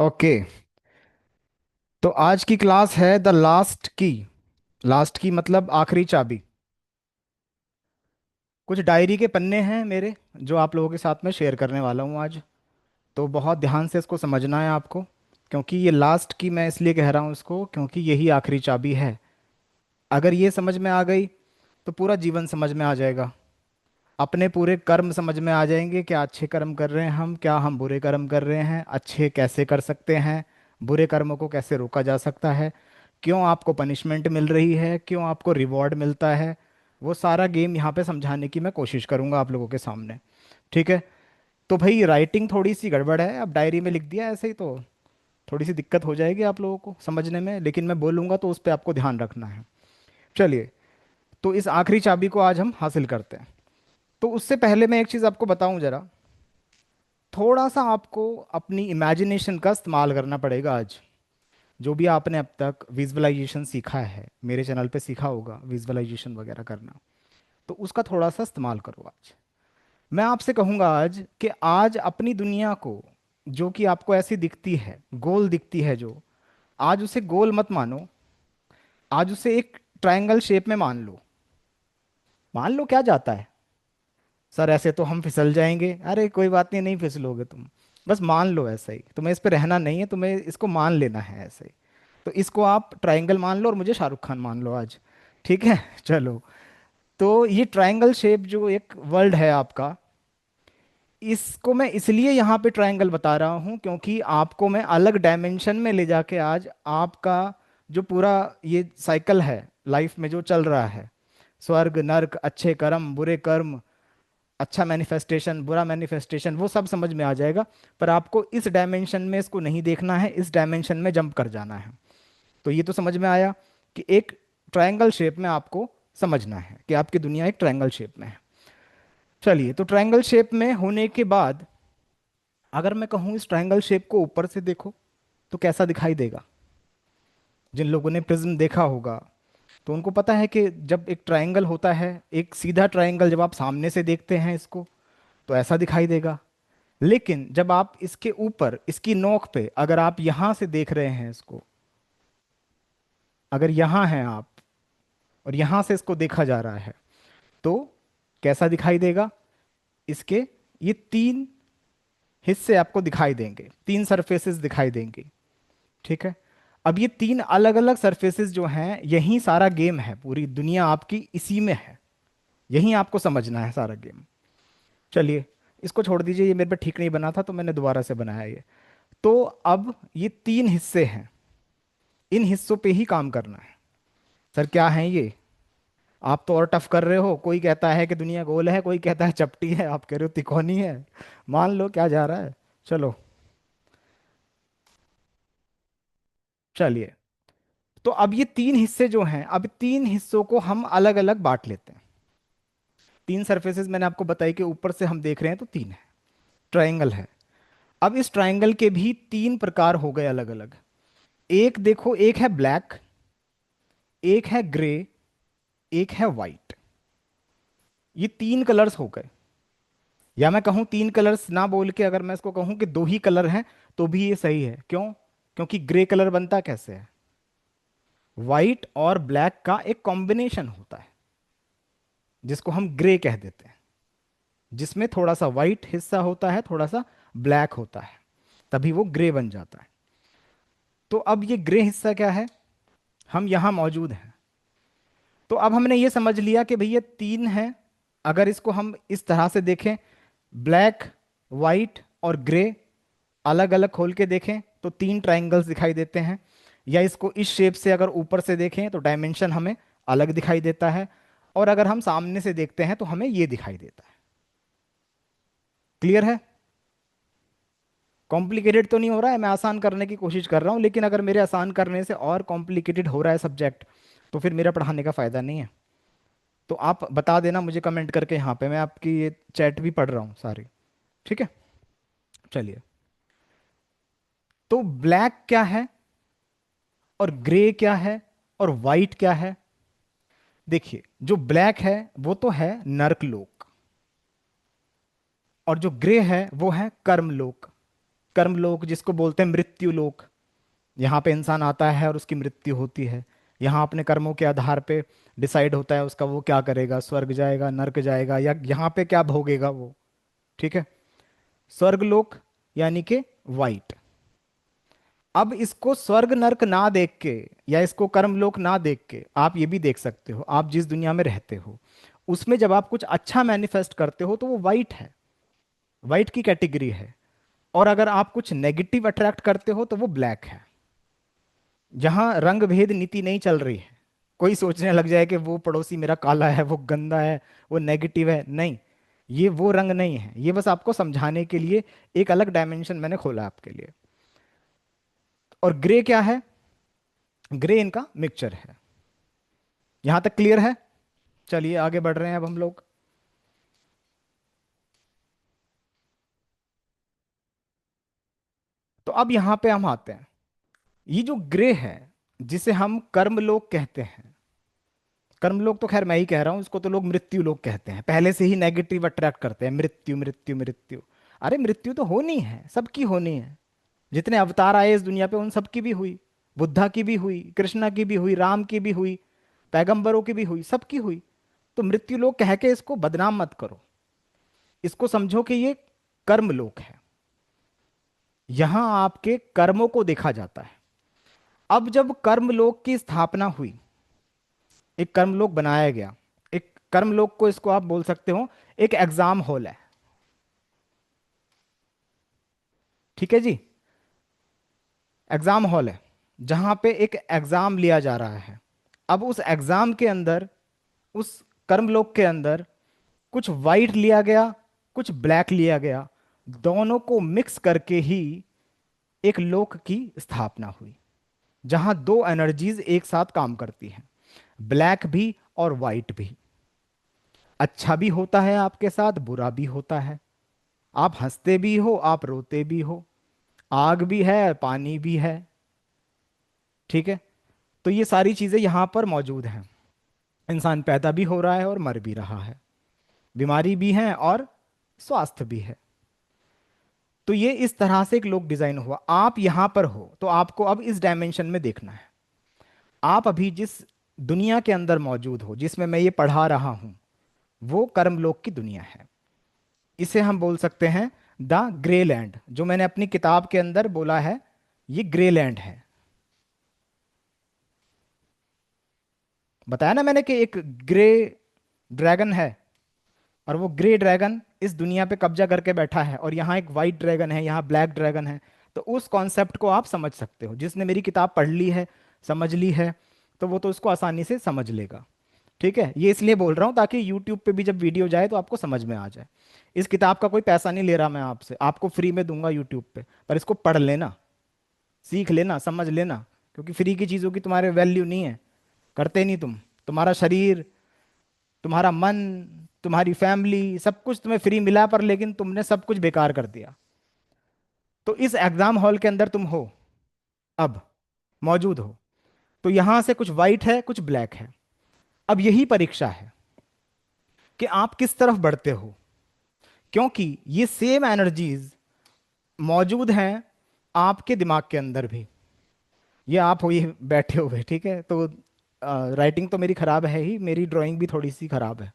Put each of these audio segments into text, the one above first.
Okay. तो आज की क्लास है द लास्ट की। लास्ट की मतलब आखिरी चाबी। कुछ डायरी के पन्ने हैं मेरे, जो आप लोगों के साथ में शेयर करने वाला हूँ आज। तो बहुत ध्यान से इसको समझना है आपको, क्योंकि ये लास्ट की मैं इसलिए कह रहा हूँ इसको, क्योंकि यही आखिरी चाबी है। अगर ये समझ में आ गई तो पूरा जीवन समझ में आ जाएगा। अपने पूरे कर्म समझ में आ जाएंगे, क्या अच्छे कर्म कर रहे हैं हम, क्या हम बुरे कर्म कर रहे हैं, अच्छे कैसे कर सकते हैं, बुरे कर्मों को कैसे रोका जा सकता है, क्यों आपको पनिशमेंट मिल रही है, क्यों आपको रिवॉर्ड मिलता है। वो सारा गेम यहाँ पे समझाने की मैं कोशिश करूँगा आप लोगों के सामने। ठीक है। तो भाई राइटिंग थोड़ी सी गड़बड़ है, अब डायरी में लिख दिया ऐसे ही तो थोड़ी सी दिक्कत हो जाएगी आप लोगों को समझने में, लेकिन मैं बोलूँगा तो उस पर आपको ध्यान रखना है। चलिए, तो इस आखिरी चाबी को आज हम हासिल करते हैं। तो उससे पहले मैं एक चीज़ आपको बताऊं जरा। थोड़ा सा आपको अपनी इमेजिनेशन का इस्तेमाल करना पड़ेगा आज। जो भी आपने अब तक विजुअलाइजेशन सीखा है, मेरे चैनल पे सीखा होगा विजुअलाइजेशन वगैरह करना, तो उसका थोड़ा सा इस्तेमाल करो आज। मैं आपसे कहूँगा आज कि आज अपनी दुनिया को, जो कि आपको ऐसी दिखती है, गोल दिखती है जो, आज उसे गोल मत मानो। आज उसे एक ट्रायंगल शेप में मान लो। मान लो क्या जाता है। सर ऐसे तो हम फिसल जाएंगे। अरे कोई बात नहीं, नहीं फिसलोगे तुम। बस मान लो ऐसा ही, तुम्हें इस पे रहना नहीं है, तुम्हें इसको मान लेना है ऐसे ही। तो इसको आप ट्रायंगल मान लो और मुझे शाहरुख खान मान लो आज। ठीक है चलो। तो ये ट्रायंगल शेप जो एक वर्ल्ड है आपका, इसको मैं इसलिए यहाँ पे ट्रायंगल बता रहा हूँ क्योंकि आपको मैं अलग डायमेंशन में ले जाके आज आपका जो पूरा ये साइकिल है लाइफ में जो चल रहा है, स्वर्ग नर्क, अच्छे कर्म बुरे कर्म, अच्छा मैनिफेस्टेशन बुरा मैनिफेस्टेशन, वो सब समझ में आ जाएगा। पर आपको इस डायमेंशन में इसको नहीं देखना है, इस डायमेंशन में जंप कर जाना है। तो ये तो समझ में आया कि एक ट्रायंगल शेप में आपको समझना है कि आपकी दुनिया एक ट्रायंगल शेप में है। चलिए, तो ट्रायंगल शेप में होने के बाद अगर मैं कहूँ इस ट्रायंगल शेप को ऊपर से देखो तो कैसा दिखाई देगा। जिन लोगों ने प्रिज्म देखा होगा तो उनको पता है कि जब एक ट्रायंगल होता है, एक सीधा ट्रायंगल जब आप सामने से देखते हैं इसको, तो ऐसा दिखाई देगा। लेकिन जब आप इसके ऊपर इसकी नोक पे अगर आप यहां से देख रहे हैं इसको, अगर यहां हैं आप और यहां से इसको देखा जा रहा है, तो कैसा दिखाई देगा। इसके ये तीन हिस्से आपको दिखाई देंगे, तीन सरफेसेस दिखाई देंगी। ठीक है। अब ये तीन अलग अलग सरफेसेस जो हैं, यही सारा गेम है, पूरी दुनिया आपकी इसी में है। यही आपको समझना है सारा गेम। चलिए, इसको छोड़ दीजिए, ये मेरे पे ठीक नहीं बना था तो मैंने दोबारा से बनाया ये। तो अब ये तीन हिस्से हैं, इन हिस्सों पे ही काम करना है। सर क्या है ये, आप तो और टफ कर रहे हो। कोई कहता है कि दुनिया गोल है, कोई कहता है चपटी है, आप कह रहे हो तिकोनी है। मान लो क्या जा रहा है। चलो, चलिए। तो अब ये तीन हिस्से जो हैं, अब तीन हिस्सों को हम अलग अलग बांट लेते हैं। तीन सरफेसेस मैंने आपको बताई कि ऊपर से हम देख रहे हैं तो तीन है, ट्रायंगल है। अब इस ट्रायंगल के भी तीन प्रकार हो गए अलग अलग। एक देखो, एक है ब्लैक, एक है ग्रे, एक है वाइट। ये तीन कलर्स हो गए। या मैं कहूं तीन कलर्स ना बोल के अगर मैं इसको कहूं कि दो ही कलर हैं, तो भी ये सही है। क्यों? क्योंकि ग्रे कलर बनता कैसे है, वाइट और ब्लैक का एक कॉम्बिनेशन होता है, जिसको हम ग्रे कह देते हैं, जिसमें थोड़ा सा वाइट हिस्सा होता है, थोड़ा सा ब्लैक होता है, तभी वो ग्रे बन जाता है। तो अब ये ग्रे हिस्सा क्या है, हम यहां मौजूद हैं। तो अब हमने ये समझ लिया कि भैया तीन हैं। अगर इसको हम इस तरह से देखें, ब्लैक, वाइट और ग्रे, अलग अलग खोल के देखें तो तीन ट्रायंगल्स दिखाई देते हैं। या इसको इस शेप से अगर ऊपर से देखें तो डायमेंशन हमें अलग दिखाई देता है। और अगर हम सामने से देखते हैं तो हमें ये दिखाई देता है। क्लियर है? कॉम्प्लिकेटेड तो नहीं हो रहा है, मैं आसान करने की कोशिश कर रहा हूं, लेकिन अगर मेरे आसान करने से और कॉम्प्लिकेटेड हो रहा है सब्जेक्ट, तो फिर मेरा पढ़ाने का फायदा नहीं है। तो आप बता देना मुझे कमेंट करके, यहाँ पे मैं आपकी ये चैट भी पढ़ रहा हूँ सारी। ठीक है। चलिए, तो ब्लैक क्या है और ग्रे क्या है और वाइट क्या है। देखिए, जो ब्लैक है वो तो है नर्क लोक, और जो ग्रे है वो है कर्म लोक। कर्मलोक जिसको बोलते हैं मृत्यु लोक, यहाँ पे इंसान आता है और उसकी मृत्यु होती है। यहाँ अपने कर्मों के आधार पे डिसाइड होता है उसका, वो क्या करेगा, स्वर्ग जाएगा, नर्क जाएगा, या यहाँ पे क्या भोगेगा वो। ठीक है। स्वर्गलोक यानी कि वाइट। अब इसको स्वर्ग नर्क ना देख के, या इसको कर्मलोक ना देख के, आप ये भी देख सकते हो, आप जिस दुनिया में रहते हो उसमें जब आप कुछ अच्छा मैनिफेस्ट करते हो तो वो वाइट है, वाइट की कैटेगरी है। और अगर आप कुछ नेगेटिव अट्रैक्ट करते हो तो वो ब्लैक है। जहां रंग भेद नीति नहीं चल रही है, कोई सोचने लग जाए कि वो पड़ोसी मेरा काला है, वो गंदा है, वो नेगेटिव है, नहीं, ये वो रंग नहीं है। ये बस आपको समझाने के लिए एक अलग डायमेंशन मैंने खोला आपके लिए। और ग्रे क्या है? ग्रे इनका मिक्सचर है। यहां तक क्लियर है? चलिए आगे बढ़ रहे हैं अब हम लोग। तो अब यहां पे हम आते हैं, ये जो ग्रे है जिसे हम कर्मलोक कहते हैं, कर्मलोक तो खैर मैं ही कह रहा हूं, इसको तो लोग मृत्यु लोक कहते हैं, पहले से ही नेगेटिव अट्रैक्ट करते हैं, मृत्यु मृत्यु मृत्यु। अरे मृत्यु तो होनी है, सबकी होनी है। जितने अवतार आए इस दुनिया पे उन सबकी भी हुई, बुद्धा की भी हुई, कृष्णा की भी हुई, राम की भी हुई, पैगंबरों की भी हुई, सबकी हुई। तो मृत्यु लोक कह के इसको बदनाम मत करो, इसको समझो कि ये कर्म लोक है। यहां आपके कर्मों को देखा जाता है। अब जब कर्मलोक की स्थापना हुई, एक कर्मलोक बनाया गया, एक कर्मलोक को इसको आप बोल सकते हो एक एग्जाम हॉल है। ठीक है जी, एग्जाम हॉल है जहां पे एक एग्जाम लिया जा रहा है। अब उस एग्जाम के अंदर, उस कर्मलोक के अंदर कुछ वाइट लिया गया, कुछ ब्लैक लिया गया, दोनों को मिक्स करके ही एक लोक की स्थापना हुई, जहां दो एनर्जीज एक साथ काम करती हैं, ब्लैक भी और वाइट भी। अच्छा भी होता है आपके साथ, बुरा भी होता है, आप हंसते भी हो, आप रोते भी हो, आग भी है, पानी भी है। ठीक है। तो ये सारी चीजें यहां पर मौजूद हैं। इंसान पैदा भी हो रहा है और मर भी रहा है, बीमारी भी है और स्वास्थ्य भी है। तो ये इस तरह से एक लोक डिजाइन हुआ। आप यहां पर हो तो आपको अब इस डायमेंशन में देखना है। आप अभी जिस दुनिया के अंदर मौजूद हो, जिसमें मैं ये पढ़ा रहा हूं, वो कर्मलोक की दुनिया है। इसे हम बोल सकते हैं द ग्रे लैंड। जो मैंने अपनी किताब के अंदर बोला है, ये ग्रे लैंड है। बताया ना मैंने कि एक ग्रे ड्रैगन है, और वो ग्रे ड्रैगन इस दुनिया पे कब्जा करके बैठा है, और यहाँ एक वाइट ड्रैगन है, यहाँ ब्लैक ड्रैगन है। तो उस कॉन्सेप्ट को आप समझ सकते हो, जिसने मेरी किताब पढ़ ली है, समझ ली है, तो वो तो उसको आसानी से समझ लेगा। ठीक है, ये इसलिए बोल रहा हूँ ताकि यूट्यूब पे भी जब वीडियो जाए तो आपको समझ में आ जाए। इस किताब का कोई पैसा नहीं ले रहा मैं आपसे, आपको फ्री में दूंगा यूट्यूब पे, पर इसको पढ़ लेना, सीख लेना, समझ लेना। क्योंकि फ्री की चीज़ों की तुम्हारे वैल्यू नहीं है, करते नहीं तुम। तुम्हारा शरीर, तुम्हारा मन, तुम्हारी फैमिली, सब कुछ तुम्हें फ्री मिला, पर लेकिन तुमने सब कुछ बेकार कर दिया। तो इस एग्जाम हॉल के अंदर तुम हो, अब मौजूद हो। तो यहां से कुछ वाइट है, कुछ ब्लैक है। अब यही परीक्षा है कि आप किस तरफ बढ़ते हो, क्योंककि ये सेम एनर्जीज मौजूद हैं आपके दिमाग के अंदर भी। ये आप हो, ये बैठे हुए, ठीक है। तो राइटिंग तो मेरी खराब है ही, मेरी ड्राइंग भी थोड़ी सी खराब है।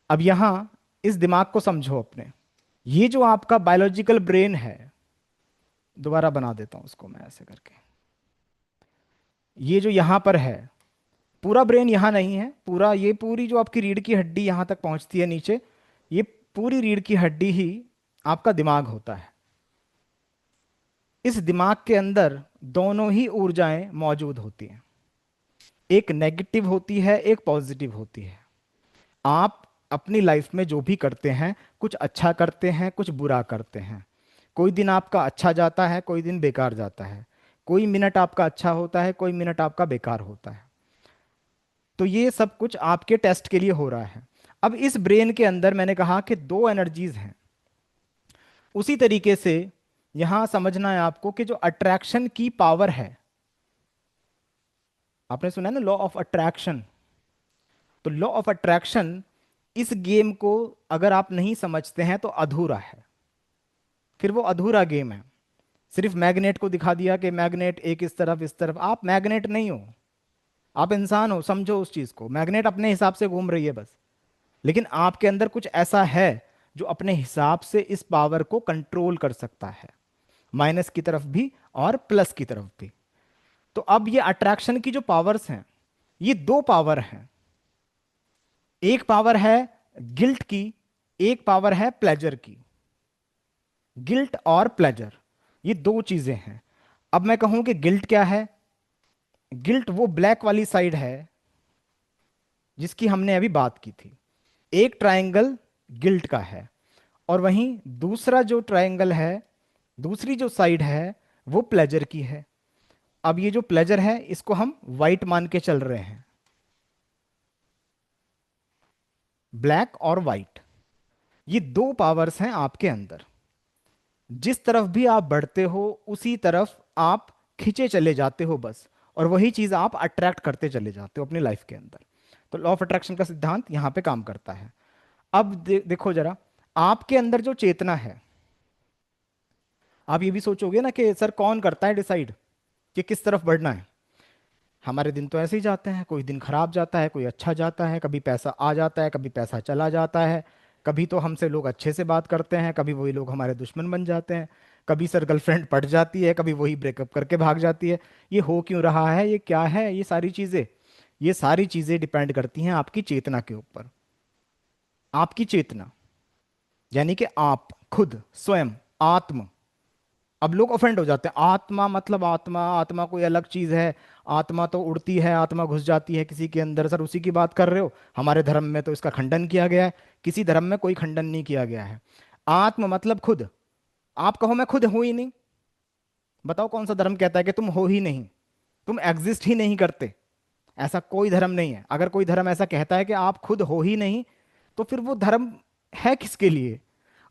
अब यहां इस दिमाग को समझो अपने। ये जो आपका बायोलॉजिकल ब्रेन है, दोबारा बना देता हूं उसको मैं ऐसे करके। ये जो यहां पर है, पूरा ब्रेन यहां नहीं है, पूरा ये पूरी जो आपकी रीढ़ की हड्डी यहां तक पहुंचती है नीचे, ये पूरी रीढ़ की हड्डी ही आपका दिमाग होता है। इस दिमाग के अंदर दोनों ही ऊर्जाएं मौजूद होती हैं, एक नेगेटिव होती है, एक पॉजिटिव होती है। आप अपनी लाइफ में जो भी करते हैं, कुछ अच्छा करते हैं, कुछ बुरा करते हैं। कोई दिन आपका अच्छा जाता है, कोई दिन बेकार जाता है, कोई मिनट आपका अच्छा होता है, कोई मिनट आपका बेकार होता है। तो ये सब कुछ आपके टेस्ट के लिए हो रहा है। अब इस ब्रेन के अंदर मैंने कहा कि दो एनर्जीज हैं। उसी तरीके से यहां समझना है आपको कि जो अट्रैक्शन की पावर है, आपने सुना है ना लॉ ऑफ अट्रैक्शन। तो लॉ ऑफ अट्रैक्शन, इस गेम को अगर आप नहीं समझते हैं तो अधूरा है। फिर वो अधूरा गेम है। सिर्फ मैग्नेट को दिखा दिया कि मैग्नेट एक इस तरफ, आप मैग्नेट नहीं हो, आप इंसान हो, समझो उस चीज को। मैग्नेट अपने हिसाब से घूम रही है बस, लेकिन आपके अंदर कुछ ऐसा है जो अपने हिसाब से इस पावर को कंट्रोल कर सकता है, माइनस की तरफ भी और प्लस की तरफ भी। तो अब ये अट्रैक्शन की जो पावर्स हैं, ये दो पावर हैं। एक पावर है गिल्ट की, एक पावर है प्लेजर की। गिल्ट और प्लेजर, ये दो चीजें हैं। अब मैं कहूं कि गिल्ट क्या है? गिल्ट वो ब्लैक वाली साइड है जिसकी हमने अभी बात की थी। एक ट्रायंगल गिल्ट का है, और वहीं दूसरा जो ट्रायंगल है, दूसरी जो साइड है, वो प्लेजर की है। अब ये जो प्लेजर है इसको हम वाइट मान के चल रहे हैं, ब्लैक और वाइट, ये दो पावर्स हैं आपके अंदर। जिस तरफ भी आप बढ़ते हो उसी तरफ आप खींचे चले जाते हो बस, और वही चीज आप अट्रैक्ट करते चले जाते हो अपनी लाइफ के अंदर। तो लॉ ऑफ अट्रैक्शन का सिद्धांत यहां पे काम करता है। अब देखो जरा, आपके अंदर जो चेतना है, आप ये भी सोचोगे ना कि सर कौन करता है डिसाइड कि किस तरफ बढ़ना है? हमारे दिन तो ऐसे ही जाते हैं, कोई दिन खराब जाता है, कोई अच्छा जाता है, कभी पैसा आ जाता है, कभी पैसा चला जाता है, कभी तो हमसे लोग अच्छे से बात करते हैं, कभी वही लोग हमारे दुश्मन बन जाते हैं, कभी सर गर्लफ्रेंड पट जाती है, कभी वही ब्रेकअप करके भाग जाती है। ये हो क्यों रहा है, ये क्या है, ये सारी चीजें, ये सारी चीजें डिपेंड करती हैं आपकी चेतना के ऊपर। आपकी चेतना यानी कि आप खुद स्वयं, आत्म। अब लोग ऑफेंड हो जाते हैं, आत्मा मतलब आत्मा, आत्मा कोई अलग चीज है, आत्मा तो उड़ती है, आत्मा घुस जाती है किसी के अंदर। सर उसी की बात कर रहे हो? हमारे धर्म में तो इसका खंडन किया गया है, किसी धर्म में कोई खंडन नहीं किया गया है। आत्म मतलब खुद। आप कहो मैं खुद हूं ही नहीं, बताओ कौन सा धर्म कहता है कि तुम हो ही नहीं, तुम एग्जिस्ट ही नहीं करते? ऐसा कोई धर्म नहीं है। अगर कोई धर्म ऐसा कहता है कि आप खुद हो ही नहीं, तो फिर वो धर्म है किसके लिए?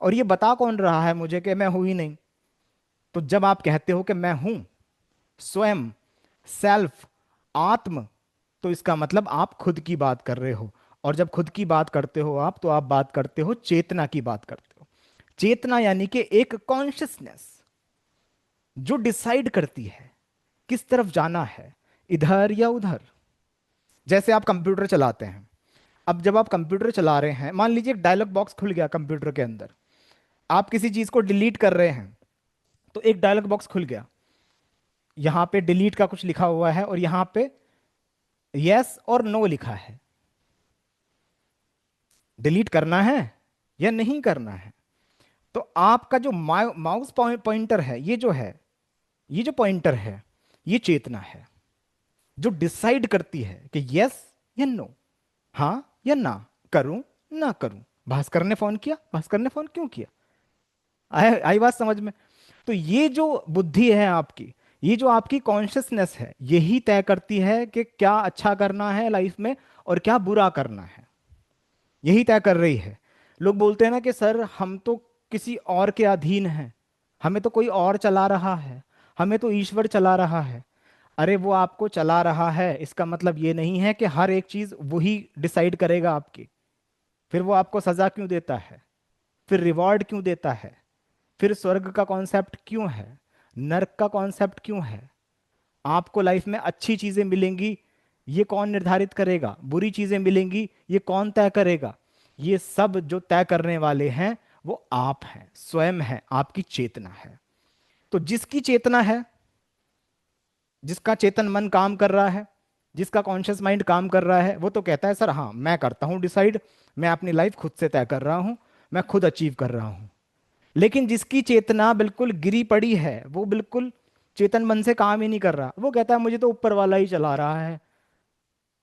और ये बता कौन रहा है मुझे कि मैं हूं ही नहीं? तो जब आप कहते हो कि मैं हूं, स्वयं, सेल्फ, आत्म, तो इसका मतलब आप खुद की बात कर रहे हो। और जब खुद की बात करते हो आप, तो आप बात करते हो चेतना की बात करते हो। चेतना यानी कि एक कॉन्शियसनेस जो डिसाइड करती है किस तरफ जाना है, इधर या उधर। जैसे आप कंप्यूटर चलाते हैं, अब जब आप कंप्यूटर चला रहे हैं, मान लीजिए एक डायलॉग बॉक्स खुल गया कंप्यूटर के अंदर, आप किसी चीज को डिलीट कर रहे हैं, तो एक डायलॉग बॉक्स खुल गया, यहां पे डिलीट का कुछ लिखा हुआ है और यहां पे यस और नो लिखा है। डिलीट करना है या नहीं करना है? तो आपका जो माउस पॉइंटर है, ये जो है, ये जो पॉइंटर है, ये चेतना है जो डिसाइड करती है कि यस या नो, हाँ या ना, करूं ना करूं। भास्कर ने फोन किया, भास्कर ने फोन क्यों किया? आई बात समझ में? तो ये जो बुद्धि है आपकी, ये जो आपकी कॉन्शियसनेस है, यही तय करती है कि क्या अच्छा करना है लाइफ में और क्या बुरा करना है, यही तय कर रही है। लोग बोलते हैं ना कि सर हम तो किसी और के अधीन हैं, हमें तो कोई और चला रहा है, हमें तो ईश्वर चला रहा है। अरे वो आपको चला रहा है, इसका मतलब ये नहीं है कि हर एक चीज वही डिसाइड करेगा आपकी। फिर वो आपको सजा क्यों देता है, फिर रिवॉर्ड क्यों देता है, फिर स्वर्ग का कॉन्सेप्ट क्यों है, नर्क का कॉन्सेप्ट क्यों है? आपको लाइफ में अच्छी चीजें मिलेंगी, ये कौन निर्धारित करेगा? बुरी चीजें मिलेंगी, ये कौन तय करेगा? ये सब जो तय करने वाले हैं वो आप हैं, स्वयं है, आपकी चेतना है। तो जिसकी चेतना है, जिसका चेतन मन काम कर रहा है, जिसका कॉन्शियस माइंड काम कर रहा है, वो तो कहता है सर हाँ मैं करता हूं डिसाइड, मैं अपनी लाइफ खुद से तय कर रहा हूं, मैं खुद अचीव कर रहा हूं। लेकिन जिसकी चेतना बिल्कुल गिरी पड़ी है, वो बिल्कुल चेतन मन से काम ही नहीं कर रहा, वो कहता है मुझे तो ऊपर वाला ही चला रहा है।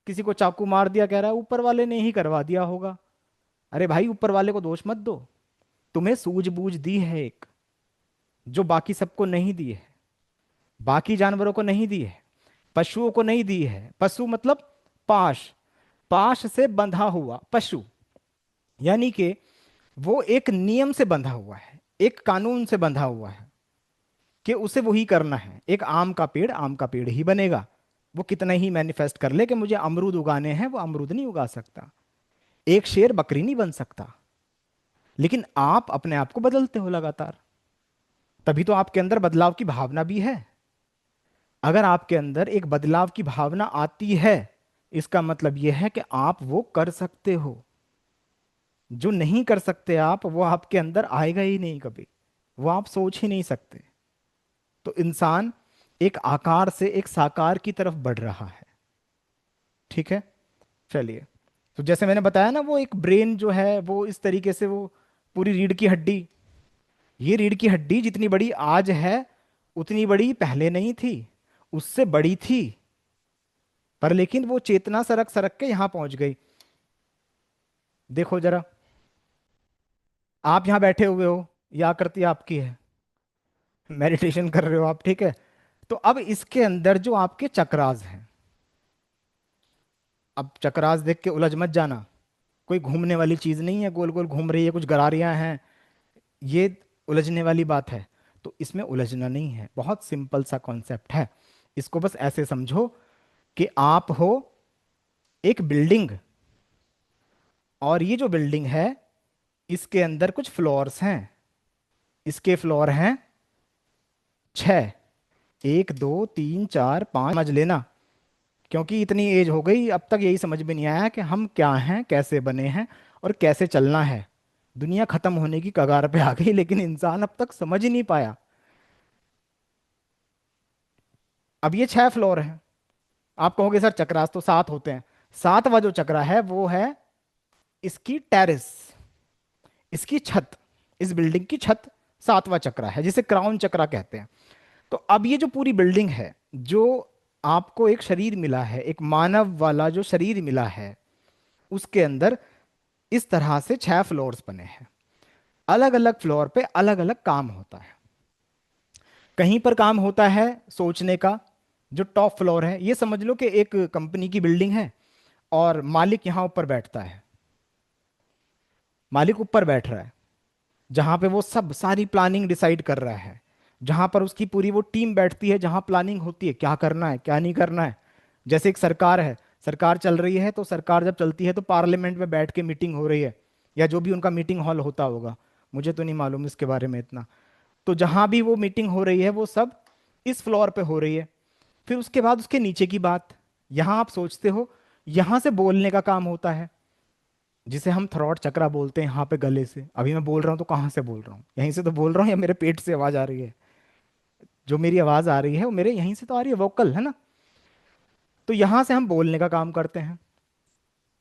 किसी को चाकू मार दिया, कह रहा है ऊपर वाले ने ही करवा दिया होगा। अरे भाई ऊपर वाले को दोष मत दो, तुम्हें सूझबूझ दी है एक, जो बाकी सबको नहीं दी है, बाकी जानवरों को नहीं दी है, पशुओं को नहीं दी है। पशु मतलब पाश, पाश से बंधा हुआ पशु, यानी कि वो एक नियम से बंधा हुआ है, एक कानून से बंधा हुआ है कि उसे वही करना है। एक आम का पेड़ आम का पेड़ ही बनेगा, वो कितना ही मैनिफेस्ट कर ले कि मुझे अमरूद उगाने हैं, वो अमरूद नहीं उगा सकता। एक शेर बकरी नहीं बन सकता। लेकिन आप अपने आप को बदलते हो लगातार, तभी तो आपके अंदर बदलाव की भावना भी है। अगर आपके अंदर एक बदलाव की भावना आती है, इसका मतलब यह है कि आप वो कर सकते हो। जो नहीं कर सकते आप, वो आपके अंदर आएगा ही नहीं कभी, वो आप सोच ही नहीं सकते। तो इंसान एक आकार से एक साकार की तरफ बढ़ रहा है। ठीक है, चलिए। तो जैसे मैंने बताया ना, वो एक ब्रेन जो है वो इस तरीके से, वो पूरी रीढ़ की हड्डी, ये रीढ़ की हड्डी जितनी बड़ी आज है उतनी बड़ी पहले नहीं थी, उससे बड़ी थी। पर लेकिन वो चेतना सरक सरक के यहां पहुंच गई। देखो जरा, आप यहां बैठे हुए हो, ये आकृति आपकी है, मेडिटेशन कर रहे हो आप, ठीक है। तो अब इसके अंदर जो आपके चक्रास हैं, अब चक्रास देख के उलझ मत जाना, कोई घूमने वाली चीज नहीं है, गोल गोल घूम रही है, कुछ गरारियां हैं, ये उलझने वाली बात है। तो इसमें उलझना नहीं है, बहुत सिंपल सा कॉन्सेप्ट है। इसको बस ऐसे समझो कि आप हो एक बिल्डिंग, और ये जो बिल्डिंग है इसके अंदर कुछ फ्लोर्स हैं। इसके फ्लोर हैं छह, एक दो तीन चार पांच, समझ लेना। क्योंकि इतनी एज हो गई, अब तक यही समझ में नहीं आया कि हम क्या हैं, कैसे बने हैं, और कैसे चलना है। दुनिया खत्म होने की कगार पे आ गई, लेकिन इंसान अब तक समझ ही नहीं पाया। अब ये छह फ्लोर हैं। आप कहोगे सर चक्रास तो सात होते हैं। सातवां जो चक्रा है वो है इसकी टेरेस, इसकी छत, इस बिल्डिंग की छत सातवां चक्रा है, जिसे क्राउन चक्रा कहते हैं। तो अब ये जो पूरी बिल्डिंग है, जो आपको एक शरीर मिला है, एक मानव वाला जो शरीर मिला है, उसके अंदर इस तरह से छह फ्लोर्स बने हैं। अलग अलग फ्लोर पे अलग अलग काम होता है। कहीं पर काम होता है सोचने का। जो टॉप फ्लोर है, ये समझ लो कि एक कंपनी की बिल्डिंग है, और मालिक यहां ऊपर बैठता है। मालिक ऊपर बैठ रहा है, जहां पे वो सब सारी प्लानिंग डिसाइड कर रहा है, जहां पर उसकी पूरी वो टीम बैठती है, जहां प्लानिंग होती है क्या करना है क्या नहीं करना है। जैसे एक सरकार है, सरकार चल रही है, तो सरकार जब चलती है तो पार्लियामेंट में बैठ के मीटिंग हो रही है, या जो भी उनका मीटिंग हॉल होता होगा, मुझे तो नहीं मालूम इसके बारे में इतना। तो जहां भी वो मीटिंग हो रही है वो सब इस फ्लोर पे हो रही है। फिर उसके बाद उसके नीचे की बात, यहां आप सोचते हो, यहां से बोलने का काम होता है, जिसे हम थ्रॉट चक्रा बोलते हैं। यहाँ पे गले से अभी मैं बोल रहा हूँ, तो कहाँ से बोल रहा हूँ, यहीं से तो बोल रहा हूँ, या मेरे पेट से आवाज आ रही है? जो मेरी आवाज आ रही है वो मेरे यहीं से तो आ रही है, वोकल है ना। तो यहां से हम बोलने का काम करते हैं।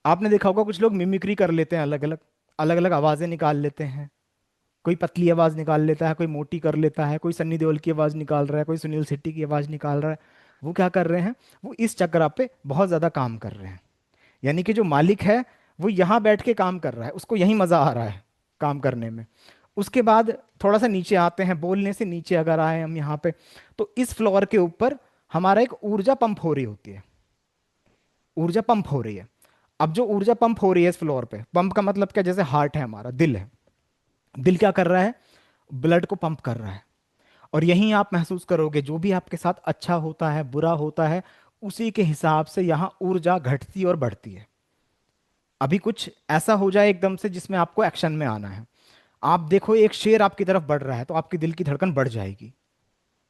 आपने देखा होगा कुछ लोग मिमिक्री कर लेते हैं, अलग अलग अलग अलग आवाजें निकाल लेते हैं। कोई पतली आवाज निकाल लेता है, कोई मोटी कर लेता है, कोई सन्नी देओल की आवाज निकाल रहा है, कोई सुनील शेट्टी की आवाज निकाल रहा है। वो क्या कर रहे हैं, वो इस चक्रा पे बहुत ज्यादा काम कर रहे हैं। यानी कि जो मालिक है वो यहाँ बैठ के काम कर रहा है, उसको यही मजा आ रहा है काम करने में। उसके बाद थोड़ा सा नीचे आते हैं, बोलने से नीचे अगर आए हम यहाँ पे, तो इस फ्लोर के ऊपर हमारा एक ऊर्जा पंप हो रही होती है। ऊर्जा पंप हो रही है। अब जो ऊर्जा पंप हो रही है इस फ्लोर पे, पंप का मतलब क्या, जैसे हार्ट है हमारा, दिल है, दिल क्या कर रहा है, ब्लड को पंप कर रहा है। और यहीं आप महसूस करोगे जो भी आपके साथ अच्छा होता है बुरा होता है, उसी के हिसाब से यहाँ ऊर्जा घटती और बढ़ती है। अभी कुछ ऐसा हो जाए एकदम से जिसमें आपको एक्शन में आना है। आप देखो एक शेर आपकी तरफ बढ़ रहा है, तो आपकी दिल की धड़कन बढ़ जाएगी।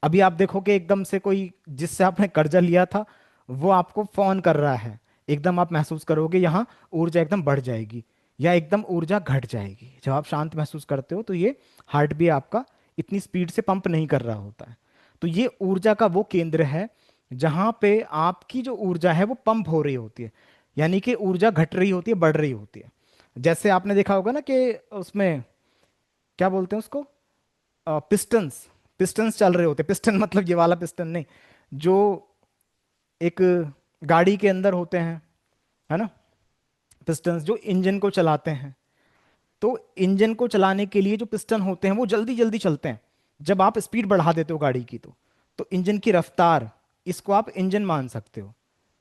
अभी आप देखो कि एकदम से कोई जिससे आपने कर्जा लिया था, वो आपको फोन कर रहा है, एकदम आप महसूस करोगे यहाँ ऊर्जा एकदम बढ़ जाएगी, या एकदम ऊर्जा घट जाएगी। जब आप शांत महसूस करते हो, तो ये हार्ट भी आपका इतनी स्पीड से पंप नहीं कर रहा होता है। तो ये ऊर्जा का वो केंद्र है जहां पे आपकी जो ऊर्जा है वो पंप हो रही होती है। यानी कि ऊर्जा घट रही होती है, बढ़ रही होती है। जैसे आपने देखा होगा ना कि उसमें क्या बोलते हैं उसको, पिस्टन्स, पिस्टन्स चल रहे होते हैं। पिस्टन मतलब ये वाला पिस्टन नहीं, जो एक गाड़ी के अंदर होते हैं, है ना। पिस्टन्स जो इंजन को चलाते हैं। तो इंजन को चलाने के लिए जो पिस्टन होते हैं वो जल्दी जल्दी चलते हैं। जब आप स्पीड बढ़ा देते हो गाड़ी की, तो इंजन की रफ्तार, इसको आप इंजन मान सकते हो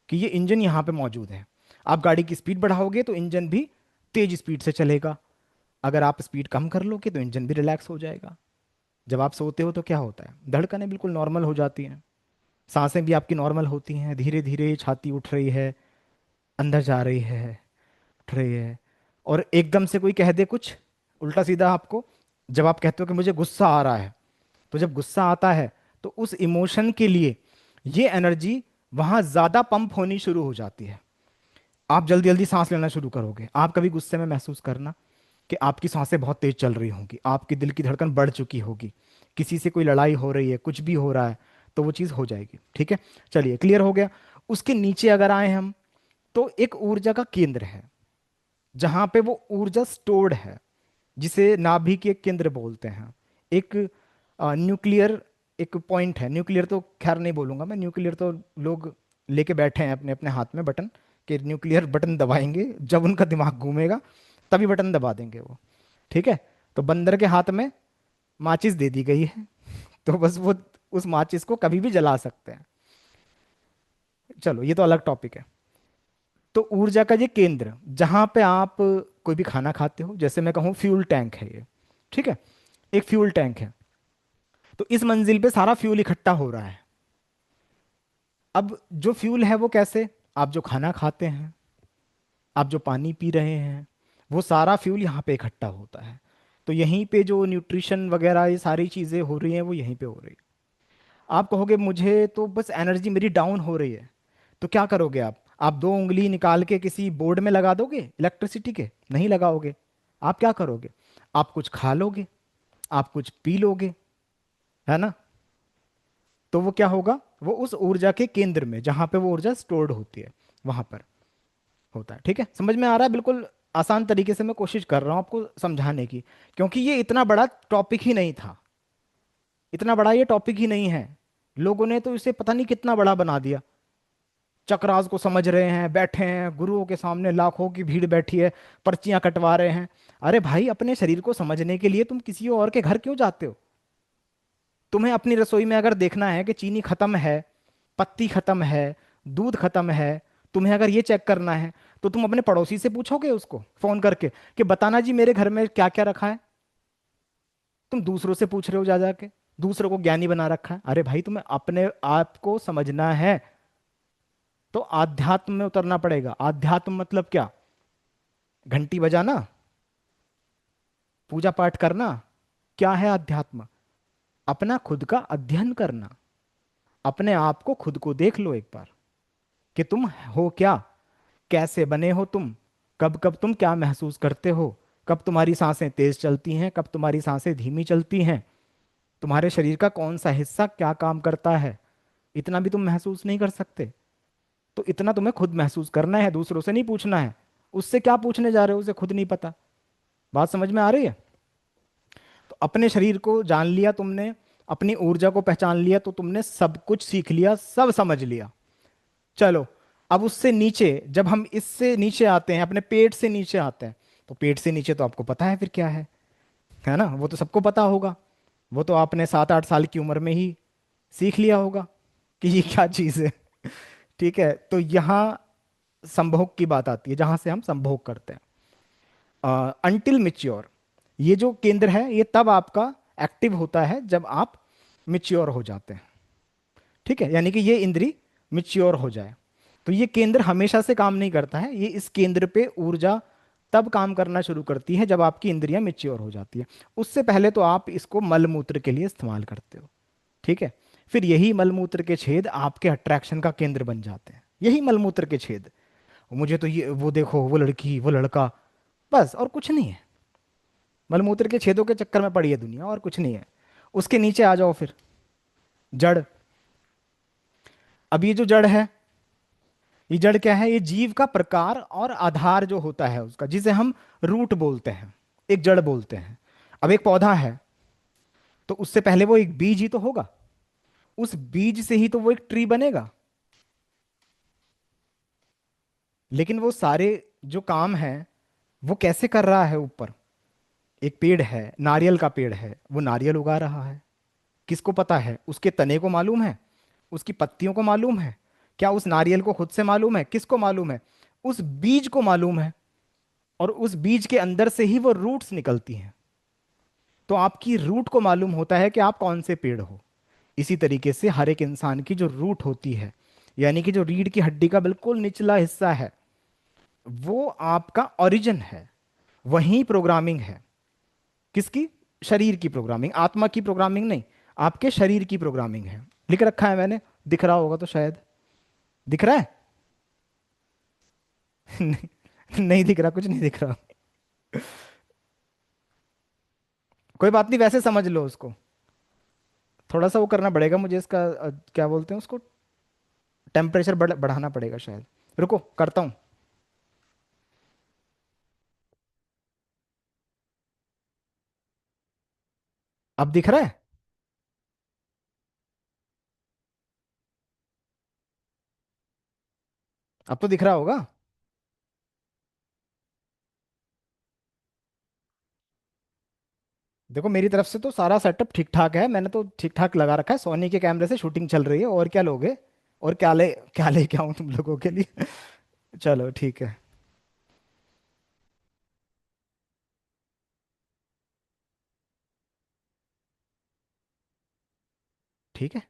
कि ये इंजन यहाँ पे मौजूद है। आप गाड़ी की स्पीड बढ़ाओगे तो इंजन भी तेज स्पीड से चलेगा। अगर आप स्पीड कम कर लोगे तो इंजन भी रिलैक्स हो जाएगा। जब आप सोते हो तो क्या होता है, धड़कनें बिल्कुल नॉर्मल हो जाती हैं, सांसें भी आपकी नॉर्मल होती हैं, धीरे धीरे छाती उठ रही है, अंदर जा रही है, उठ रही है। और एकदम से कोई कह दे कुछ उल्टा सीधा आपको, जब आप कहते हो कि मुझे गुस्सा आ रहा है, तो जब गुस्सा आता है तो उस इमोशन के लिए ये एनर्जी वहां ज्यादा पंप होनी शुरू हो जाती है। आप जल्दी जल्दी सांस लेना शुरू करोगे। आप कभी गुस्से में महसूस करना कि आपकी सांसें बहुत तेज चल रही होंगी, आपकी दिल की धड़कन बढ़ चुकी होगी, किसी से कोई लड़ाई हो रही है, कुछ भी हो रहा है, तो वो चीज़ हो जाएगी। ठीक है, चलिए क्लियर हो गया। उसके नीचे अगर आए हम, तो एक ऊर्जा का केंद्र है जहां पे वो ऊर्जा स्टोर्ड है, जिसे नाभिकीय केंद्र बोलते हैं। एक न्यूक्लियर एक पॉइंट है। न्यूक्लियर तो खैर नहीं बोलूंगा मैं, न्यूक्लियर तो लोग लेके बैठे हैं अपने अपने हाथ में बटन, कि न्यूक्लियर बटन दबाएंगे जब उनका दिमाग घूमेगा तभी बटन दबा देंगे वो। ठीक है, तो बंदर के हाथ में माचिस दे दी गई है, तो बस वो उस माचिस को कभी भी जला सकते हैं। चलो ये तो अलग टॉपिक है। तो ऊर्जा का ये केंद्र जहां पे आप कोई भी खाना खाते हो, जैसे मैं कहूँ फ्यूल टैंक है ये। ठीक है, एक फ्यूल टैंक है, तो इस मंजिल पे सारा फ्यूल इकट्ठा हो रहा है। अब जो फ्यूल है वो कैसे, आप जो खाना खाते हैं, आप जो पानी पी रहे हैं, वो सारा फ्यूल यहाँ पे इकट्ठा होता है। तो यहीं पे जो न्यूट्रिशन वगैरह ये सारी चीज़ें हो रही हैं वो यहीं पे हो रही है। आप कहोगे मुझे तो बस एनर्जी मेरी डाउन हो रही है, तो क्या करोगे आप दो उंगली निकाल के किसी बोर्ड में लगा दोगे इलेक्ट्रिसिटी के? नहीं लगाओगे। आप क्या करोगे? आप कुछ खा लोगे, आप कुछ पी लोगे, है ना? तो वो क्या होगा, वो उस ऊर्जा के केंद्र में जहां पे वो ऊर्जा स्टोर्ड होती है वहां पर होता है। ठीक है, समझ में आ रहा है? बिल्कुल आसान तरीके से मैं कोशिश कर रहा हूं आपको समझाने की, क्योंकि ये इतना बड़ा टॉपिक ही नहीं था, इतना बड़ा ये टॉपिक ही नहीं है। लोगों ने तो इसे पता नहीं कितना बड़ा बना दिया। चक्रास को समझ रहे हैं, बैठे हैं गुरुओं के सामने, लाखों की भीड़ बैठी है, पर्चियां कटवा रहे हैं। अरे भाई, अपने शरीर को समझने के लिए तुम किसी और के घर क्यों जाते हो? तुम्हें अपनी रसोई में अगर देखना है कि चीनी खत्म है, पत्ती खत्म है, दूध खत्म है, तुम्हें अगर ये चेक करना है, तो तुम अपने पड़ोसी से पूछोगे उसको फोन करके कि बताना जी मेरे घर में क्या क्या रखा है? तुम दूसरों से पूछ रहे हो जा जाके, दूसरों को ज्ञानी बना रखा है। अरे भाई, तुम्हें अपने आप को समझना है तो आध्यात्म में उतरना पड़ेगा। आध्यात्म मतलब क्या? घंटी बजाना, पूजा पाठ करना? क्या है अध्यात्म? अपना खुद का अध्ययन करना। अपने आप को खुद को देख लो एक बार कि तुम हो क्या, कैसे बने हो तुम, कब कब तुम क्या महसूस करते हो, कब तुम्हारी सांसें तेज चलती हैं, कब तुम्हारी सांसें धीमी चलती हैं, तुम्हारे शरीर का कौन सा हिस्सा क्या काम करता है। इतना भी तुम महसूस नहीं कर सकते, तो इतना तुम्हें खुद महसूस करना है, दूसरों से नहीं पूछना है। उससे क्या पूछने जा रहे हो, उसे खुद नहीं पता। बात समझ में आ रही है? तो अपने शरीर को जान लिया तुमने, अपनी ऊर्जा को पहचान लिया, तो तुमने सब कुछ सीख लिया, सब समझ लिया। चलो, अब उससे नीचे जब हम इससे नीचे आते हैं, अपने पेट से नीचे आते हैं, तो पेट से नीचे तो आपको पता है फिर क्या है ना? वो तो सबको पता होगा, वो तो आपने 7-8 साल की उम्र में ही सीख लिया होगा कि ये क्या चीज़ है। ठीक है, तो यहाँ संभोग की बात आती है, जहां से हम संभोग करते हैं। अंटिल मिच्योर, ये जो केंद्र है ये तब आपका एक्टिव होता है जब आप मिच्योर हो जाते हैं। ठीक है, यानी कि ये इंद्री मिच्योर हो जाए। तो ये केंद्र हमेशा से काम नहीं करता है, ये इस केंद्र पे ऊर्जा तब काम करना शुरू करती है जब आपकी इंद्रियां मिच्योर हो जाती है। उससे पहले तो आप इसको मल मूत्र के लिए इस्तेमाल करते हो। ठीक है, फिर यही मलमूत्र के छेद आपके अट्रैक्शन का केंद्र बन जाते हैं, यही मलमूत्र के छेद। मुझे तो ये, वो देखो, वो लड़की, वो लड़का, बस और कुछ नहीं है। मलमूत्र के छेदों के चक्कर में पड़ी है दुनिया, और कुछ नहीं है। उसके नीचे आ जाओ फिर, जड़। अब ये जो जड़ है, ये जड़ क्या है? ये जीव का प्रकार और आधार जो होता है उसका, जिसे हम रूट बोलते हैं, एक जड़ बोलते हैं। अब एक पौधा है, तो उससे पहले वो एक बीज ही तो होगा, उस बीज से ही तो वो एक ट्री बनेगा। लेकिन वो सारे जो काम है वो कैसे कर रहा है ऊपर? एक पेड़ है, नारियल का पेड़ है, वो नारियल उगा रहा है। किसको पता है? उसके तने को मालूम है, उसकी पत्तियों को मालूम है? क्या उस नारियल को खुद से मालूम है? किसको मालूम है? उस बीज को मालूम है। और उस बीज के अंदर से ही वो रूट्स निकलती हैं। तो आपकी रूट को मालूम होता है कि आप कौन से पेड़ हो। इसी तरीके से हर एक इंसान की जो रूट होती है, यानी कि जो रीढ़ की हड्डी का बिल्कुल निचला हिस्सा है, वो आपका ओरिजिन है, वही प्रोग्रामिंग है। किसकी? शरीर की प्रोग्रामिंग, आत्मा की प्रोग्रामिंग नहीं। आपके शरीर की प्रोग्रामिंग है। लिख रखा है मैंने, दिख रहा होगा तो शायद। दिख रहा है? नहीं, नहीं दिख रहा, कुछ नहीं दिख रहा। कोई बात नहीं, वैसे समझ लो उसको। थोड़ा सा वो करना पड़ेगा मुझे इसका, क्या बोलते हैं उसको, टेम्परेचर बढ़ाना पड़ेगा शायद। रुको करता हूँ। अब दिख रहा है? अब तो दिख रहा होगा। देखो मेरी तरफ से तो सारा सेटअप ठीक ठाक है, मैंने तो ठीक ठाक लगा रखा है, सोनी के कैमरे से शूटिंग चल रही है, और क्या लोगे? और क्या ले क्या हूँ तुम लोगों के लिए? चलो ठीक है। ठीक है।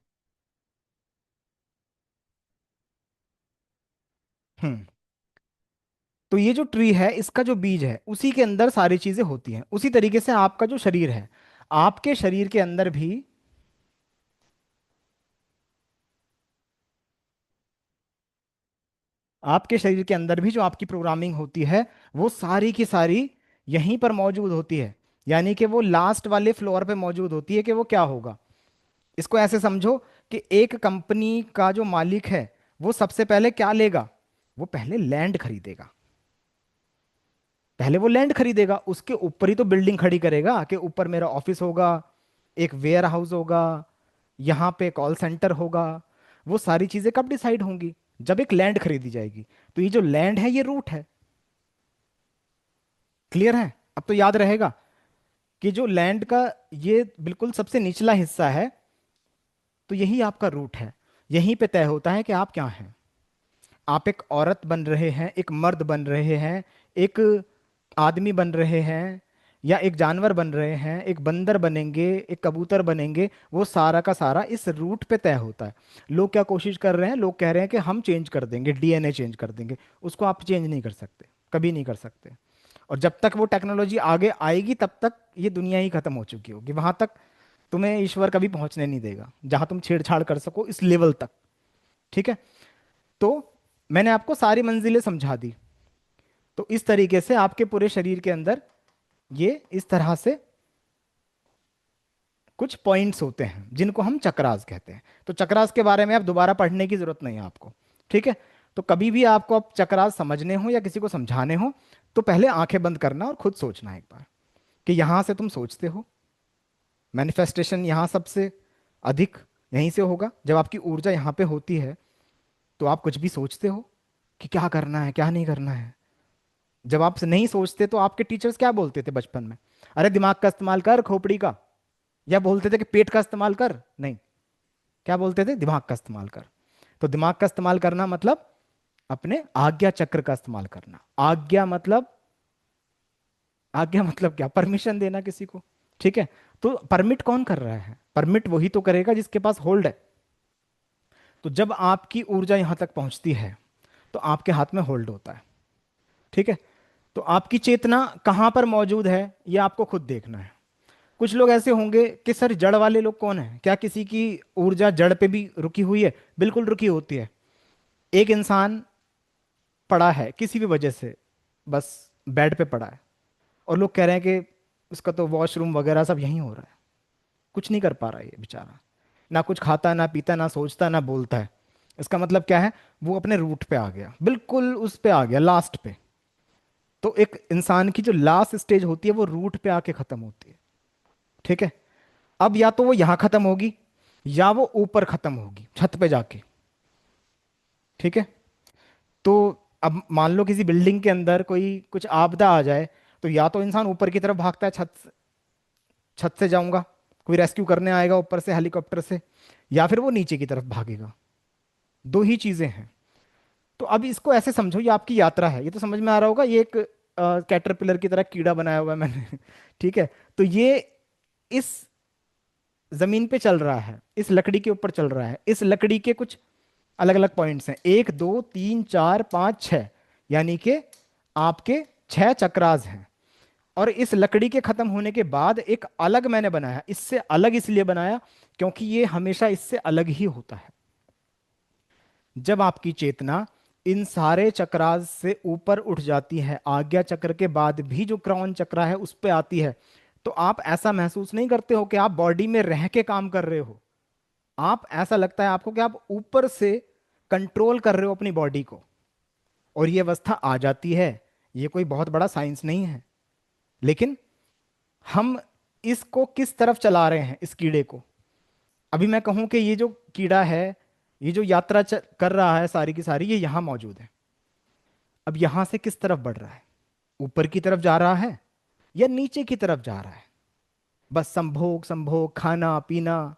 हम्म। तो ये जो ट्री है, इसका जो बीज है, उसी के अंदर सारी चीजें होती हैं। उसी तरीके से आपका जो शरीर है, आपके शरीर के अंदर भी, आपके शरीर के अंदर भी जो आपकी प्रोग्रामिंग होती है, वो सारी की सारी यहीं पर मौजूद होती है। यानी कि वो लास्ट वाले फ्लोर पे मौजूद होती है। कि वो क्या होगा, इसको ऐसे समझो कि एक कंपनी का जो मालिक है, वो सबसे पहले क्या लेगा? वो पहले लैंड खरीदेगा। पहले वो लैंड खरीदेगा, उसके ऊपर ही तो बिल्डिंग खड़ी करेगा कि ऊपर मेरा ऑफिस होगा, एक वेयर हाउस होगा, यहाँ पे कॉल सेंटर होगा। वो सारी चीजें कब डिसाइड होंगी? जब एक लैंड खरीदी जाएगी। तो ये जो लैंड है, ये रूट है। क्लियर है? अब तो याद रहेगा कि जो लैंड का ये बिल्कुल सबसे निचला हिस्सा है, तो यही आपका रूट है। यहीं पे तय होता है कि आप क्या हैं। आप एक औरत बन रहे हैं, एक मर्द बन रहे हैं, एक आदमी बन रहे हैं, या एक जानवर बन रहे हैं, एक बंदर बनेंगे, एक कबूतर बनेंगे, वो सारा का सारा इस रूट पे तय होता है। लोग क्या कोशिश कर रहे हैं? लोग कह रहे हैं कि हम चेंज कर देंगे, डीएनए चेंज कर देंगे। उसको आप चेंज नहीं कर सकते, कभी नहीं कर सकते। और जब तक वो टेक्नोलॉजी आगे आएगी, तब तक ये दुनिया ही खत्म हो चुकी होगी। वहां तक तुम्हें ईश्वर कभी पहुंचने नहीं देगा, जहां तुम छेड़छाड़ कर सको इस लेवल तक। ठीक है? तो मैंने आपको सारी मंजिलें समझा दी। तो इस तरीके से आपके पूरे शरीर के अंदर ये इस तरह से कुछ पॉइंट्स होते हैं, जिनको हम चक्रास कहते हैं। तो चक्रास के बारे में अब दोबारा पढ़ने की जरूरत नहीं है आपको। ठीक है? तो कभी भी आपको अब चक्रास समझने हो या किसी को समझाने हो, तो पहले आंखें बंद करना और खुद सोचना एक बार कि यहां से तुम सोचते हो। मैनिफेस्टेशन यहाँ सबसे अधिक यहीं से होगा। जब आपकी ऊर्जा यहाँ पे होती है, तो आप कुछ भी सोचते हो कि क्या करना है, क्या नहीं करना है। जब आप नहीं सोचते, तो आपके टीचर्स क्या बोलते थे बचपन में? अरे दिमाग का इस्तेमाल कर, खोपड़ी का। या बोलते थे कि पेट का इस्तेमाल कर? नहीं, क्या बोलते थे? दिमाग का इस्तेमाल कर। तो दिमाग का इस्तेमाल करना मतलब अपने आज्ञा चक्र का इस्तेमाल करना। आज्ञा मतलब क्या? परमिशन देना किसी को। ठीक है? तो परमिट कौन कर रहा है? परमिट वही तो करेगा जिसके पास होल्ड है। तो जब आपकी ऊर्जा यहां तक पहुंचती है, तो आपके हाथ में होल्ड होता है। ठीक है? तो आपकी चेतना कहां पर मौजूद है, ये आपको खुद देखना है। कुछ लोग ऐसे होंगे कि सर जड़ वाले लोग कौन है? क्या किसी की ऊर्जा जड़ पे भी रुकी हुई है? बिल्कुल रुकी होती है। एक इंसान पड़ा है किसी भी वजह से, बस बेड पे पड़ा है, और लोग कह रहे हैं कि उसका तो वॉशरूम वगैरह सब यहीं हो रहा है। कुछ नहीं कर पा रहा है ये बेचारा। ना कुछ खाता, ना पीता, ना सोचता, ना बोलता है। इसका मतलब क्या है? वो अपने रूट पे आ गया, बिल्कुल उस पे आ गया, लास्ट पे। तो एक इंसान की जो लास्ट स्टेज होती है, वो रूट पे आके खत्म होती है। ठीक है? अब या तो वो यहां खत्म होगी, या वो ऊपर खत्म होगी छत पे जाके। ठीक है? तो अब मान लो किसी बिल्डिंग के अंदर कोई कुछ आपदा आ जाए, तो या तो इंसान ऊपर की तरफ भागता है, छत से जाऊंगा, कोई रेस्क्यू करने आएगा ऊपर से हेलीकॉप्टर से, या फिर वो नीचे की तरफ भागेगा। दो ही चीजें हैं। तो अब इसको ऐसे समझो, ये आपकी यात्रा है। ये तो समझ में आ रहा होगा, ये एक कैटरपिलर की तरह कीड़ा बनाया हुआ है मैंने। ठीक है? तो ये इस जमीन पे चल रहा है, इस लकड़ी के ऊपर चल रहा है। इस लकड़ी के कुछ अलग अलग पॉइंट्स हैं, 1 2 3 4 5 6। यानी कि आपके 6 चक्रास हैं। और इस लकड़ी के खत्म होने के बाद एक अलग मैंने बनाया। इससे अलग इसलिए बनाया क्योंकि ये हमेशा इससे अलग ही होता है। जब आपकी चेतना इन सारे चक्रास से ऊपर उठ जाती है, आज्ञा चक्र के बाद भी जो क्रौन चक्र है उस पे आती है, तो आप ऐसा महसूस नहीं करते हो कि आप बॉडी में रह के काम कर रहे हो। आप, ऐसा लगता है आपको कि आप ऊपर से कंट्रोल कर रहे हो अपनी बॉडी को, और ये अवस्था आ जाती है। ये कोई बहुत बड़ा साइंस नहीं है, लेकिन हम इसको किस तरफ चला रहे हैं, इस कीड़े को। अभी मैं कहूं कि ये जो कीड़ा है, ये जो यात्रा कर रहा है सारी की सारी, ये यहां मौजूद है। अब यहां से किस तरफ बढ़ रहा है? ऊपर की तरफ जा रहा है या नीचे की तरफ जा रहा है? बस संभोग संभोग, खाना पीना।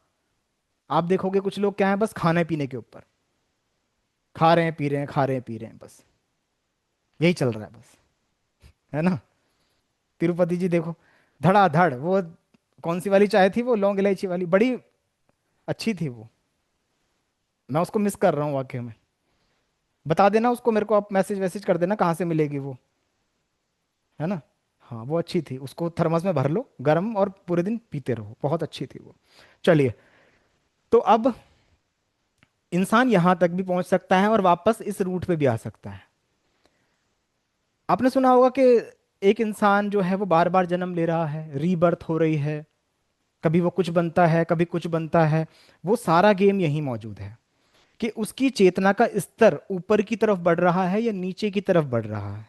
आप देखोगे कुछ लोग क्या है, बस खाने पीने के ऊपर, खा रहे हैं पी रहे हैं, खा रहे हैं पी रहे हैं, बस यही चल रहा है बस, है ना। तिरुपति जी देखो, धड़ाधड़ वो, कौन सी वाली चाय थी वो, लौंग इलायची वाली, बड़ी अच्छी थी वो। मैं उसको मिस कर रहा हूँ वाकई में। बता देना उसको, मेरे को आप मैसेज वैसेज कर देना कहाँ से मिलेगी वो, है ना। हाँ वो अच्छी थी, उसको थर्मस में भर लो गर्म, और पूरे दिन पीते रहो, बहुत अच्छी थी वो। चलिए, तो अब इंसान यहां तक भी पहुंच सकता है और वापस इस रूट पे भी आ सकता है। आपने सुना होगा कि एक इंसान जो है वो बार बार जन्म ले रहा है, रीबर्थ हो रही है, कभी वो कुछ बनता है कभी कुछ बनता है। वो सारा गेम यही मौजूद है कि उसकी चेतना का स्तर ऊपर की तरफ बढ़ रहा है या नीचे की तरफ बढ़ रहा है।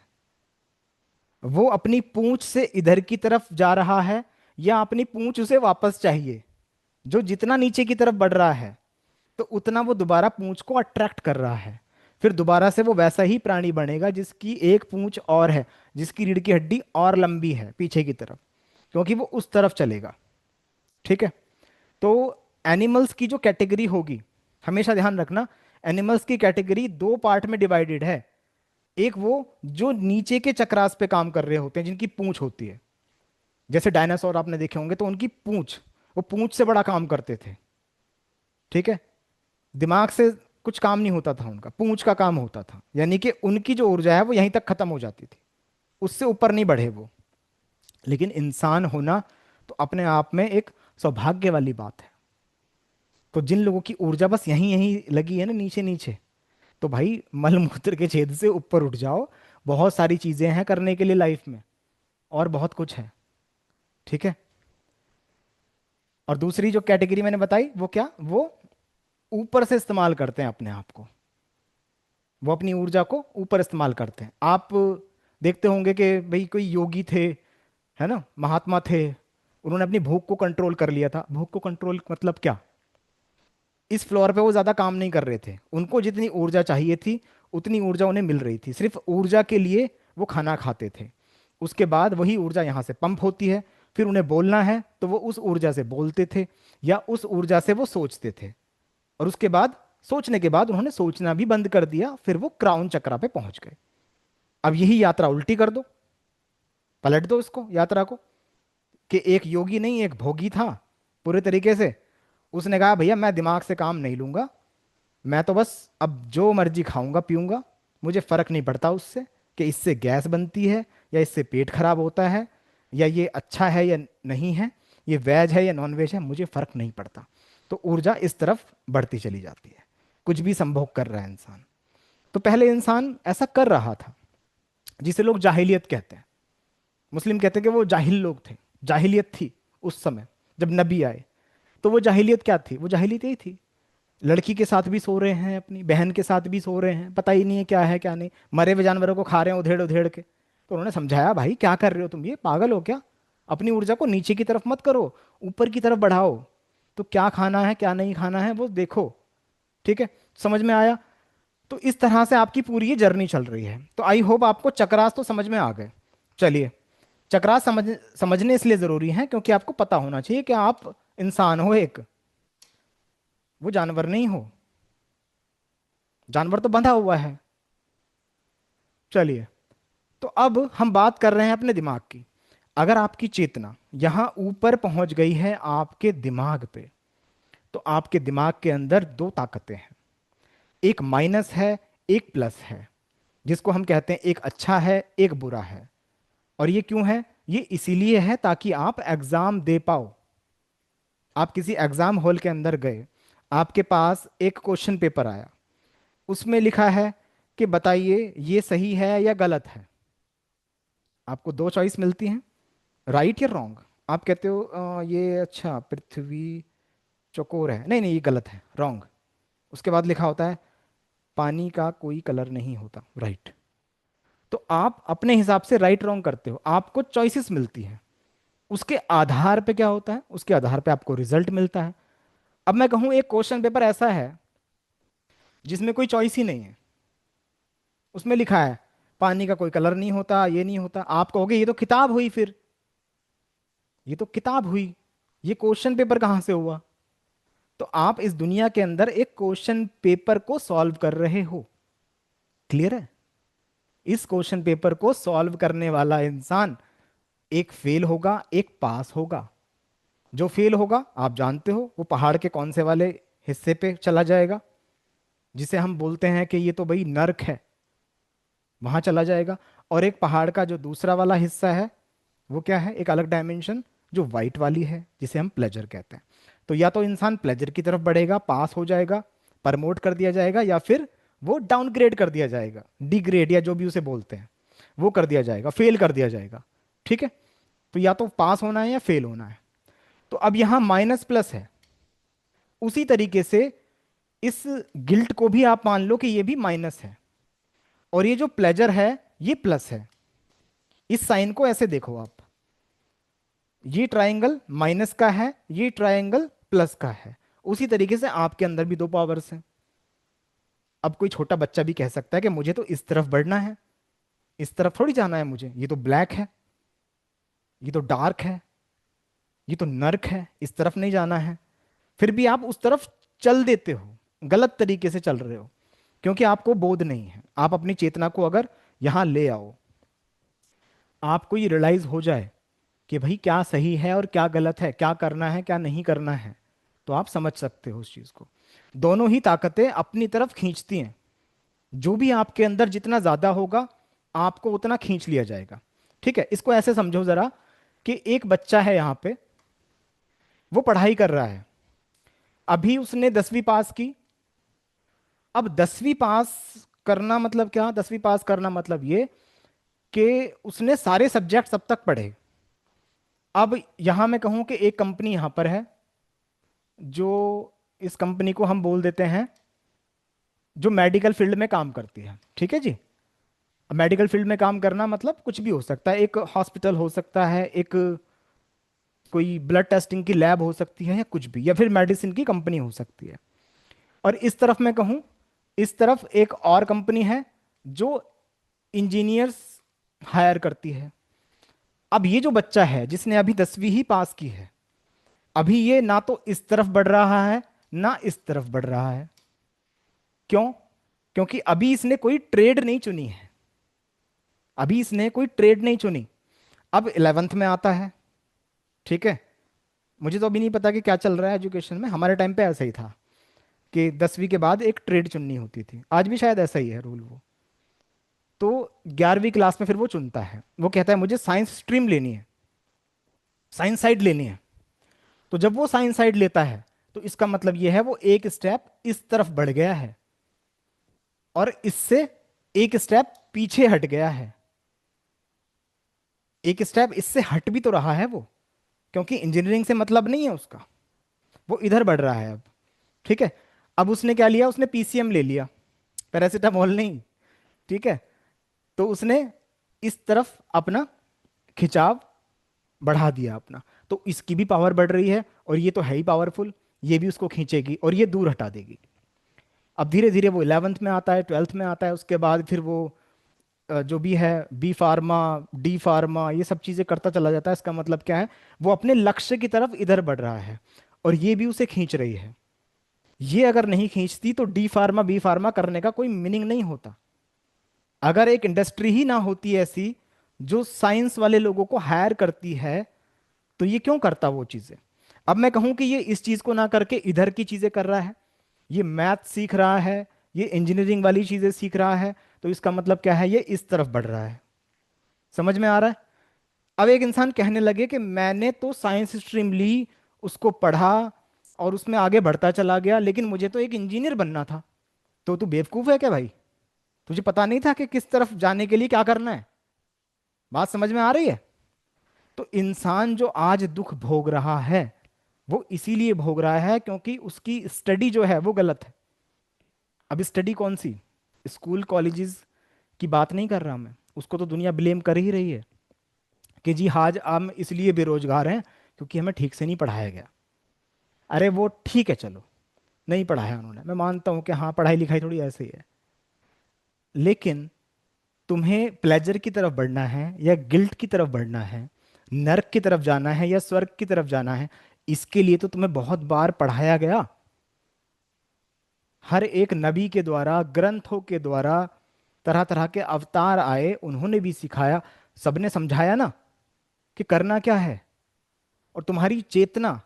वो अपनी पूंछ से इधर की तरफ जा रहा है या अपनी पूंछ उसे वापस चाहिए। जो जितना नीचे की तरफ बढ़ रहा है, तो उतना वो दोबारा पूंछ को अट्रैक्ट कर रहा है। फिर दोबारा से वो वैसा ही प्राणी बनेगा जिसकी एक पूंछ और है, जिसकी रीढ़ की हड्डी और लंबी है पीछे की तरफ, क्योंकि वो उस तरफ चलेगा। ठीक है। तो एनिमल्स की जो कैटेगरी होगी, हमेशा ध्यान रखना, एनिमल्स की कैटेगरी दो पार्ट में डिवाइडेड है। एक वो जो नीचे के चक्रास पे काम कर रहे होते हैं, जिनकी पूंछ होती है, जैसे डायनासोर आपने देखे होंगे, तो उनकी पूंछ, वो पूंछ से बड़ा काम करते थे। ठीक है। दिमाग से कुछ काम नहीं होता था उनका, पूंछ का काम होता था, यानी कि उनकी जो ऊर्जा है वो यहीं तक खत्म हो जाती थी, उससे ऊपर नहीं बढ़े वो। लेकिन इंसान होना तो अपने आप में एक सौभाग्य वाली बात है। तो जिन लोगों की ऊर्जा बस यहीं यहीं लगी है ना, नीचे नीचे, तो भाई मलमूत्र के छेद से ऊपर उठ जाओ। बहुत सारी चीजें हैं करने के लिए लाइफ में, और बहुत कुछ है। ठीक है। और दूसरी जो कैटेगरी मैंने बताई वो क्या, वो ऊपर से इस्तेमाल करते हैं अपने आप को, वो अपनी ऊर्जा को ऊपर इस्तेमाल करते हैं। आप देखते होंगे कि भाई कोई योगी थे, है ना, महात्मा थे, उन्होंने अपनी भूख को कंट्रोल कर लिया था। भूख को कंट्रोल मतलब क्या, इस फ्लोर पे वो ज्यादा काम नहीं कर रहे थे, उनको जितनी ऊर्जा चाहिए थी उतनी ऊर्जा उन्हें मिल रही थी, सिर्फ ऊर्जा के लिए वो खाना खाते थे। उसके बाद वही ऊर्जा यहाँ से पंप होती है, फिर उन्हें बोलना है तो वो उस ऊर्जा से बोलते थे, या उस ऊर्जा से वो सोचते थे। और उसके बाद, सोचने के बाद उन्होंने सोचना भी बंद कर दिया, फिर वो क्राउन चक्रा पे पहुंच गए। अब यही यात्रा उल्टी कर दो, पलट दो इसको यात्रा को, कि एक योगी नहीं एक भोगी था पूरे तरीके से। उसने कहा भैया मैं दिमाग से काम नहीं लूंगा, मैं तो बस अब जो मर्जी खाऊंगा पीऊंगा, मुझे फर्क नहीं पड़ता उससे कि इससे गैस बनती है या इससे पेट खराब होता है, या ये अच्छा है या नहीं है, ये वेज है या नॉन वेज है, मुझे फर्क नहीं पड़ता। तो ऊर्जा इस तरफ बढ़ती चली जाती है, कुछ भी संभोग कर रहा है इंसान। तो पहले इंसान ऐसा कर रहा था, जिसे लोग जाहिलियत कहते हैं। मुस्लिम कहते हैं कि वो जाहिल लोग थे, जाहिलियत थी उस समय जब नबी आए। तो वो जाहिलियत क्या थी, वो जाहिलियत यही थी, लड़की के साथ भी सो रहे हैं, अपनी बहन के साथ भी सो रहे हैं, पता ही नहीं है क्या है क्या नहीं, मरे हुए जानवरों को खा रहे हैं उधेड़ उधेड़ के। तो उन्होंने समझाया भाई क्या कर रहे हो तुम, ये पागल हो क्या, अपनी ऊर्जा को नीचे की तरफ मत करो, ऊपर की तरफ बढ़ाओ। तो क्या खाना है क्या नहीं खाना है वो देखो। ठीक है, समझ में आया। तो इस तरह से आपकी पूरी ये जर्नी चल रही है। तो आई होप आपको चक्रास तो समझ में आ गए। चलिए, चक्रास समझने इसलिए जरूरी है क्योंकि आपको पता होना चाहिए कि आप इंसान हो एक, वो जानवर नहीं हो। जानवर तो बंधा हुआ है। चलिए, तो अब हम बात कर रहे हैं अपने दिमाग की। अगर आपकी चेतना यहां ऊपर पहुंच गई है आपके दिमाग पे, तो आपके दिमाग के अंदर दो ताकतें हैं, एक माइनस है एक प्लस है, जिसको हम कहते हैं एक अच्छा है एक बुरा है। और ये क्यों है, ये इसीलिए है ताकि आप एग्जाम दे पाओ। आप किसी एग्जाम हॉल के अंदर गए, आपके पास एक क्वेश्चन पेपर आया, उसमें लिखा है कि बताइए ये सही है या गलत है। आपको दो चॉइस मिलती हैं, राइट या रॉन्ग। आप कहते हो ये अच्छा पृथ्वी चौकोर है, नहीं नहीं ये गलत है, रॉन्ग। उसके बाद लिखा होता है पानी का कोई कलर नहीं होता, राइट। तो आप अपने हिसाब से राइट रॉन्ग करते हो, आपको चॉइसेस मिलती हैं। उसके आधार पे क्या होता है, उसके आधार पे आपको रिजल्ट मिलता है। अब मैं कहूं एक क्वेश्चन पेपर ऐसा है जिसमें कोई चॉइस ही नहीं है, उसमें लिखा है पानी का कोई कलर नहीं होता, ये नहीं होता, आप कहोगे ये तो किताब हुई, फिर ये तो किताब हुई, ये क्वेश्चन पेपर कहां से हुआ। तो आप इस दुनिया के अंदर एक क्वेश्चन पेपर को सॉल्व कर रहे हो। क्लियर है। इस क्वेश्चन पेपर को सॉल्व करने वाला इंसान एक फेल होगा, एक पास होगा। जो फेल होगा आप जानते हो, वो पहाड़ के कौन से वाले हिस्से पे चला जाएगा, जिसे हम बोलते हैं कि ये तो भाई नर्क है, वहां चला जाएगा। और एक पहाड़ का जो दूसरा वाला हिस्सा है वो क्या है, एक अलग डायमेंशन जो वाइट वाली है, जिसे हम प्लेजर कहते हैं। तो या तो इंसान प्लेजर की तरफ बढ़ेगा, पास हो जाएगा, प्रमोट कर दिया जाएगा, या फिर वो डाउनग्रेड कर दिया जाएगा, डिग्रेड या जो भी उसे बोलते हैं वो कर दिया जाएगा, फेल कर दिया जाएगा। ठीक है। तो या तो पास होना है या फेल होना है। तो अब यहां माइनस प्लस है, उसी तरीके से इस गिल्ट को भी आप मान लो कि ये भी माइनस है, और ये जो प्लेजर है ये प्लस है। इस साइन को ऐसे देखो आप, ये ट्रायंगल माइनस का है, ये ट्रायंगल प्लस का है। उसी तरीके से आपके अंदर भी दो पावर्स हैं। अब कोई छोटा बच्चा भी कह सकता है कि मुझे तो इस तरफ बढ़ना है, इस तरफ थोड़ी जाना है मुझे, ये तो ब्लैक है, ये तो डार्क है, ये तो नर्क है, इस तरफ नहीं जाना है। फिर भी आप उस तरफ चल देते हो, गलत तरीके से चल रहे हो, क्योंकि आपको बोध नहीं है। आप अपनी चेतना को अगर यहां ले आओ, आपको ये रियलाइज हो जाए कि भाई क्या सही है और क्या गलत है, क्या करना है क्या नहीं करना है, तो आप समझ सकते हो उस चीज को। दोनों ही ताकतें अपनी तरफ खींचती हैं। जो भी आपके अंदर जितना ज्यादा होगा, आपको उतना खींच लिया जाएगा। ठीक है। इसको ऐसे समझो जरा कि एक बच्चा है यहाँ पे, वो पढ़ाई कर रहा है, अभी उसने 10वीं पास की। अब 10वीं पास करना मतलब क्या, 10वीं पास करना मतलब ये कि उसने सारे सब्जेक्ट अब तक पढ़े। अब यहां मैं कहूं कि एक कंपनी यहां पर है, जो इस कंपनी को हम बोल देते हैं जो मेडिकल फील्ड में काम करती है। ठीक है जी। अब मेडिकल फील्ड में काम करना मतलब कुछ भी हो सकता है, एक हॉस्पिटल हो सकता है, एक कोई ब्लड टेस्टिंग की लैब हो सकती है, या कुछ भी, या फिर मेडिसिन की कंपनी हो सकती है। और इस तरफ मैं कहूं, इस तरफ एक और कंपनी है जो इंजीनियर्स हायर करती है। अब ये जो बच्चा है जिसने अभी 10वीं ही पास की है, अभी ये ना तो इस तरफ बढ़ रहा है ना इस तरफ बढ़ रहा है। क्यों? क्योंकि अभी इसने कोई ट्रेड नहीं चुनी है, अभी इसने कोई ट्रेड नहीं चुनी। अब 11th में आता है। ठीक है। मुझे तो अभी नहीं पता कि क्या चल रहा है एजुकेशन में, हमारे टाइम पे ऐसा ही था कि 10वीं के बाद एक ट्रेड चुननी होती थी, आज भी शायद ऐसा ही है रूल वो। तो 11वीं क्लास में फिर वो चुनता है, वो कहता है मुझे साइंस स्ट्रीम लेनी है, साइंस साइड लेनी है। तो जब वो साइंस साइड लेता है, तो इसका मतलब ये है वो एक स्टेप इस तरफ बढ़ गया है, और इससे एक स्टेप पीछे हट गया है। एक स्टेप इससे हट भी तो रहा है वो, क्योंकि इंजीनियरिंग से मतलब नहीं है उसका, वो इधर बढ़ रहा है अब। ठीक है। अब उसने क्या लिया, उसने पीसीएम ले लिया, पैरासीटामोल नहीं। ठीक है। तो उसने इस तरफ अपना खिंचाव बढ़ा दिया अपना, तो इसकी भी पावर बढ़ रही है, और ये तो है ही पावरफुल, ये भी उसको खींचेगी और ये दूर हटा देगी। अब धीरे धीरे वो 11th में आता है, 12th में आता है, उसके बाद फिर वो जो भी है बी फार्मा, डी फार्मा, ये सब चीज़ें करता चला जाता है। इसका मतलब क्या है, वो अपने लक्ष्य की तरफ इधर बढ़ रहा है, और ये भी उसे खींच रही है। ये अगर नहीं खींचती तो डी फार्मा बी फार्मा करने का कोई मीनिंग नहीं होता। अगर एक इंडस्ट्री ही ना होती ऐसी जो साइंस वाले लोगों को हायर करती है, तो ये क्यों करता वो चीजें। अब मैं कहूं कि ये इस चीज को ना करके इधर की चीजें कर रहा है, ये मैथ सीख रहा है, ये इंजीनियरिंग वाली चीजें सीख रहा है, तो इसका मतलब क्या है, ये इस तरफ बढ़ रहा है। समझ में आ रहा है। अब एक इंसान कहने लगे कि मैंने तो साइंस स्ट्रीम ली उसको पढ़ा और उसमें आगे बढ़ता चला गया, लेकिन मुझे तो एक इंजीनियर बनना था। तो तू बेवकूफ़ है क्या भाई? तुझे पता नहीं था कि किस तरफ जाने के लिए क्या करना है? बात समझ में आ रही है? तो इंसान जो आज दुख भोग रहा है, वो इसीलिए भोग रहा है क्योंकि उसकी स्टडी जो है वो गलत है। अब स्टडी कौन सी? स्कूल कॉलेजेस की बात नहीं कर रहा मैं, उसको तो दुनिया ब्लेम कर ही रही है कि जी आज हम इसलिए बेरोजगार हैं क्योंकि हमें ठीक से नहीं पढ़ाया गया। अरे वो ठीक है, चलो नहीं पढ़ाया उन्होंने, मैं मानता हूँ कि हाँ पढ़ाई लिखाई थोड़ी ऐसे ही है, लेकिन तुम्हें प्लेजर की तरफ बढ़ना है या गिल्ट की तरफ बढ़ना है, नर्क की तरफ जाना है या स्वर्ग की तरफ जाना है, इसके लिए तो तुम्हें बहुत बार पढ़ाया गया। हर एक नबी के द्वारा, ग्रंथों के द्वारा, तरह तरह के अवतार आए, उन्होंने भी सिखाया, सबने समझाया ना कि करना क्या है। और तुम्हारी चेतना,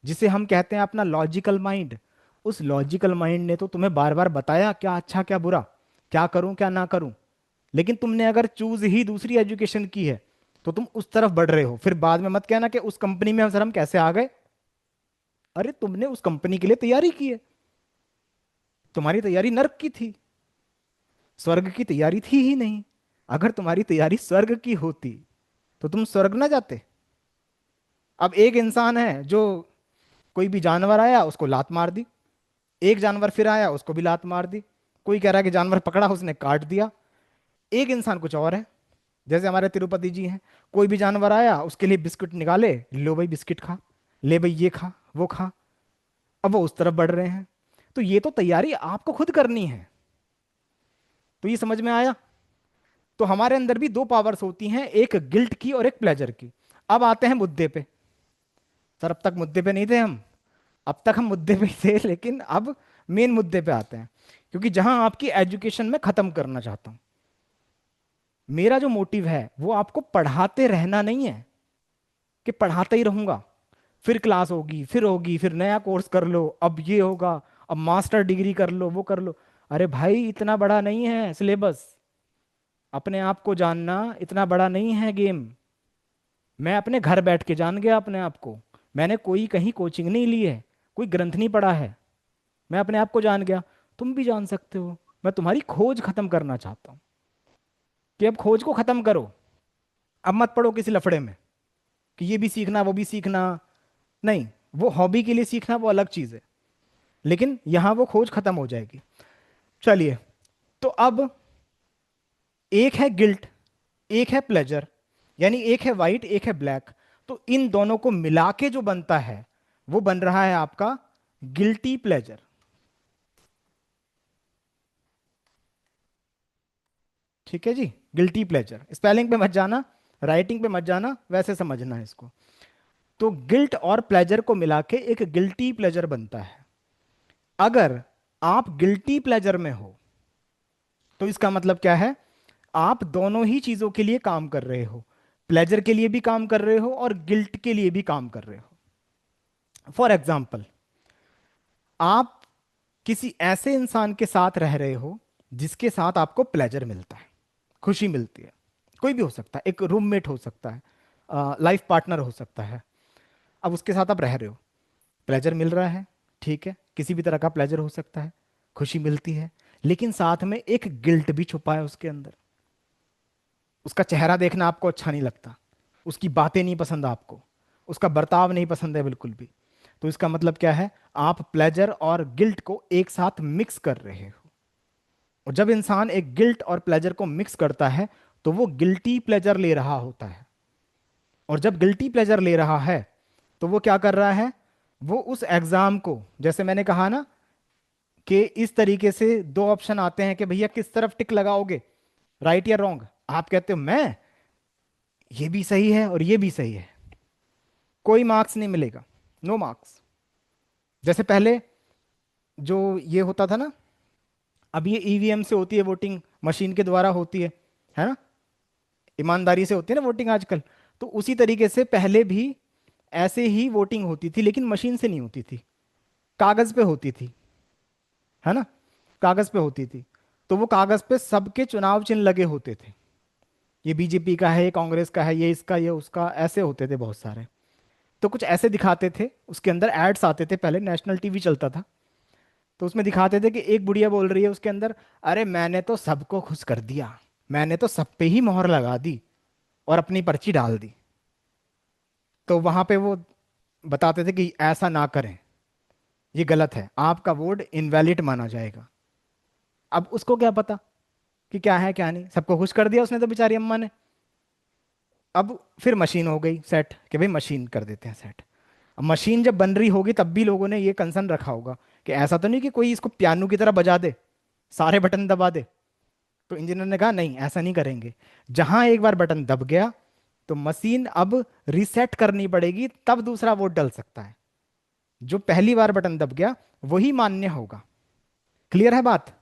जिसे हम कहते हैं अपना लॉजिकल माइंड, उस लॉजिकल माइंड ने तो तुम्हें बार बार बताया क्या अच्छा क्या बुरा, क्या करूं क्या ना करूं। लेकिन तुमने अगर चूज ही दूसरी एजुकेशन की है तो तुम उस तरफ बढ़ रहे हो। फिर बाद में मत कहना कि उस कंपनी में हम सर हम कैसे आ गए। अरे तुमने उस कंपनी के लिए तैयारी की है, तुम्हारी तैयारी नर्क की थी, स्वर्ग की तैयारी थी ही नहीं। अगर तुम्हारी तैयारी स्वर्ग की होती तो तुम स्वर्ग ना जाते। अब एक इंसान है जो, कोई भी जानवर आया उसको लात मार दी, एक जानवर फिर आया उसको भी लात मार दी, कोई कह रहा है कि जानवर पकड़ा उसने काट दिया। एक इंसान कुछ और है, जैसे हमारे तिरुपति जी हैं, कोई भी जानवर आया उसके लिए बिस्किट निकाले, लो भाई बिस्किट खा, ले भाई ये खा वो खा। अब वो उस तरफ बढ़ रहे हैं। तो ये तो तैयारी आपको खुद करनी है। तो ये समझ में आया? तो हमारे अंदर भी दो पावर्स होती हैं, एक गिल्ट की और एक प्लेजर की। अब आते हैं मुद्दे पे। सर अब तक मुद्दे पे नहीं थे हम, अब तक हम मुद्दे पे ही थे, लेकिन अब मेन मुद्दे पे आते हैं, क्योंकि जहां आपकी एजुकेशन में खत्म करना चाहता हूं। मेरा जो मोटिव है वो आपको पढ़ाते रहना नहीं है कि पढ़ाते ही रहूंगा, फिर क्लास होगी फिर नया कोर्स कर लो, अब ये होगा, अब मास्टर डिग्री कर लो वो कर लो। अरे भाई इतना बड़ा नहीं है सिलेबस, अपने आप को जानना इतना बड़ा नहीं है गेम। मैं अपने घर बैठ के जान गया अपने आप को, मैंने कोई कहीं कोचिंग नहीं ली है, कोई ग्रंथ नहीं पढ़ा है, मैं अपने आप को जान गया। तुम भी जान सकते हो। मैं तुम्हारी खोज खत्म करना चाहता हूँ कि अब खोज को खत्म करो। अब मत पड़ो किसी लफड़े में कि ये भी सीखना वो भी सीखना। नहीं, वो हॉबी के लिए सीखना वो अलग चीज है, लेकिन यहां वो खोज खत्म हो जाएगी। चलिए, तो अब एक है गिल्ट, एक है प्लेजर, यानी एक है वाइट एक है ब्लैक। तो इन दोनों को मिला के जो बनता है वो बन रहा है आपका गिल्टी प्लेजर। ठीक है जी, गिल्टी प्लेजर। स्पेलिंग पे मत जाना, राइटिंग पे मत जाना, वैसे समझना है इसको। तो गिल्ट और प्लेजर को मिला के एक गिल्टी प्लेजर बनता है। अगर आप गिल्टी प्लेजर में हो तो इसका मतलब क्या है? आप दोनों ही चीजों के लिए काम कर रहे हो, प्लेजर के लिए भी काम कर रहे हो और गिल्ट के लिए भी काम कर रहे हो। फॉर एग्जाम्पल, आप किसी ऐसे इंसान के साथ रह रहे हो जिसके साथ आपको प्लेजर मिलता है, खुशी मिलती है। कोई भी हो सकता है, एक रूममेट हो सकता है, लाइफ पार्टनर हो सकता है। अब उसके साथ आप रह रहे हो, प्लेजर मिल रहा है, ठीक है, किसी भी तरह का प्लेजर हो सकता है, खुशी मिलती है, लेकिन साथ में एक गिल्ट भी छुपा है उसके अंदर। उसका चेहरा देखना आपको अच्छा नहीं लगता, उसकी बातें नहीं पसंद आपको, उसका बर्ताव नहीं पसंद है बिल्कुल भी। तो इसका मतलब क्या है? आप प्लेजर और गिल्ट को एक साथ मिक्स कर रहे हो। और जब इंसान एक गिल्ट और प्लेजर को मिक्स करता है तो वो गिल्टी प्लेजर ले रहा होता है। और जब गिल्टी प्लेजर ले रहा है तो वो क्या कर रहा है? वो उस एग्जाम को, जैसे मैंने कहा ना कि इस तरीके से दो ऑप्शन आते हैं कि भैया किस तरफ टिक लगाओगे, राइट या रॉन्ग। आप कहते हो मैं, ये भी सही है और ये भी सही है, कोई मार्क्स नहीं मिलेगा, नो मार्क्स। जैसे पहले जो ये होता था ना, अब ये ईवीएम से होती है वोटिंग, मशीन के द्वारा होती है ना, ईमानदारी से होती है ना वोटिंग आजकल। तो उसी तरीके से पहले भी ऐसे ही वोटिंग होती थी, लेकिन मशीन से नहीं होती थी, कागज पे होती थी, है ना, कागज पे होती थी। तो वो कागज पे सबके चुनाव चिन्ह लगे होते थे, ये बीजेपी का है, ये कांग्रेस का है, ये इसका ये उसका, ऐसे होते थे बहुत सारे। तो कुछ ऐसे दिखाते थे, उसके अंदर एड्स आते थे, पहले नेशनल टीवी चलता था, तो उसमें दिखाते थे कि एक बुढ़िया बोल रही है उसके अंदर, अरे मैंने तो सबको खुश कर दिया, मैंने तो सब पे ही मोहर लगा दी और अपनी पर्ची डाल दी। तो वहां पे वो बताते थे कि ऐसा ना करें, ये गलत है, आपका वोट इनवैलिड माना जाएगा। अब उसको क्या पता कि क्या है क्या नहीं, सबको खुश कर दिया उसने तो बेचारी अम्मा ने। अब फिर मशीन हो गई सेट कि भाई मशीन कर देते हैं सेट। अब मशीन जब बन रही होगी तब भी लोगों ने ये कंसर्न रखा होगा कि ऐसा तो नहीं कि कोई इसको पियानो की तरह बजा दे, सारे बटन दबा दे। तो इंजीनियर ने कहा नहीं, ऐसा नहीं करेंगे। जहां एक बार बटन दब गया तो मशीन अब रीसेट करनी पड़ेगी, तब दूसरा वोट डल सकता है। जो पहली बार बटन दब गया वही मान्य होगा। क्लियर है बात?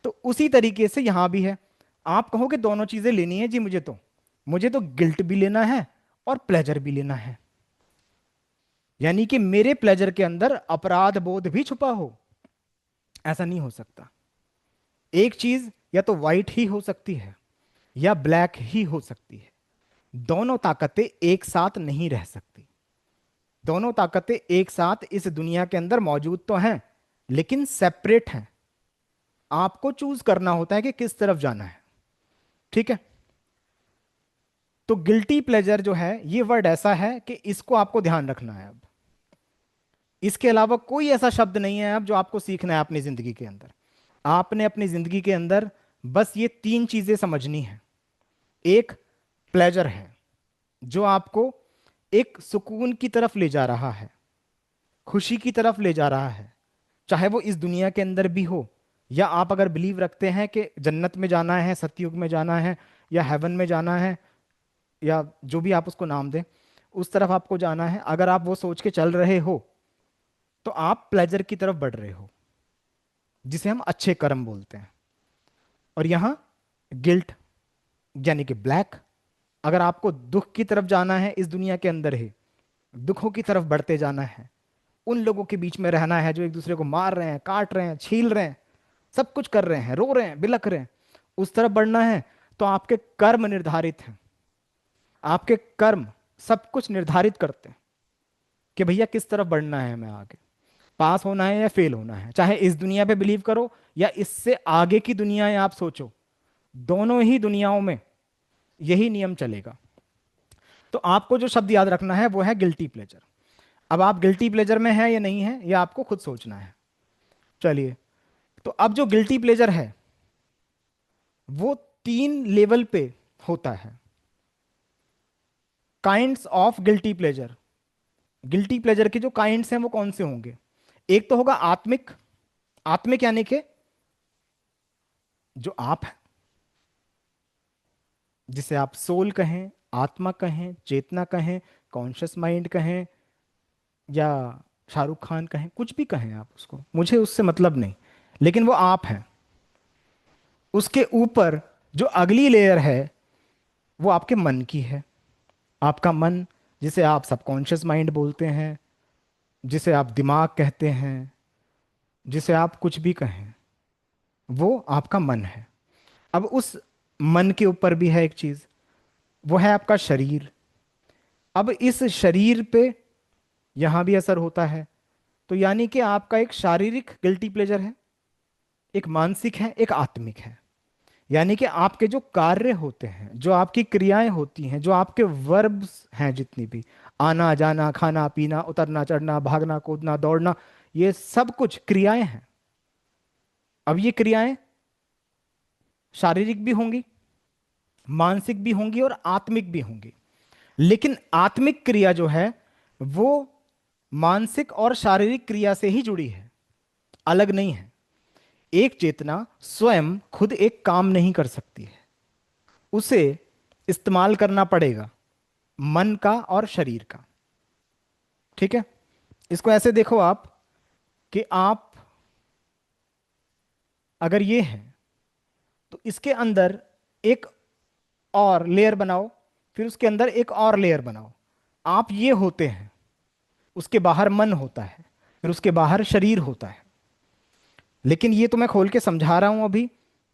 तो उसी तरीके से यहां भी है। आप कहो कि दोनों चीजें लेनी है जी, मुझे तो गिल्ट भी लेना है और प्लेजर भी लेना है, यानी कि मेरे प्लेजर के अंदर अपराध बोध भी छुपा हो, ऐसा नहीं हो सकता। एक चीज या तो वाइट ही हो सकती है या ब्लैक ही हो सकती है। दोनों ताकतें एक साथ नहीं रह सकती। दोनों ताकतें एक साथ इस दुनिया के अंदर मौजूद तो हैं, लेकिन सेपरेट हैं। आपको चूज करना होता है कि किस तरफ जाना है। ठीक है? तो गिल्टी प्लेजर जो है, ये वर्ड ऐसा है कि इसको आपको ध्यान रखना है। अब इसके अलावा कोई ऐसा शब्द नहीं है अब जो आपको सीखना है अपनी जिंदगी के अंदर। आपने अपनी जिंदगी के अंदर बस ये तीन चीजें समझनी है। एक प्लेजर है जो आपको एक सुकून की तरफ ले जा रहा है, खुशी की तरफ ले जा रहा है, चाहे वो इस दुनिया के अंदर भी हो, या आप अगर बिलीव रखते हैं कि जन्नत में जाना है, सतयुग में जाना है, या हेवन में जाना है, या जो भी आप उसको नाम दें, उस तरफ आपको जाना है, अगर आप वो सोच के चल रहे हो तो आप प्लेजर की तरफ बढ़ रहे हो, जिसे हम अच्छे कर्म बोलते हैं। और यहां गिल्ट यानी कि ब्लैक, अगर आपको दुख की तरफ जाना है, इस दुनिया के अंदर ही दुखों की तरफ बढ़ते जाना है, उन लोगों के बीच में रहना है जो एक दूसरे को मार रहे हैं, काट रहे हैं, छील रहे हैं, सब कुछ कर रहे हैं, रो रहे हैं, बिलख रहे हैं, उस तरफ बढ़ना है, तो आपके कर्म निर्धारित हैं। आपके कर्म सब कुछ निर्धारित करते हैं कि भैया किस तरफ बढ़ना है, हमें आगे पास होना है या फेल होना है। चाहे इस दुनिया पे बिलीव करो या इससे आगे की दुनियाएं आप सोचो, दोनों ही दुनियाओं में यही नियम चलेगा। तो आपको जो शब्द याद रखना है वो है गिल्टी प्लेजर। अब आप गिल्टी प्लेजर में है या नहीं है, ये आपको खुद सोचना है। चलिए, तो अब जो गिल्टी प्लेजर है वो तीन लेवल पे होता है। Kinds of guilty pleasure, guilty pleasure के जो काइंड्स हैं वो कौन से होंगे? एक तो होगा आत्मिक। आत्मिक यानी कि जो आप है, जिसे आप सोल कहें, आत्मा कहें, चेतना कहें, कॉन्शियस माइंड कहें, या शाहरुख खान कहें, कुछ भी कहें आप उसको, मुझे उससे मतलब नहीं, लेकिन वो आप हैं। उसके ऊपर जो अगली लेयर है वो आपके मन की है। आपका मन, जिसे आप सबकॉन्शियस माइंड बोलते हैं, जिसे आप दिमाग कहते हैं, जिसे आप कुछ भी कहें, वो आपका मन है। अब उस मन के ऊपर भी है एक चीज, वो है आपका शरीर। अब इस शरीर पे यहां भी असर होता है। तो यानी कि आपका एक शारीरिक गिल्टी प्लेजर है, एक मानसिक है, एक आत्मिक है। यानी कि आपके जो कार्य होते हैं, जो आपकी क्रियाएं होती हैं, जो आपके वर्ब्स हैं, जितनी भी आना जाना, खाना पीना, उतरना चढ़ना, भागना कूदना, दौड़ना, ये सब कुछ क्रियाएं हैं। अब ये क्रियाएं शारीरिक भी होंगी, मानसिक भी होंगी और आत्मिक भी होंगी। लेकिन आत्मिक क्रिया जो है वो मानसिक और शारीरिक क्रिया से ही जुड़ी है, अलग नहीं है। एक चेतना स्वयं खुद एक काम नहीं कर सकती है, उसे इस्तेमाल करना पड़ेगा मन का और शरीर का। ठीक है? इसको ऐसे देखो आप कि आप अगर ये है तो इसके अंदर एक और लेयर बनाओ, फिर उसके अंदर एक और लेयर बनाओ। आप ये होते हैं, उसके बाहर मन होता है, फिर उसके बाहर शरीर होता है। लेकिन ये तो मैं खोल के समझा रहा हूं अभी,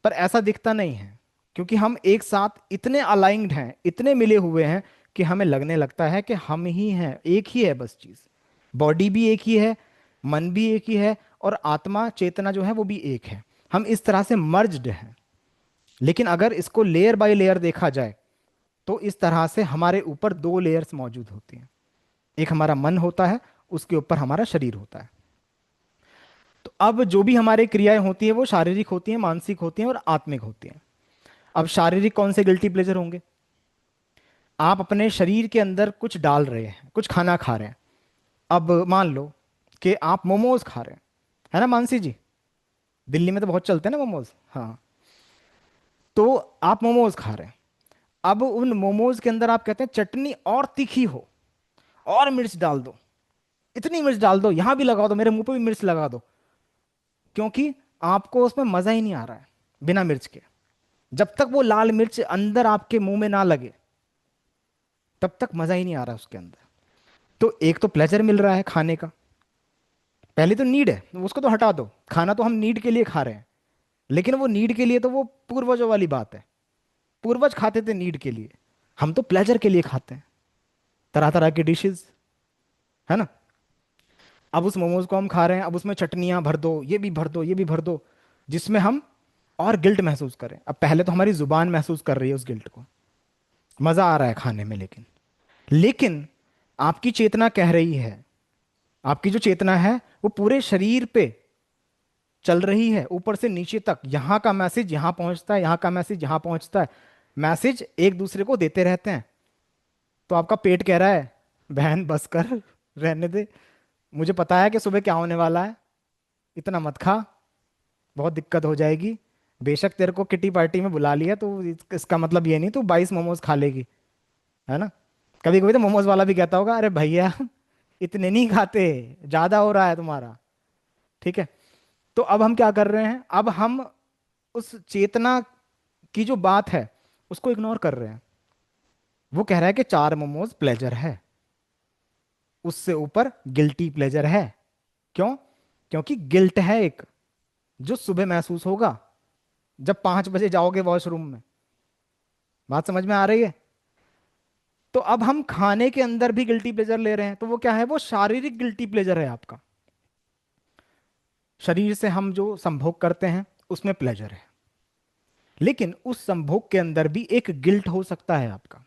पर ऐसा दिखता नहीं है, क्योंकि हम एक साथ इतने अलाइंड हैं, इतने मिले हुए हैं कि हमें लगने लगता है कि हम ही हैं, एक ही है बस चीज। बॉडी भी एक ही है, मन भी एक ही है, और आत्मा चेतना जो है वो भी एक है। हम इस तरह से मर्ज्ड हैं। लेकिन अगर इसको लेयर बाय लेयर देखा जाए तो इस तरह से हमारे ऊपर दो लेयर्स मौजूद होती हैं। एक हमारा मन होता है, उसके ऊपर हमारा शरीर होता है। तो अब जो भी हमारी क्रियाएं होती है वो शारीरिक होती हैं, मानसिक होती हैं और आत्मिक होती हैं। अब शारीरिक कौन से गिल्टी प्लेजर होंगे? आप अपने शरीर के अंदर कुछ डाल रहे हैं, कुछ खाना खा रहे हैं। अब मान लो कि आप मोमोज खा रहे हैं, है ना मानसी जी? दिल्ली में तो बहुत चलते हैं ना मोमोज। हाँ, तो आप मोमोज खा रहे हैं। अब उन मोमोज के अंदर आप कहते हैं चटनी और तीखी हो, और मिर्च डाल दो, इतनी मिर्च डाल दो, यहां भी लगा दो, मेरे मुंह पे भी मिर्च लगा दो, क्योंकि आपको उसमें मजा ही नहीं आ रहा है बिना मिर्च के। जब तक वो लाल मिर्च अंदर आपके मुंह में ना लगे तब तक मजा ही नहीं आ रहा है उसके अंदर। तो एक तो प्लेजर मिल रहा है खाने का, पहले तो नीड है, उसको तो हटा दो, खाना तो हम नीड के लिए खा रहे हैं। लेकिन वो नीड के लिए तो वो पूर्वजों वाली बात है। पूर्वज खाते थे नीड के लिए, हम तो प्लेजर के लिए खाते हैं, तरह तरह की डिशेस, है ना? अब उस मोमोज को हम खा रहे हैं, अब उसमें चटनियां भर दो, ये भी भर दो, ये भी भर दो, जिसमें हम और गिल्ट महसूस करें। अब पहले तो हमारी जुबान महसूस कर रही है उस गिल्ट को, मजा आ रहा है खाने में, लेकिन लेकिन आपकी चेतना कह रही है, आपकी जो चेतना है वो पूरे शरीर पे चल रही है, ऊपर से नीचे तक। यहाँ का मैसेज यहाँ पहुंचता है, यहाँ का मैसेज यहाँ पहुंचता है, मैसेज एक दूसरे को देते रहते हैं। तो आपका पेट कह रहा है बहन बस कर, रहने दे, मुझे पता है कि सुबह क्या होने वाला है, इतना मत खा, बहुत दिक्कत हो जाएगी। बेशक तेरे को किटी पार्टी में बुला लिया तो इसका मतलब ये नहीं तू 22 मोमोज खा लेगी, है ना? कभी कभी तो मोमोज वाला भी कहता होगा अरे भैया इतने नहीं खाते, ज्यादा हो रहा है तुम्हारा। ठीक है, तो अब हम क्या कर रहे हैं? अब हम उस चेतना की जो बात है उसको इग्नोर कर रहे हैं। वो कह रहा है कि 4 मोमोज प्लेजर है, उससे ऊपर गिल्टी प्लेजर है। क्यों? क्योंकि गिल्ट है एक, जो सुबह महसूस होगा जब 5 बजे जाओगे वॉशरूम में। बात समझ में आ रही है? तो अब हम खाने के अंदर भी गिल्टी प्लेजर ले रहे हैं, तो वो क्या है? वो शारीरिक गिल्टी प्लेजर है आपका। शरीर से हम जो संभोग करते हैं उसमें प्लेजर है, लेकिन उस संभोग के अंदर भी एक गिल्ट हो सकता है आपका।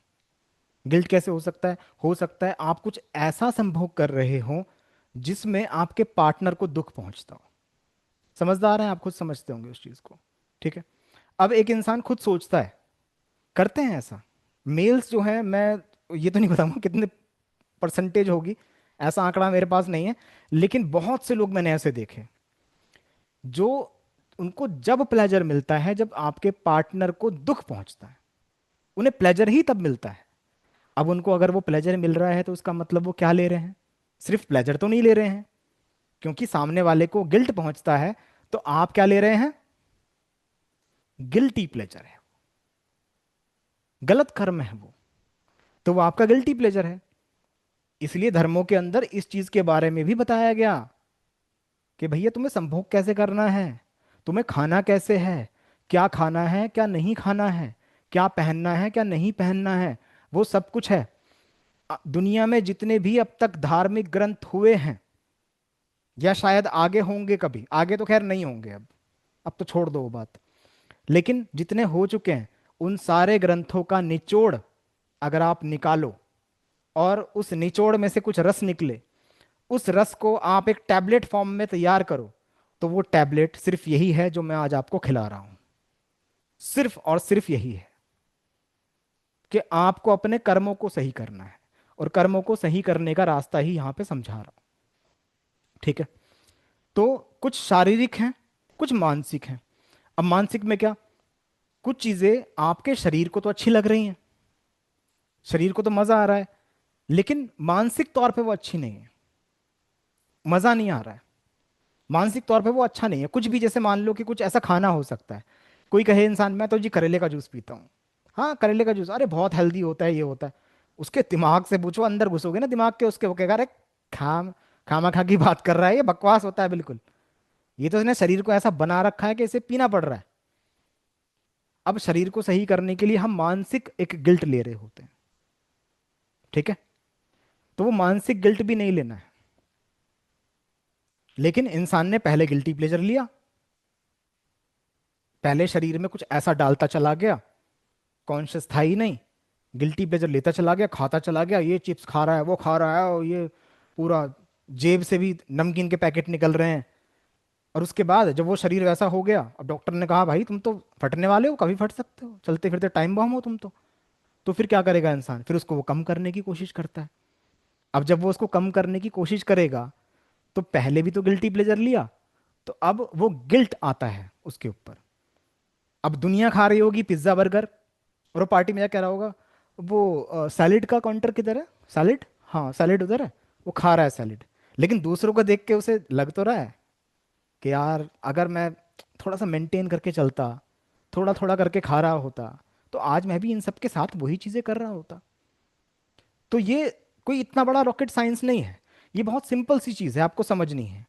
गिल्ट कैसे हो सकता है? हो सकता है आप कुछ ऐसा संभोग कर रहे हो जिसमें आपके पार्टनर को दुख पहुंचता हो। समझदार हैं आप, खुद समझते होंगे उस चीज को। ठीक है, अब एक इंसान खुद सोचता है, करते हैं ऐसा मेल्स जो है, मैं ये तो नहीं बताऊंगा कितने परसेंटेज होगी, ऐसा आंकड़ा मेरे पास नहीं है, लेकिन बहुत से लोग मैंने ऐसे देखे जो, उनको जब प्लेजर मिलता है जब आपके पार्टनर को दुख पहुंचता है, उन्हें प्लेजर ही तब मिलता है। अब उनको अगर वो प्लेजर मिल रहा है तो उसका मतलब वो क्या ले रहे हैं? सिर्फ प्लेजर तो नहीं ले रहे हैं, क्योंकि सामने वाले को गिल्ट पहुंचता है। तो आप क्या ले रहे हैं? गिल्टी प्लेजर है, गलत कर्म है वो, तो वो आपका गिल्टी प्लेजर है। इसलिए धर्मों के अंदर इस चीज के बारे में भी बताया गया कि भैया तुम्हें संभोग कैसे करना है, तुम्हें खाना कैसे है, क्या खाना है क्या नहीं खाना है, क्या पहनना है क्या नहीं पहनना है, वो सब कुछ है। दुनिया में जितने भी अब तक धार्मिक ग्रंथ हुए हैं, या शायद आगे होंगे, कभी आगे तो खैर नहीं होंगे, अब तो छोड़ दो वो बात, लेकिन जितने हो चुके हैं उन सारे ग्रंथों का निचोड़ अगर आप निकालो और उस निचोड़ में से कुछ रस निकले, उस रस को आप एक टैबलेट फॉर्म में तैयार करो, तो वो टैबलेट सिर्फ यही है जो मैं आज आपको खिला रहा हूं। सिर्फ और सिर्फ यही है कि आपको अपने कर्मों को सही करना है, और कर्मों को सही करने का रास्ता ही यहां पे समझा रहा हूं। ठीक है, तो कुछ शारीरिक हैं, कुछ मानसिक हैं। अब मानसिक में क्या? कुछ चीजें आपके शरीर को तो अच्छी लग रही हैं, शरीर को तो मजा आ रहा है, लेकिन मानसिक तौर पे वो अच्छी नहीं है, मजा नहीं आ रहा है, मानसिक तौर पे वो अच्छा नहीं है। कुछ भी, जैसे मान लो कि कुछ ऐसा खाना हो सकता है, कोई कहे इंसान मैं तो जी करेले का जूस पीता हूँ, हाँ करेले का जूस अरे बहुत हेल्दी होता है, ये होता है। उसके दिमाग से पूछो, अंदर घुसोगे ना दिमाग के उसके, वो कहेगा अरे खामा खा की बात कर रहा है, ये बकवास होता है बिल्कुल, ये तो इसने शरीर को ऐसा बना रखा है कि इसे पीना पड़ रहा है। अब शरीर को सही करने के लिए हम मानसिक एक गिल्ट ले रहे होते हैं। ठीक है, तो वो मानसिक गिल्ट भी नहीं लेना है। लेकिन इंसान ने पहले गिल्टी प्लेजर लिया, पहले शरीर में कुछ ऐसा डालता चला गया, कॉन्शियस था ही नहीं, गिल्टी प्लेजर लेता चला गया, खाता चला गया, ये चिप्स खा रहा है, वो खा रहा है, और ये पूरा जेब से भी नमकीन के पैकेट निकल रहे हैं। और उसके बाद जब वो शरीर वैसा हो गया, अब डॉक्टर ने कहा भाई तुम तो फटने वाले हो, कभी फट सकते हो, चलते फिरते टाइम बम हो तुम तो फिर क्या करेगा इंसान? फिर उसको वो कम करने की कोशिश करता है। अब जब वो उसको कम करने की कोशिश करेगा, तो पहले भी तो गिल्टी प्लेजर लिया, तो अब वो गिल्ट आता है उसके ऊपर। अब दुनिया खा रही होगी पिज्जा बर्गर, और वो पार्टी में क्या कह रहा होगा, वो सैलिड का काउंटर किधर है, सैलिड, हाँ सैलिड उधर है, वो खा रहा है सैलिड। लेकिन दूसरों को देख के उसे लग तो रहा है कि यार अगर मैं थोड़ा सा मेंटेन करके चलता, थोड़ा थोड़ा करके खा रहा होता, तो आज मैं भी इन सब के साथ वही चीजें कर रहा होता। तो ये कोई इतना बड़ा रॉकेट साइंस नहीं है, ये बहुत सिंपल सी चीज है, आपको समझनी है।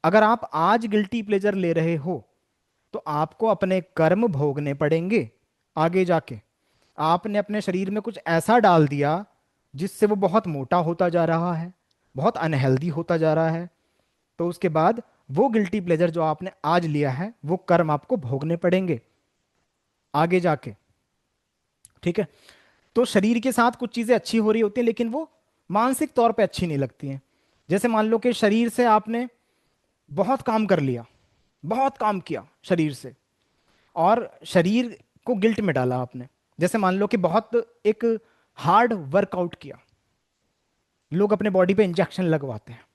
अगर आप आज गिल्टी प्लेजर ले रहे हो, तो आपको अपने कर्म भोगने पड़ेंगे आगे जाके। आपने अपने शरीर में कुछ ऐसा डाल दिया जिससे वो बहुत मोटा होता जा रहा है, बहुत अनहेल्दी होता जा रहा है, तो उसके बाद वो गिल्टी प्लेजर जो आपने आज लिया है, वो कर्म आपको भोगने पड़ेंगे आगे जाके। ठीक है, तो शरीर के साथ कुछ चीजें अच्छी हो रही होती हैं, लेकिन वो मानसिक तौर पे अच्छी नहीं लगती हैं। जैसे मान लो कि शरीर से आपने बहुत काम कर लिया, बहुत काम किया शरीर से, और शरीर को गिल्ट में डाला आपने। जैसे मान लो कि बहुत एक हार्ड वर्कआउट किया, लोग अपने बॉडी पे इंजेक्शन लगवाते हैं,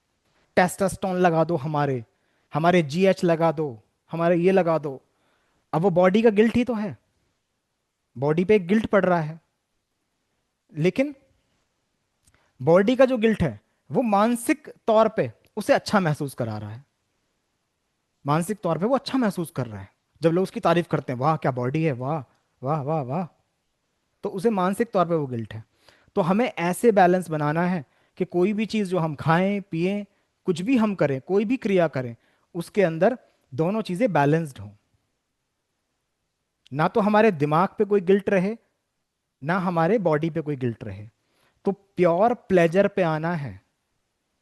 टेस्टोस्टेरोन लगा दो, हमारे हमारे जीएच लगा दो, हमारे ये लगा दो। अब वो बॉडी का गिल्ट ही तो है, बॉडी पे एक गिल्ट पड़ रहा है, लेकिन बॉडी का जो गिल्ट है वो मानसिक तौर पे उसे अच्छा महसूस करा रहा है, मानसिक तौर पे वो अच्छा महसूस कर रहा है। जब लोग उसकी तारीफ करते हैं, वाह क्या बॉडी है, वाह वाह वाह वाह, तो उसे मानसिक तौर पे वो गिल्ट है। तो हमें ऐसे बैलेंस बनाना है कि कोई भी चीज जो हम खाएं पिएं, कुछ भी हम करें, कोई भी क्रिया करें, उसके अंदर दोनों चीजें बैलेंस्ड हों। ना तो हमारे दिमाग पे कोई गिल्ट रहे, ना हमारे बॉडी पे कोई गिल्ट रहे। तो प्योर प्लेजर पे आना है।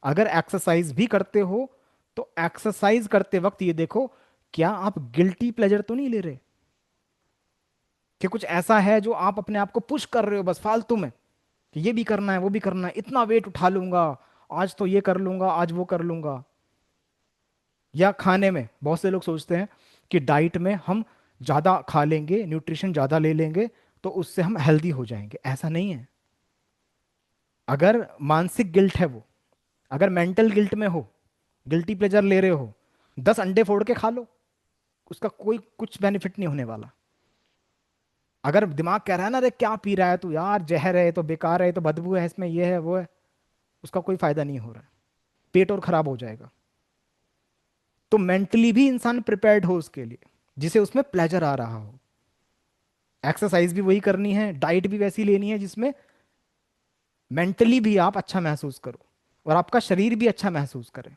अगर एक्सरसाइज भी करते हो, तो एक्सरसाइज करते वक्त ये देखो, क्या आप गिल्टी प्लेजर तो नहीं ले रहे, कि कुछ ऐसा है जो आप अपने आप को पुश कर रहे हो बस फालतू में, कि ये भी करना है वो भी करना है, इतना वेट उठा लूंगा, आज तो ये कर लूंगा, आज वो कर लूंगा। या खाने में बहुत से लोग सोचते हैं कि डाइट में हम ज्यादा खा लेंगे, न्यूट्रिशन ज्यादा ले लेंगे, तो उससे हम हेल्दी हो जाएंगे। ऐसा नहीं है। अगर मानसिक गिल्ट है वो, अगर मेंटल गिल्ट में हो, गिल्टी प्लेजर ले रहे हो, 10 अंडे फोड़ के खा लो, उसका कोई कुछ बेनिफिट नहीं होने वाला। अगर दिमाग कह रहा है ना, अरे क्या पी रहा है तू यार, जहर है ये तो, बेकार है ये तो, बदबू है इसमें, ये है वो है, उसका कोई फायदा नहीं हो रहा है, पेट और खराब हो जाएगा। तो मेंटली भी इंसान प्रिपेयर्ड हो उसके लिए, जिसे उसमें प्लेजर आ रहा हो। एक्सरसाइज भी वही करनी है, डाइट भी वैसी लेनी है जिसमें मेंटली भी आप अच्छा महसूस करो, और आपका शरीर भी अच्छा महसूस करे।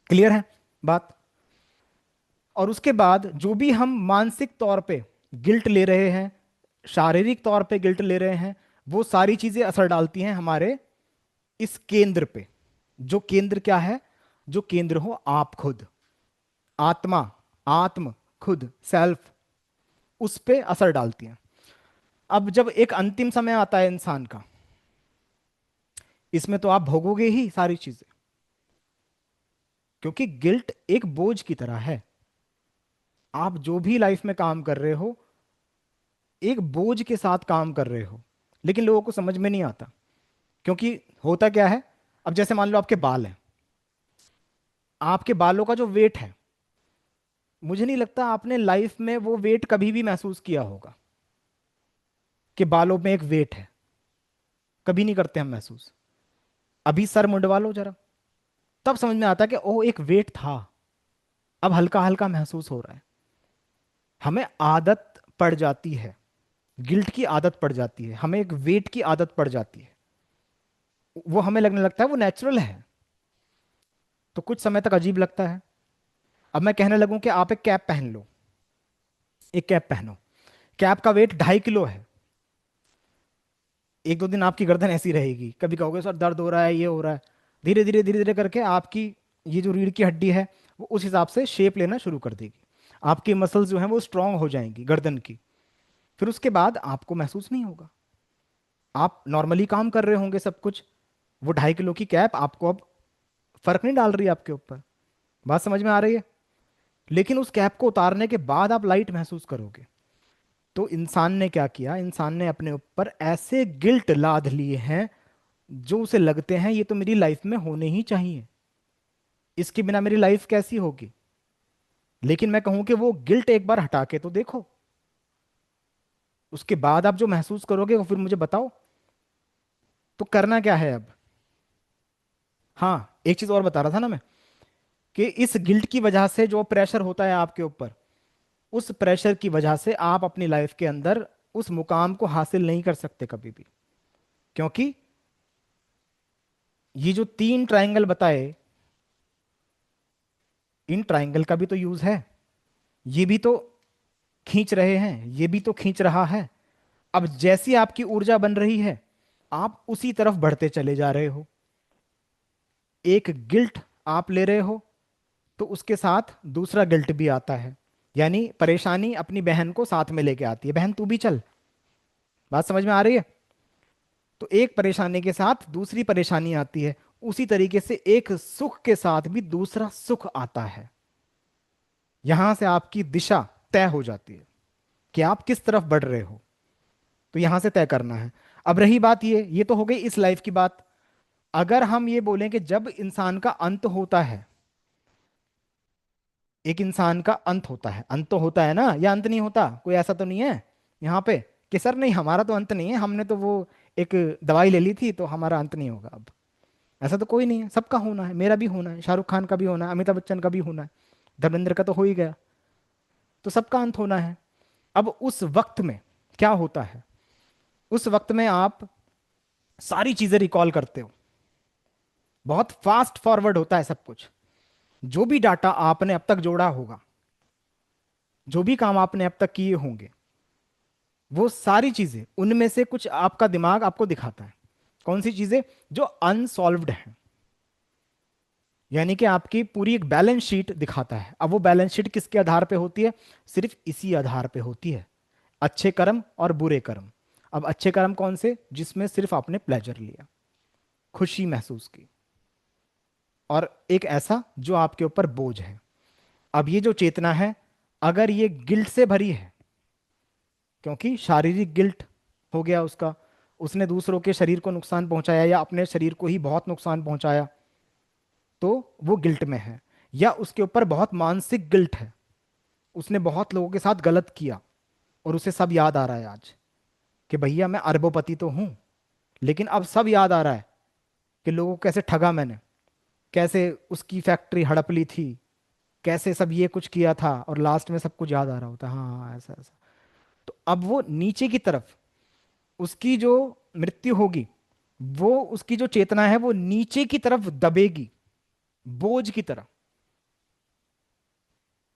क्लियर है बात? और उसके बाद जो भी हम मानसिक तौर पे गिल्ट ले रहे हैं, शारीरिक तौर पे गिल्ट ले रहे हैं, वो सारी चीजें असर डालती हैं हमारे इस केंद्र पे। जो केंद्र क्या है? जो केंद्र हो आप खुद, आत्मा, आत्म, खुद, सेल्फ, उस पे असर डालती हैं। अब जब एक अंतिम समय आता है इंसान का, इसमें तो आप भोगोगे ही सारी चीजें, क्योंकि गिल्ट एक बोझ की तरह है। आप जो भी लाइफ में काम कर रहे हो, एक बोझ के साथ काम कर रहे हो, लेकिन लोगों को समझ में नहीं आता। क्योंकि होता क्या है, अब जैसे मान लो आपके बाल हैं, आपके बालों का जो वेट है, मुझे नहीं लगता आपने लाइफ में वो वेट कभी भी महसूस किया होगा, कि बालों में एक वेट है। कभी नहीं करते हम महसूस। अभी सर मुंडवा लो जरा, तब समझ में आता है कि ओ एक वेट था, अब हल्का हल्का महसूस हो रहा है। हमें आदत पड़ जाती है, गिल्ट की आदत पड़ जाती है, हमें एक वेट की आदत पड़ जाती है, वो हमें लगने लगता है वो नेचुरल है। तो कुछ समय तक अजीब लगता है। अब मैं कहने लगूं कि आप एक कैप पहन लो, एक कैप पहनो, कैप का वेट 2.5 किलो है, एक दो दिन आपकी गर्दन ऐसी रहेगी, कभी कहोगे सर दर्द हो रहा है, ये हो रहा है। धीरे धीरे करके आपकी ये जो रीढ़ की हड्डी है वो उस हिसाब से शेप लेना शुरू कर देगी। आपकी मसल्स जो हैं वो स्ट्रांग हो जाएंगी गर्दन की। फिर उसके बाद आपको महसूस नहीं होगा, आप नॉर्मली काम कर रहे होंगे सब कुछ। वो 2.5 किलो की कैप आपको अब फर्क नहीं डाल रही है आपके ऊपर। बात समझ में आ रही है? लेकिन उस कैप को उतारने के बाद आप लाइट महसूस करोगे। तो इंसान ने क्या किया, इंसान ने अपने ऊपर ऐसे गिल्ट लाद लिए हैं जो उसे लगते हैं ये तो मेरी लाइफ में होने ही चाहिए, इसके बिना मेरी लाइफ कैसी होगी। लेकिन मैं कहूं कि वो गिल्ट एक बार हटा के तो देखो, उसके बाद आप जो महसूस करोगे वो फिर मुझे बताओ। तो करना क्या है अब? हाँ, एक चीज और बता रहा था ना मैं, कि इस गिल्ट की वजह से जो प्रेशर होता है आपके ऊपर, उस प्रेशर की वजह से आप अपनी लाइफ के अंदर उस मुकाम को हासिल नहीं कर सकते कभी भी। क्योंकि ये जो 3 ट्रायंगल बताए, इन ट्रायंगल का भी तो यूज है। ये भी तो खींच रहे हैं, ये भी तो खींच रहा है। अब जैसी आपकी ऊर्जा बन रही है, आप उसी तरफ बढ़ते चले जा रहे हो। एक गिल्ट आप ले रहे हो तो उसके साथ दूसरा गिल्ट भी आता है। यानी परेशानी अपनी बहन को साथ में लेके आती है, बहन तू भी चल। बात समझ में आ रही है? तो एक परेशानी के साथ दूसरी परेशानी आती है, उसी तरीके से एक सुख के साथ भी दूसरा सुख आता है। यहां से आपकी दिशा तय हो जाती है कि आप किस तरफ बढ़ रहे हो। तो यहां से तय करना है। अब रही बात, ये तो हो गई इस लाइफ की बात। अगर हम ये बोलें कि जब इंसान का अंत होता है, एक इंसान का अंत होता है, अंत तो होता है ना, या अंत नहीं होता? कोई ऐसा तो नहीं है यहाँ पे कि सर नहीं हमारा तो अंत नहीं है, हमने तो वो एक दवाई ले ली थी तो हमारा अंत नहीं होगा अब। ऐसा तो कोई नहीं है, सबका होना है, मेरा भी होना है, शाहरुख खान का भी होना है, अमिताभ बच्चन का भी होना है, धर्मेंद्र का तो हो ही गया। तो सबका अंत होना है। अब उस वक्त में क्या होता है, उस वक्त में आप सारी चीजें रिकॉल करते हो, बहुत फास्ट फॉरवर्ड होता है सब कुछ। जो भी डाटा आपने अब तक जोड़ा होगा, जो भी काम आपने अब तक किए होंगे, वो सारी चीजें, उनमें से कुछ आपका दिमाग आपको दिखाता है। कौन सी चीजें? जो अनसॉल्व्ड हैं। यानी कि आपकी पूरी एक बैलेंस शीट दिखाता है। अब वो बैलेंस शीट किसके आधार पे होती है? सिर्फ इसी आधार पे होती है, अच्छे कर्म और बुरे कर्म। अब अच्छे कर्म कौन से? जिसमें सिर्फ आपने प्लेजर लिया, खुशी महसूस की। और एक ऐसा जो आपके ऊपर बोझ है। अब ये जो चेतना है, अगर ये गिल्ट से भरी है, क्योंकि शारीरिक गिल्ट हो गया उसका, उसने दूसरों के शरीर को नुकसान पहुंचाया या अपने शरीर को ही बहुत नुकसान पहुंचाया, तो वो गिल्ट में है। या उसके ऊपर बहुत मानसिक गिल्ट है, उसने बहुत लोगों के साथ गलत किया और उसे सब याद आ रहा है आज कि भैया मैं अरबोपति तो हूं, लेकिन अब सब याद आ रहा है कि लोगों को कैसे ठगा मैंने, कैसे उसकी फैक्ट्री हड़प ली थी, कैसे सब ये कुछ किया था, और लास्ट में सब कुछ याद आ रहा होता है, हाँ हाँ ऐसा ऐसा। तो अब वो नीचे की तरफ, उसकी जो मृत्यु होगी, वो उसकी जो चेतना है वो नीचे की तरफ दबेगी, बोझ की तरह।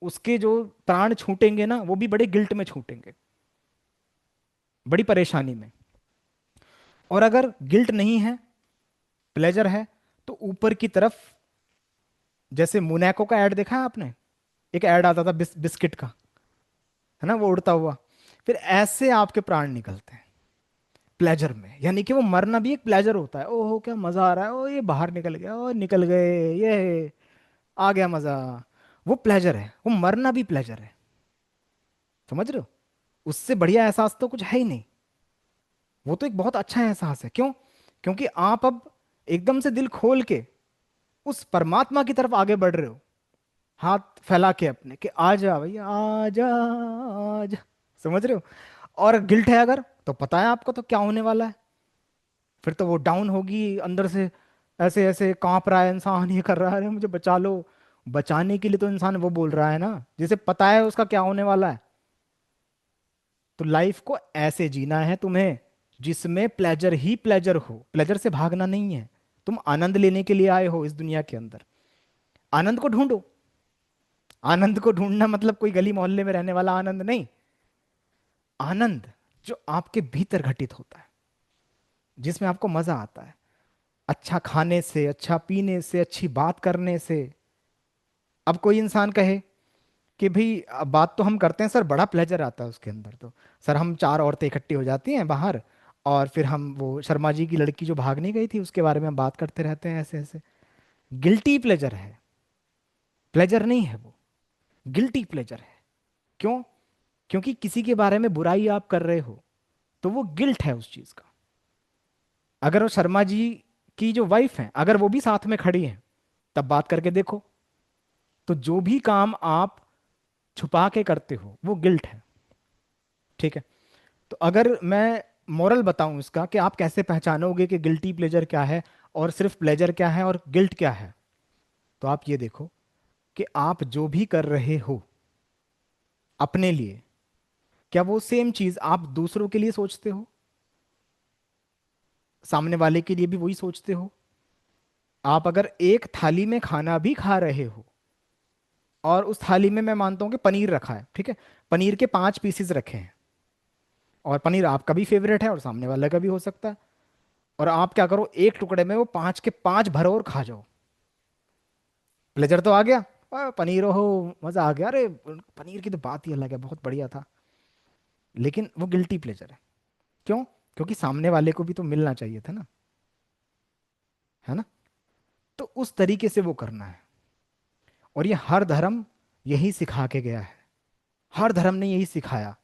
उसके जो प्राण छूटेंगे ना, वो भी बड़े गिल्ट में छूटेंगे, बड़ी परेशानी में। और अगर गिल्ट नहीं है, प्लेजर है, तो ऊपर की तरफ, जैसे मोनाको का ऐड देखा है आपने? एक ऐड आता था बिस्किट का, है ना, वो उड़ता हुआ। फिर ऐसे आपके प्राण निकलते हैं प्लेजर में। यानी कि वो मरना भी एक प्लेजर होता है। ओहो क्या मजा आ रहा है, ओ ये बाहर निकल गया, ओ निकल गए, ये आ गया मजा। वो प्लेजर है, वो मरना भी प्लेजर है। समझ रहे हो? उससे बढ़िया एहसास तो कुछ है ही नहीं। वो तो एक बहुत अच्छा एहसास है। क्यों? क्योंकि आप अब एकदम से दिल खोल के उस परमात्मा की तरफ आगे बढ़ रहे हो, हाथ फैला के अपने, कि आ जा भैया, आ जा, आ जा। समझ रहे हो? और गिल्ट है अगर, तो पता है आपको तो क्या होने वाला है। फिर तो वो डाउन होगी अंदर से, ऐसे ऐसे कांप रहा है इंसान, ये कर रहा है, अरे मुझे बचा लो। बचाने के लिए तो इंसान वो बोल रहा है ना, जिसे पता है उसका क्या होने वाला है। तो लाइफ को ऐसे जीना है तुम्हें, जिसमें प्लेजर ही प्लेजर हो, प्लेजर से भागना नहीं है। तुम आनंद लेने के लिए आए हो इस दुनिया के अंदर, आनंद को ढूंढो। आनंद को ढूंढना मतलब कोई गली मोहल्ले में रहने वाला आनंद नहीं। आनंद जो आपके भीतर घटित होता है, जिसमें आपको मजा आता है, अच्छा खाने से, अच्छा पीने से, अच्छी बात करने से। अब कोई इंसान कहे कि भाई अब बात तो हम करते हैं सर, बड़ा प्लेजर आता है उसके अंदर तो। सर हम चार औरतें इकट्ठी हो जाती हैं बाहर, और फिर हम वो शर्मा जी की लड़की जो भाग नहीं गई थी उसके बारे में हम बात करते रहते हैं ऐसे ऐसे। गिल्टी प्लेजर है, प्लेजर नहीं है वो, गिल्टी प्लेजर है। क्यों? क्योंकि किसी के बारे में बुराई आप कर रहे हो, तो वो गिल्ट है उस चीज का। अगर वो शर्मा जी की जो वाइफ है, अगर वो भी साथ में खड़ी है, तब बात करके देखो। तो जो भी काम आप छुपा के करते हो वो गिल्ट है। ठीक है? तो अगर मैं मोरल बताऊं इसका कि आप कैसे पहचानोगे कि गिल्टी प्लेजर क्या है और सिर्फ प्लेजर क्या है और गिल्ट क्या है, तो आप ये देखो कि आप जो भी कर रहे हो अपने लिए, क्या वो सेम चीज आप दूसरों के लिए सोचते हो? सामने वाले के लिए भी वही सोचते हो? आप अगर एक थाली में खाना भी खा रहे हो, और उस थाली में मैं मानता हूं कि पनीर रखा है, ठीक है, पनीर के 5 पीसेस रखे हैं, और पनीर आपका भी फेवरेट है और सामने वाले का भी हो सकता है, और आप क्या करो, एक टुकड़े में वो 5 के 5 भरो और खा जाओ। प्लेजर तो आ गया, पनीर हो, मजा आ गया, अरे पनीर की तो बात ही अलग है, बहुत बढ़िया था। लेकिन वो गिल्टी प्लेजर है। क्यों? क्योंकि सामने वाले को भी तो मिलना चाहिए था ना, है ना? तो उस तरीके से वो करना है। और ये हर धर्म यही सिखा के गया है। हर धर्म ने यही सिखाया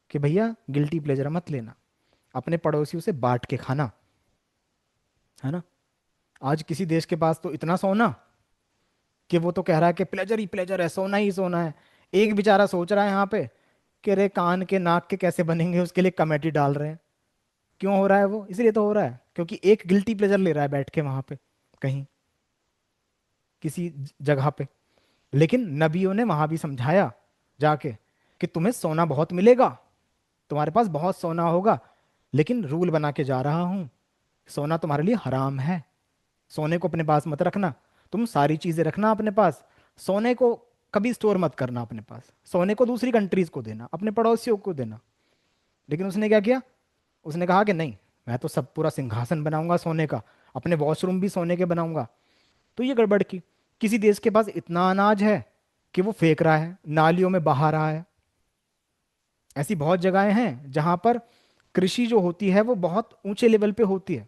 कि भैया गिल्टी प्लेजर मत लेना, अपने पड़ोसियों से बांट के खाना, है ना? आज किसी देश के पास तो इतना सोना कि वो तो कह रहा है कि प्लेजर ही प्लेजर है, सोना ही सोना है। एक बेचारा सोच रहा है यहाँ पे कि रे कान के नाक के कैसे बनेंगे, उसके लिए कमेटी डाल रहे हैं। क्यों हो रहा है वो? इसलिए तो हो रहा है क्योंकि एक गिल्टी प्लेजर ले रहा है बैठ के वहां पे, कहीं किसी जगह पे। लेकिन नबियों ने वहां भी समझाया जाके कि तुम्हें सोना बहुत मिलेगा, तुम्हारे पास बहुत सोना होगा, लेकिन रूल बना के जा रहा हूं, सोना तुम्हारे लिए हराम है। सोने को अपने पास मत रखना, तुम सारी चीजें रखना अपने पास। सोने को कभी स्टोर मत करना अपने पास, सोने को दूसरी कंट्रीज को देना, अपने पड़ोसियों को देना। लेकिन उसने क्या किया? उसने कहा कि नहीं, मैं तो सब पूरा सिंहासन बनाऊंगा सोने का, अपने वॉशरूम भी सोने के बनाऊंगा। तो ये गड़बड़ की। किसी देश के पास इतना अनाज है कि वो फेंक रहा है, नालियों में बहा रहा है। ऐसी बहुत जगहें हैं जहां पर कृषि जो होती है वो बहुत ऊंचे लेवल पे होती है,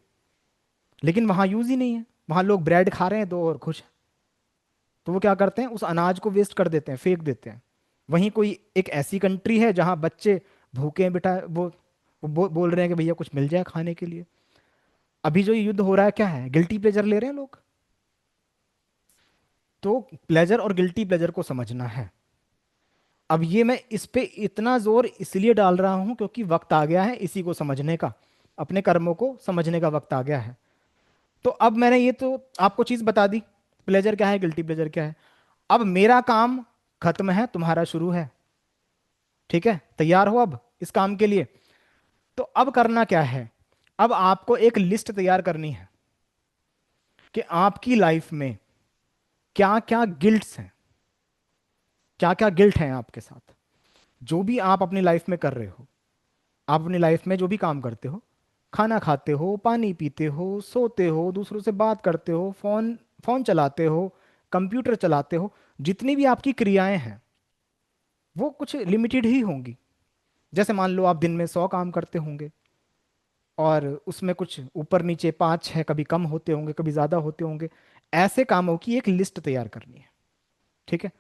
लेकिन वहां यूज ही नहीं है। वहां लोग ब्रेड खा रहे हैं दो और खुश हैं। तो वो क्या करते हैं, उस अनाज को वेस्ट कर देते हैं, फेंक देते हैं। वहीं कोई एक ऐसी कंट्री है जहां बच्चे भूखे हैं बेटा, वो बोल रहे हैं कि भैया कुछ मिल जाए खाने के लिए। अभी जो ये युद्ध हो रहा है क्या है? गिल्टी प्लेजर ले रहे हैं लोग। तो प्लेजर और गिल्टी प्लेजर को समझना है। अब ये मैं इस पे इतना जोर इसलिए डाल रहा हूं क्योंकि वक्त आ गया है इसी को समझने का, अपने कर्मों को समझने का वक्त आ गया है। तो अब मैंने ये तो आपको चीज बता दी, प्लेजर क्या है, गिल्टी प्लेजर क्या है। अब मेरा काम खत्म है, तुम्हारा शुरू है। ठीक है? तैयार हो अब इस काम के लिए? तो अब करना क्या है? अब आपको एक लिस्ट तैयार करनी है कि आपकी लाइफ में क्या क्या गिल्ट्स हैं, क्या क्या गिल्ट हैं आपके साथ। जो भी आप अपनी लाइफ में कर रहे हो, आप अपनी लाइफ में जो भी काम करते हो, खाना खाते हो, पानी पीते हो, सोते हो, दूसरों से बात करते हो, फोन फोन चलाते हो, कंप्यूटर चलाते हो, जितनी भी आपकी क्रियाएं हैं वो कुछ लिमिटेड ही होंगी। जैसे मान लो आप दिन में 100 काम करते होंगे, और उसमें कुछ ऊपर नीचे 5 6 कभी कम होते होंगे, कभी ज्यादा होते होंगे। ऐसे कामों की एक लिस्ट तैयार करनी है। ठीक है?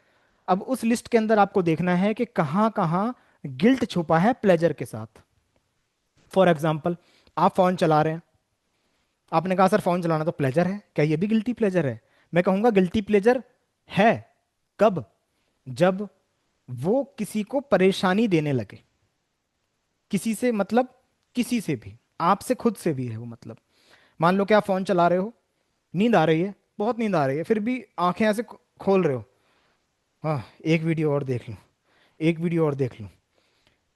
अब उस लिस्ट के अंदर आपको देखना है कि कहाँ कहाँ गिल्ट छुपा है प्लेजर के साथ। फॉर एग्जाम्पल, आप फोन चला रहे हैं, आपने कहा सर फोन चलाना तो प्लेजर है, क्या ये भी गिल्टी प्लेजर है? मैं कहूंगा गिल्टी प्लेजर है। कब? जब वो किसी को परेशानी देने लगे। किसी से मतलब, किसी से भी, आपसे खुद से भी है वो मतलब। मान लो कि आप फोन चला रहे हो, नींद आ रही है, बहुत नींद आ रही है, फिर भी आंखें ऐसे खोल रहे हो, हाँ एक वीडियो और देख लूं, एक वीडियो और देख लूं।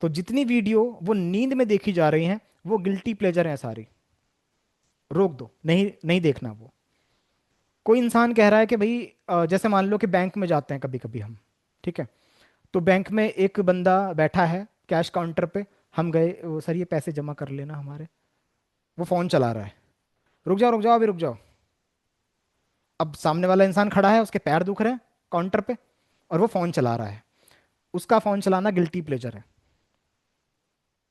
तो जितनी वीडियो वो नींद में देखी जा रही हैं वो गिल्टी प्लेजर हैं सारी। रोक दो, नहीं नहीं देखना वो। कोई इंसान कह रहा है कि भाई जैसे मान लो कि बैंक में जाते हैं कभी कभी हम, ठीक है? तो बैंक में एक बंदा बैठा है कैश काउंटर पे, हम गए, "वो सर ये पैसे जमा कर लेना हमारे।" वो फोन चला रहा है। रुक जाओ रुक जाओ, अभी रुक जाओ। अब सामने वाला इंसान खड़ा है, उसके पैर दुख रहे हैं काउंटर पे, और वो फोन चला रहा है। उसका फोन चलाना गिल्टी प्लेजर है।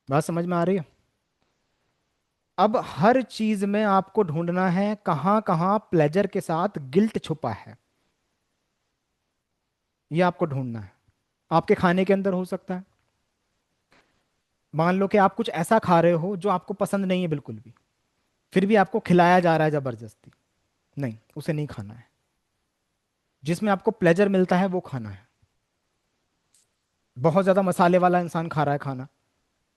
बात समझ में आ रही है? अब हर चीज में आपको ढूंढना है कहां कहां प्लेजर के साथ गिल्ट छुपा है। ये आपको ढूंढना है। आपके खाने के अंदर हो सकता है। मान लो कि आप कुछ ऐसा खा रहे हो जो आपको पसंद नहीं है बिल्कुल भी, फिर भी आपको खिलाया जा रहा है जबरदस्ती। नहीं, उसे नहीं खाना है। जिसमें आपको प्लेजर मिलता है वो खाना है। बहुत ज्यादा मसाले वाला इंसान खा रहा है खाना,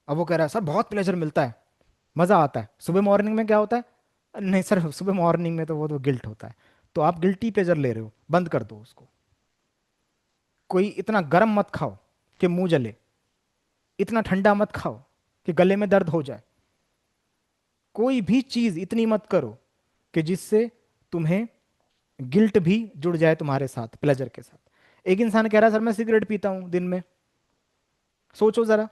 अब वो कह रहा है सर बहुत प्लेजर मिलता है, मजा आता है। सुबह मॉर्निंग में क्या होता है? नहीं सर, सुबह मॉर्निंग में तो वो तो गिल्ट होता है। तो आप गिल्टी प्लेजर ले रहे हो, बंद कर दो उसको। कोई इतना गर्म मत खाओ कि मुंह जले, इतना ठंडा मत खाओ कि गले में दर्द हो जाए। कोई भी चीज इतनी मत करो कि जिससे तुम्हें गिल्ट भी जुड़ जाए तुम्हारे साथ, प्लेजर के साथ। एक इंसान कह रहा है सर मैं सिगरेट पीता हूं दिन में। सोचो जरा,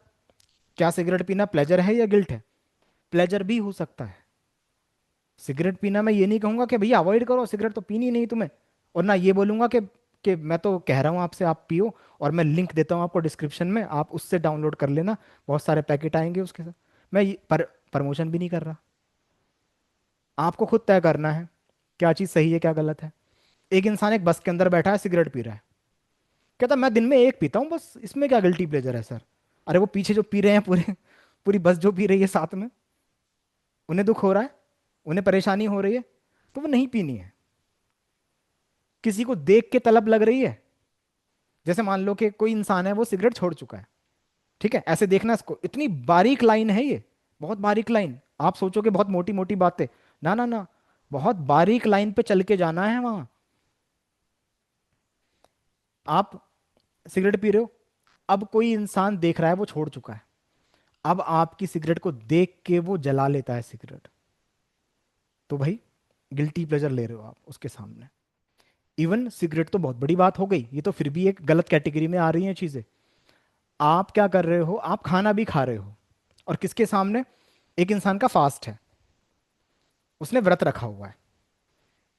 क्या सिगरेट पीना प्लेजर है या गिल्ट है? प्लेजर भी हो सकता है। सिगरेट पीना मैं ये नहीं कहूंगा कि भैया अवॉइड करो, सिगरेट तो पीनी नहीं तुम्हें। और ना ये बोलूंगा कि मैं तो कह रहा हूं आपसे आप पियो, और मैं लिंक देता हूं आपको डिस्क्रिप्शन में, आप उससे डाउनलोड कर लेना, बहुत सारे पैकेट आएंगे उसके साथ। मैं प्रमोशन भी नहीं कर रहा। आपको खुद तय करना है क्या चीज़ सही है क्या गलत है। एक इंसान एक बस के अंदर बैठा है, सिगरेट पी रहा है, कहता मैं दिन में एक पीता हूँ बस, इसमें क्या गिल्टी प्लेजर है सर? अरे वो पीछे जो पी रहे हैं पूरे, पूरी बस जो पी रही है साथ में, उन्हें दुख हो रहा है, उन्हें परेशानी हो रही है, तो वो नहीं पीनी है। किसी को देख के तलब लग रही है, जैसे मान लो कि कोई इंसान है वो सिगरेट छोड़ चुका है, ठीक है, ऐसे देखना इसको, इतनी बारीक लाइन है ये, बहुत बारीक लाइन। आप सोचोगे बहुत मोटी मोटी बातें, ना ना ना, बहुत बारीक लाइन पे चल के जाना है वहां। आप सिगरेट पी रहे हो, अब कोई इंसान देख रहा है वो छोड़ चुका है, अब आपकी सिगरेट को देख के वो जला लेता है सिगरेट, तो भाई गिल्टी प्लेजर ले रहे हो आप उसके सामने। इवन सिगरेट तो बहुत बड़ी बात हो गई, ये तो फिर भी एक गलत कैटेगरी में आ रही हैं चीजें। आप क्या कर रहे हो? आप खाना भी खा रहे हो, और किसके सामने? एक इंसान का फास्ट है, उसने व्रत रखा हुआ है,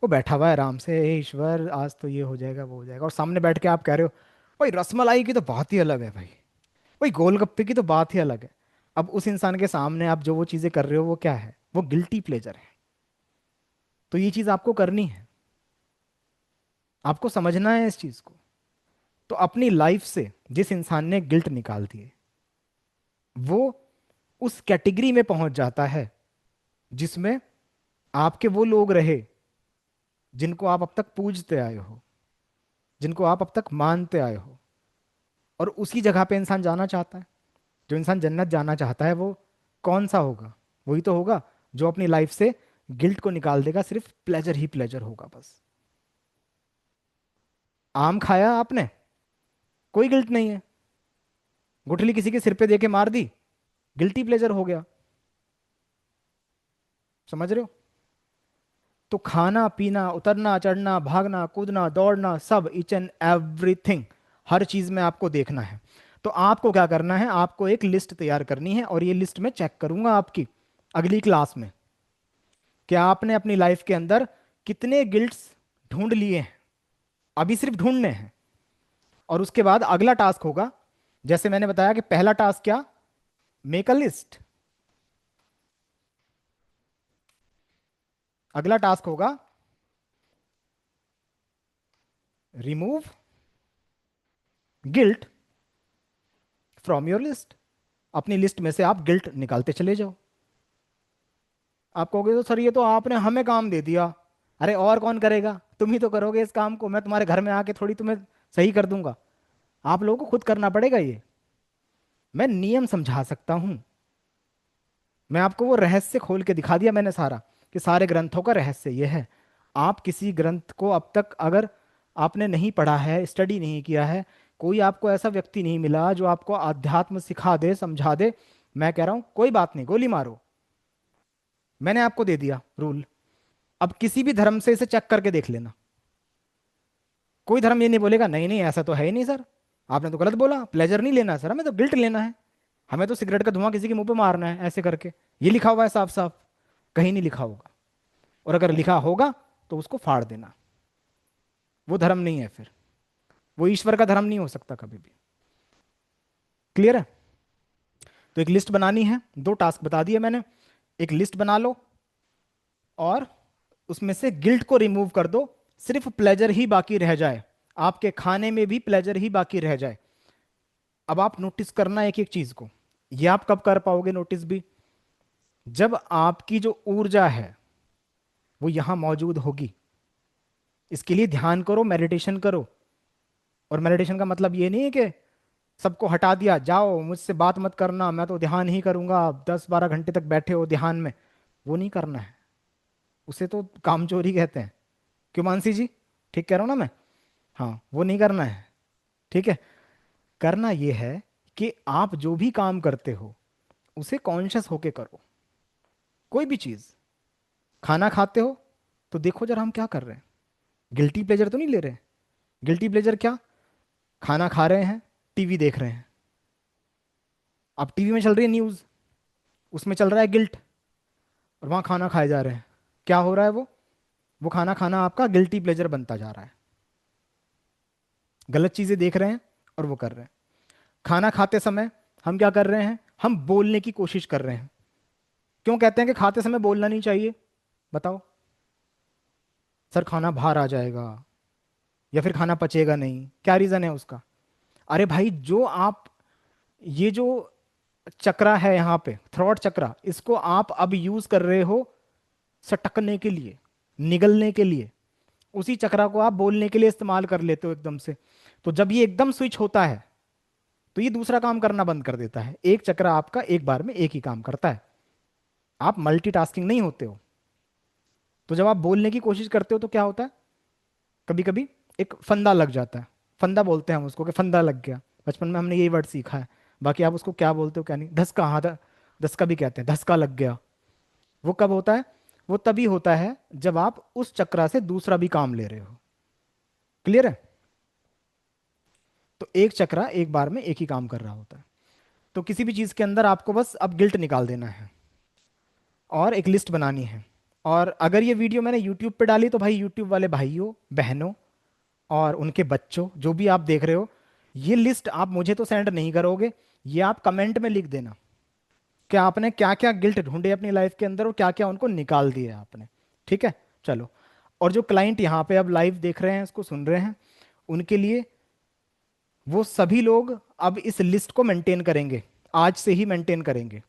वो बैठा हुआ है आराम से, "हे ईश्वर आज तो ये हो जाएगा वो हो जाएगा", और सामने बैठ के आप कह रहे हो भाई रसमलाई की तो बात ही अलग है भाई, भाई गोलगप्पे की तो बात ही अलग है। अब उस इंसान के सामने आप जो वो चीजें कर रहे हो वो क्या है? वो गिल्टी प्लेजर है। तो ये चीज आपको करनी है, आपको समझना है इस चीज को। तो अपनी लाइफ से जिस इंसान ने गिल्ट निकाल दिए, वो उस कैटेगरी में पहुंच जाता है जिसमें आपके वो लोग रहे जिनको आप अब तक पूजते आए हो, जिनको आप अब तक मानते आए हो, और उसी जगह पे इंसान जाना चाहता है। जो इंसान जन्नत जाना चाहता है वो कौन सा होगा? वही तो होगा जो अपनी लाइफ से गिल्ट को निकाल देगा, सिर्फ प्लेजर ही प्लेजर होगा बस। आम खाया आपने, कोई गिल्ट नहीं है, गुठली किसी के सिर पे दे के मार दी, गिल्टी प्लेजर हो गया। समझ रहे हो? तो खाना पीना, उतरना चढ़ना, भागना कूदना, दौड़ना, सब ईच एंड एवरीथिंग, हर चीज में आपको देखना है। तो आपको क्या करना है? आपको एक लिस्ट तैयार करनी है, और ये लिस्ट मैं चेक करूंगा आपकी अगली क्लास में, कि आपने अपनी लाइफ के अंदर कितने गिल्ट्स ढूंढ लिए हैं। अभी सिर्फ ढूंढने हैं, और उसके बाद अगला टास्क होगा, जैसे मैंने बताया कि पहला टास्क क्या, मेक अ लिस्ट। अगला टास्क होगा remove guilt from your list. अपनी लिस्ट में से आप गिल्ट निकालते चले जाओ। आप कहोगे तो सर ये तो आपने हमें काम दे दिया। अरे और कौन करेगा? तुम ही तो करोगे इस काम को, मैं तुम्हारे घर में आके थोड़ी तुम्हें सही कर दूंगा। आप लोगों को खुद करना पड़ेगा ये। मैं नियम समझा सकता हूं, मैं आपको वो रहस्य खोल के दिखा दिया मैंने सारा, कि सारे ग्रंथों का रहस्य ये है। आप किसी ग्रंथ को अब तक अगर आपने नहीं पढ़ा है, स्टडी नहीं किया है, कोई आपको ऐसा व्यक्ति नहीं मिला जो आपको आध्यात्म सिखा दे, समझा दे। मैं कह रहा हूं कोई बात नहीं, गोली मारो, मैंने आपको दे दिया रूल। अब किसी भी धर्म से इसे चेक करके देख लेना। कोई धर्म ये नहीं बोलेगा नहीं नहीं ऐसा तो है ही नहीं सर, आपने तो गलत बोला, प्लेजर नहीं लेना है सर, हमें तो गिल्ट लेना है, हमें तो सिगरेट का धुआं किसी के मुंह पे मारना है ऐसे करके, ये लिखा हुआ है साफ साफ। कहीं नहीं लिखा होगा। और अगर लिखा होगा तो उसको फाड़ देना। वो धर्म नहीं है फिर, वो ईश्वर का धर्म नहीं हो सकता कभी भी। क्लियर है? तो एक लिस्ट बनानी है, दो टास्क बता दिए मैंने। एक लिस्ट बना लो, और उसमें से गिल्ट को रिमूव कर दो, सिर्फ प्लेजर ही बाकी रह जाए। आपके खाने में भी प्लेजर ही बाकी रह जाए। अब आप नोटिस करना एक एक चीज को। ये आप कब कर पाओगे नोटिस भी? जब आपकी जो ऊर्जा है वो यहां मौजूद होगी। इसके लिए ध्यान करो, मेडिटेशन करो। और मेडिटेशन का मतलब ये नहीं है कि सबको हटा दिया, जाओ मुझसे बात मत करना, मैं तो ध्यान ही करूंगा, आप 10-12 घंटे तक बैठे हो ध्यान में। वो नहीं करना है। उसे तो कामचोरी कहते हैं। क्यों मानसी जी, ठीक कह रहा हूं ना मैं? हाँ, वो नहीं करना है। ठीक है। करना ये है कि आप जो भी काम करते हो उसे कॉन्शियस होके करो। कोई भी चीज, खाना खाते हो तो देखो जरा हम क्या कर रहे हैं। गिल्टी प्लेजर तो नहीं ले रहे। गिल्टी प्लेजर क्या? खाना खा रहे हैं, टीवी देख रहे हैं। अब टीवी में चल रही है न्यूज, उसमें चल रहा है गिल्ट, और वहां खाना खाए जा रहे हैं। क्या हो रहा है? वो खाना खाना आपका गिल्टी प्लेजर बनता जा रहा है। गलत चीजें देख रहे हैं और वो कर रहे हैं। खाना खाते समय हम क्या कर रहे हैं? हम बोलने की कोशिश कर रहे हैं। क्यों कहते हैं कि खाते समय बोलना नहीं चाहिए? बताओ। सर खाना बाहर आ जाएगा, या फिर खाना पचेगा नहीं, क्या रीजन है उसका? अरे भाई, जो आप, ये जो चक्रा है यहाँ पे, थ्रॉट चक्रा, इसको आप अब यूज कर रहे हो सटकने के लिए, निगलने के लिए। उसी चक्रा को आप बोलने के लिए इस्तेमाल कर लेते हो एकदम से। तो जब ये एकदम स्विच होता है तो ये दूसरा काम करना बंद कर देता है। एक चक्रा आपका एक बार में एक ही काम करता है। आप मल्टीटास्किंग नहीं होते हो। तो जब आप बोलने की कोशिश करते हो तो क्या होता है? कभी कभी एक फंदा लग जाता है। फंदा बोलते हैं हम उसको, कि फंदा लग गया। बचपन में हमने यही वर्ड सीखा है। बाकी आप उसको क्या बोलते हो क्या नहीं, धसका, हाँ धसका भी कहते हैं, धसका लग गया। वो कब होता है? वो तभी होता है जब आप उस चक्रा से दूसरा भी काम ले रहे हो। क्लियर है? तो एक चक्रा एक बार में एक ही काम कर रहा होता है। तो किसी भी चीज के अंदर आपको बस अब गिल्ट निकाल देना है, और एक लिस्ट बनानी है। और अगर ये वीडियो मैंने यूट्यूब पे डाली तो भाई, यूट्यूब वाले भाइयों बहनों और उनके बच्चों, जो भी आप देख रहे हो, ये लिस्ट आप मुझे तो सेंड नहीं करोगे, ये आप कमेंट में लिख देना कि आपने क्या क्या गिल्ट ढूंढे अपनी लाइफ के अंदर और क्या क्या उनको निकाल दिए आपने। ठीक है? चलो। और जो क्लाइंट यहाँ पे अब लाइव देख रहे हैं, इसको सुन रहे हैं, उनके लिए, वो सभी लोग अब इस लिस्ट को मेंटेन करेंगे। आज से ही मेंटेन करेंगे।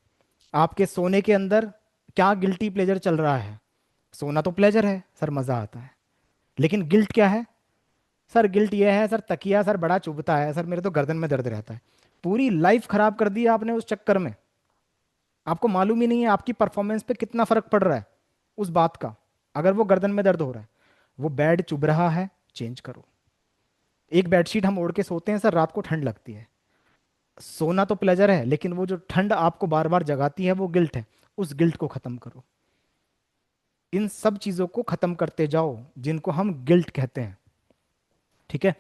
आपके सोने के अंदर क्या गिल्टी प्लेजर चल रहा है? सोना तो प्लेजर है सर, मजा आता है। लेकिन गिल्ट क्या है? सर गिल्ट ये है सर, तकिया सर बड़ा चुभता है सर, मेरे तो गर्दन में दर्द रहता है। पूरी लाइफ खराब कर दी आपने उस चक्कर में। आपको मालूम ही नहीं है आपकी परफॉर्मेंस पे कितना फर्क पड़ रहा है उस बात का। अगर वो गर्दन में दर्द हो रहा है, वो बेड चुभ रहा है, चेंज करो। एक बेडशीट हम ओढ़ के सोते हैं सर, रात को ठंड लगती है। सोना तो प्लेजर है, लेकिन वो जो ठंड आपको बार बार जगाती है वो गिल्ट है। उस गिल्ट को खत्म करो। इन सब चीजों को खत्म करते जाओ जिनको हम गिल्ट कहते हैं। ठीक है?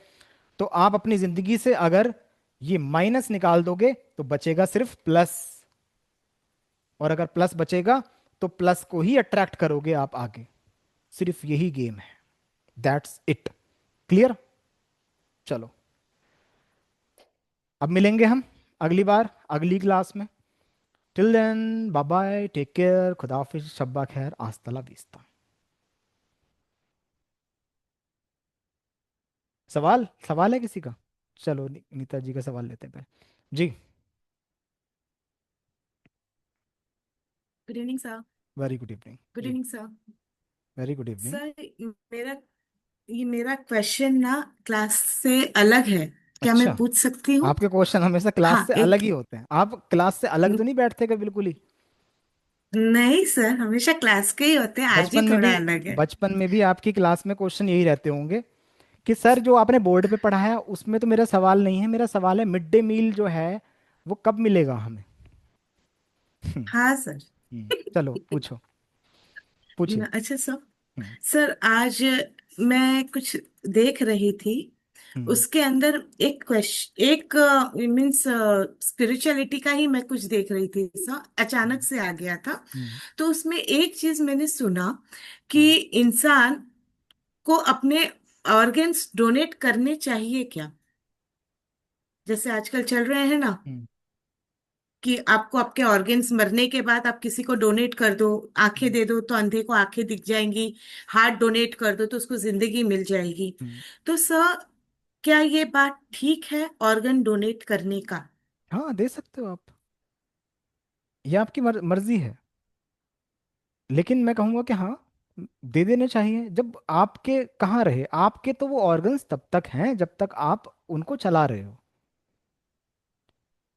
तो आप अपनी जिंदगी से अगर ये माइनस निकाल दोगे तो बचेगा सिर्फ प्लस। और अगर प्लस बचेगा तो प्लस को ही अट्रैक्ट करोगे आप आगे। सिर्फ यही गेम है। That's it. क्लियर? चलो, अब मिलेंगे हम अगली बार, अगली क्लास में। Till then, bye bye, take care, खुदा हाफिज, शब्बा खैर, आस्तला विस्ता। सवाल सवाल है किसी का? चलो, नीता जी का सवाल लेते हैं पहले। जी। Good evening sir. Very good evening good जी। Evening sir. Very good evening. Sir, मेरा ये मेरा क्वेश्चन ना क्लास से अलग है। क्या मैं अच्छा, पूछ सकती हूँ? आपके क्वेश्चन हमेशा क्लास हाँ, से अलग एक। ही होते हैं। आप क्लास से अलग तो नहीं बैठते क्या बिल्कुल ही? नहीं सर, हमेशा क्लास के ही होते हैं, आज ही बचपन में भी, थोड़ा अलग है। बचपन में भी आपकी क्लास में क्वेश्चन यही रहते होंगे कि सर जो आपने बोर्ड पे पढ़ाया उसमें तो मेरा सवाल नहीं है, मेरा सवाल है मिड डे मील जो है वो कब मिलेगा हमें? हाँ सर। चलो पूछो, पूछिए। अच्छा सर। हम्म, सर आज मैं कुछ देख रही थी, हम्म। उसके अंदर एक क्वेश्चन, एक मीन्स स्पिरिचुअलिटी का ही मैं कुछ देख रही थी, ऐसा अचानक हम्म। से आ गया था। हम्म। तो उसमें एक चीज मैंने सुना कि हम्म। इंसान को अपने ऑर्गन्स डोनेट करने चाहिए क्या, जैसे आजकल चल रहे हैं ना, हम्म। कि आपको आपके ऑर्गन्स मरने के बाद आप किसी को डोनेट कर दो, आंखें हम्म। दे दो तो अंधे को आंखें दिख जाएंगी, हार्ट डोनेट कर दो तो उसको जिंदगी मिल जाएगी। हम्म। तो सर, क्या ये बात ठीक है ऑर्गन डोनेट करने का? हाँ, दे सकते हो आप। ये आपकी मर्जी है। लेकिन मैं कहूँगा कि हाँ, दे देने चाहिए। जब आपके कहाँ रहे, आपके तो वो ऑर्गन्स तब तक हैं जब तक आप उनको चला रहे हो।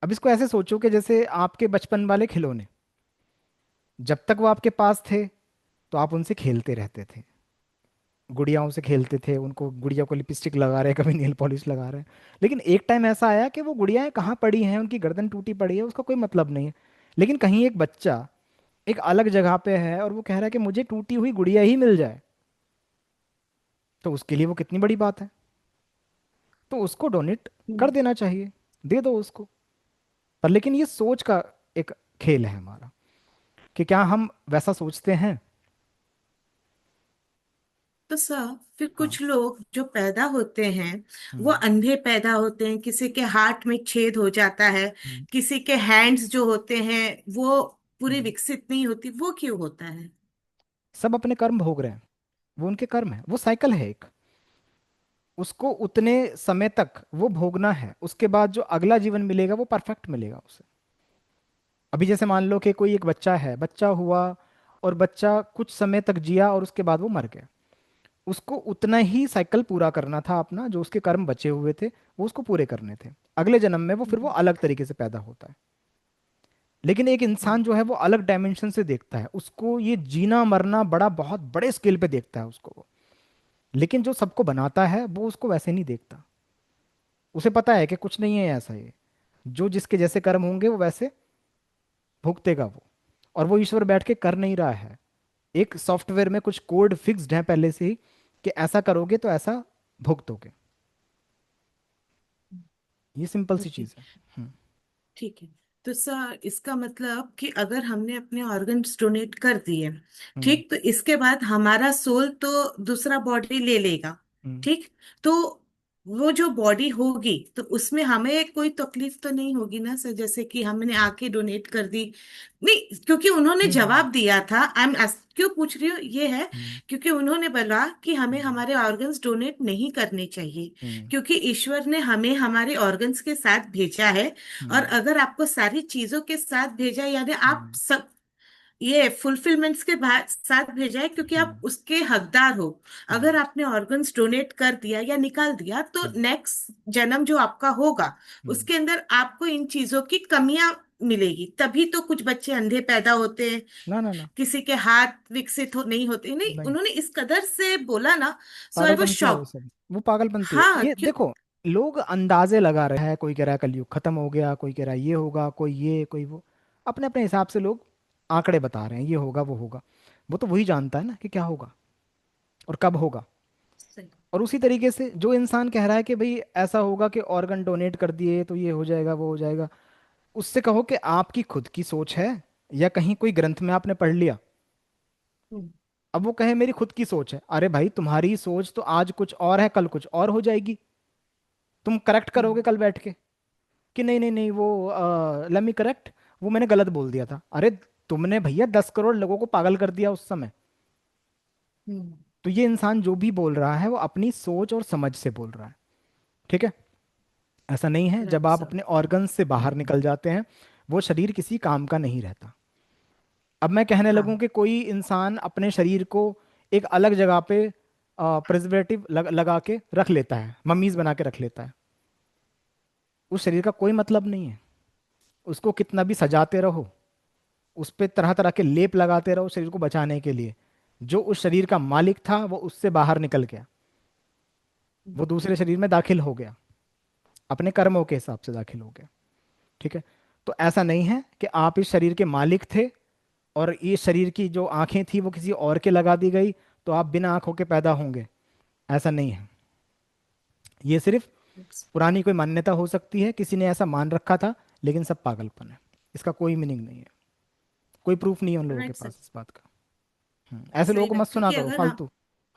अब इसको ऐसे सोचो कि जैसे आपके बचपन वाले खिलौने, जब तक वो आपके पास थे तो आप उनसे खेलते रहते थे, गुड़ियाओं से खेलते थे, उनको गुड़िया को लिपस्टिक लगा रहे हैं, कभी नेल पॉलिश लगा रहे हैं। लेकिन एक टाइम ऐसा आया कि वो गुड़ियाएं कहाँ पड़ी हैं, उनकी गर्दन टूटी पड़ी है, उसका कोई मतलब नहीं है। लेकिन कहीं एक बच्चा एक अलग जगह पे है और वो कह रहा है कि मुझे टूटी हुई गुड़िया ही मिल जाए, तो उसके लिए वो कितनी बड़ी बात है। तो उसको डोनेट कर हम्म। देना चाहिए, दे दो उसको। पर लेकिन ये सोच का एक खेल है हमारा, कि क्या हम वैसा सोचते हैं। तो सर, फिर हाँ। कुछ लोग जो पैदा होते हैं वो हम्म। अंधे पैदा होते हैं, किसी के हार्ट में छेद हो जाता है, हम्म। किसी के हैंड्स जो होते हैं वो पूरी हम्म। विकसित नहीं होती, वो क्यों होता है? सब अपने कर्म भोग रहे हैं, वो उनके कर्म है, वो साइकिल है एक। उसको उतने समय तक वो भोगना है, उसके बाद जो अगला जीवन मिलेगा वो परफेक्ट मिलेगा उसे। अभी जैसे मान लो कि कोई एक बच्चा है, बच्चा हुआ और बच्चा कुछ समय तक जिया और उसके बाद वो मर गया। उसको उतना ही साइकिल पूरा करना था अपना, जो उसके कर्म बचे हुए थे वो उसको पूरे करने थे। अगले जन्म में वो फिर वो हम्म। अलग तरीके से पैदा होता है। लेकिन एक इंसान जो है वो अलग डायमेंशन से देखता है उसको, ये जीना मरना बड़ा बहुत बड़े स्केल पे देखता है उसको वो। लेकिन जो सबको बनाता है वो उसको वैसे नहीं देखता। उसे पता है कि कुछ नहीं है ऐसा, ये जो जिसके जैसे कर्म होंगे वो वैसे भुगतेगा वो। और वो ईश्वर बैठ के कर नहीं रहा है, एक सॉफ्टवेयर में कुछ कोड फिक्स्ड है पहले से ही कि ऐसा करोगे तो ऐसा भुगतोगे। ये सिंपल सी ओके, चीज है। हम्म। ठीक है। तो सर, इसका मतलब कि अगर हमने अपने ऑर्गन्स डोनेट कर दिए, हम्म। ठीक, तो इसके बाद हमारा सोल तो दूसरा बॉडी ले लेगा, हम्म। ठीक। तो वो जो बॉडी होगी तो उसमें हमें कोई तकलीफ तो नहीं होगी ना सर, जैसे कि हमने आंखें डोनेट कर दी? नहीं, क्योंकि उन्होंने हम्म। जवाब दिया था, आई एम क्यों पूछ रही हूँ ये है, हम्म। क्योंकि उन्होंने बोला कि हमें हम्म। हमारे ऑर्गन्स डोनेट नहीं करने चाहिए, हम्म। क्योंकि ईश्वर ने हमें हमारे ऑर्गन्स के साथ भेजा है। और हम्म। अगर आपको सारी चीजों के साथ भेजा है, यानी आप हम्म। सब ये फुलफिलमेंट्स के बाद साथ भेजा है, क्योंकि आप हम्म। उसके हकदार हो। अगर हम्म। आपने ऑर्गन्स डोनेट कर दिया या निकाल दिया तो हम्म। नेक्स्ट जन्म जो आपका होगा हम्म। उसके अंदर आपको इन चीजों की कमियां मिलेगी, तभी तो कुछ बच्चे अंधे पैदा होते हैं, ना ना ना। किसी के हाथ विकसित हो नहीं होते, नहीं नहीं, उन्होंने इस कदर से बोला ना। सो आई वाज पागलपंती है वो शॉक। सब, वो पागलपंती है हाँ, ये। क्यों? देखो, लोग अंदाजे लगा रहे हैं, कोई कह रहा है कलयुग खत्म हो गया, कोई कह रहा है ये होगा, कोई ये कोई वो। अपने अपने हिसाब से लोग आंकड़े बता रहे हैं, ये होगा वो होगा। वो तो वही जानता है ना कि क्या होगा और कब होगा। सही। और उसी तरीके से जो इंसान कह रहा है कि भाई ऐसा होगा कि ऑर्गन डोनेट कर दिए तो ये हो जाएगा वो हो जाएगा, उससे कहो कि आपकी खुद की सोच है या कहीं कोई ग्रंथ में आपने पढ़ लिया। हम्म। अब वो कहे मेरी खुद की सोच है, अरे भाई तुम्हारी सोच तो आज कुछ और है, कल कुछ और हो जाएगी। तुम करेक्ट हम्म। करोगे कल बैठ के कि नहीं नहीं नहीं, वो लेट मी करेक्ट, वो मैंने गलत बोल दिया था। अरे तुमने भैया 10 करोड़ लोगों को पागल कर दिया उस समय। हम्म। तो ये इंसान जो भी बोल रहा है वो अपनी सोच और समझ से बोल रहा है, ठीक है। ऐसा नहीं है, जब राइट आप सर। अपने ऑर्गन्स से बाहर निकल जाते हैं वो शरीर किसी काम का नहीं रहता। अब मैं कहने लगूं हाँ। कि कोई इंसान अपने शरीर को एक अलग जगह पे प्रिजर्वेटिव लगा के रख लेता है, मम्मीज बना के रख लेता है, उस शरीर का कोई मतलब नहीं है। उसको कितना भी सजाते रहो, उस पे तरह तरह के लेप लगाते रहो शरीर को बचाने के लिए, जो उस शरीर का मालिक था वो उससे बाहर निकल गया, वो दूसरे शरीर में दाखिल हो गया, अपने कर्मों के हिसाब से दाखिल हो गया, ठीक है। तो ऐसा नहीं है कि आप इस शरीर के मालिक थे और ये शरीर की जो आंखें थी वो किसी और के लगा दी गई तो आप बिना आंखों के पैदा होंगे। ऐसा नहीं है। ये सिर्फ पुरानी कोई मान्यता हो सकती है, किसी ने ऐसा मान रखा था, लेकिन सब पागलपन है। इसका कोई मीनिंग नहीं है, कोई प्रूफ नहीं है उन लोगों के राइट सर। पास इस बात का। ऐसे लोगों सही को बात, मत सुना क्योंकि करो अगर हम, फालतू।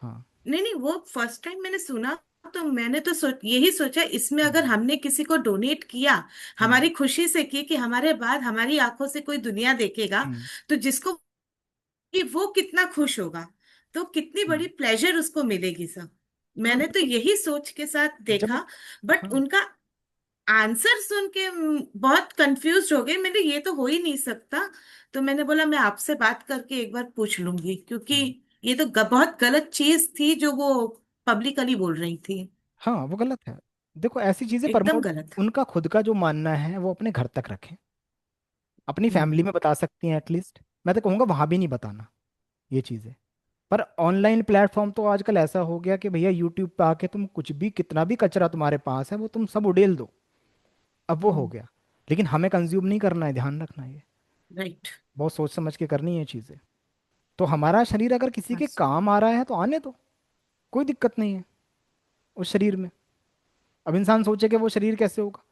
हाँ। नहीं नहीं, वो फर्स्ट टाइम मैंने सुना, तो मैंने तो यही सोचा, इसमें अगर हम्म। हमने किसी को डोनेट किया, हम्म। हमारी खुशी से की, कि हमारे बाद हमारी आंखों से कोई दुनिया देखेगा, हम्म। तो जिसको, कि वो कितना खुश होगा, तो कितनी हम्म। बड़ी प्लेजर उसको मिलेगी सर। हाँ मैंने तो बिल्कुल। यही सोच के साथ जब देखा। बट हाँ। उनका आंसर सुन के बहुत कंफ्यूज हो गई। मैंने, ये तो हो ही नहीं सकता। तो मैंने बोला मैं आपसे बात करके एक बार पूछ लूंगी, क्योंकि हम्म। ये तो बहुत गलत चीज थी जो वो पब्लिकली बोल रही थी। हाँ वो गलत है। देखो ऐसी चीजें एकदम प्रमोट, गलत। उनका खुद का जो मानना है वो अपने घर तक रखें, अपनी हम्म। फैमिली में बता सकती हैं एटलीस्ट। मैं तो कहूँगा वहां भी नहीं बताना ये चीजें। पर ऑनलाइन प्लेटफॉर्म तो आजकल ऐसा हो गया कि भैया यूट्यूब पे आके तुम कुछ भी, कितना भी कचरा तुम्हारे पास है वो तुम सब उड़ेल दो। अब वो हो हम्म। गया। लेकिन हमें कंज्यूम नहीं करना है, ध्यान रखना है ये। राइट। बहुत सोच समझ के करनी है चीजें। तो हमारा शरीर अगर किसी हाँ। के काम आ रहा है तो आने दो, कोई दिक्कत नहीं है उस शरीर में। अब इंसान सोचे कि वो शरीर कैसे होगा।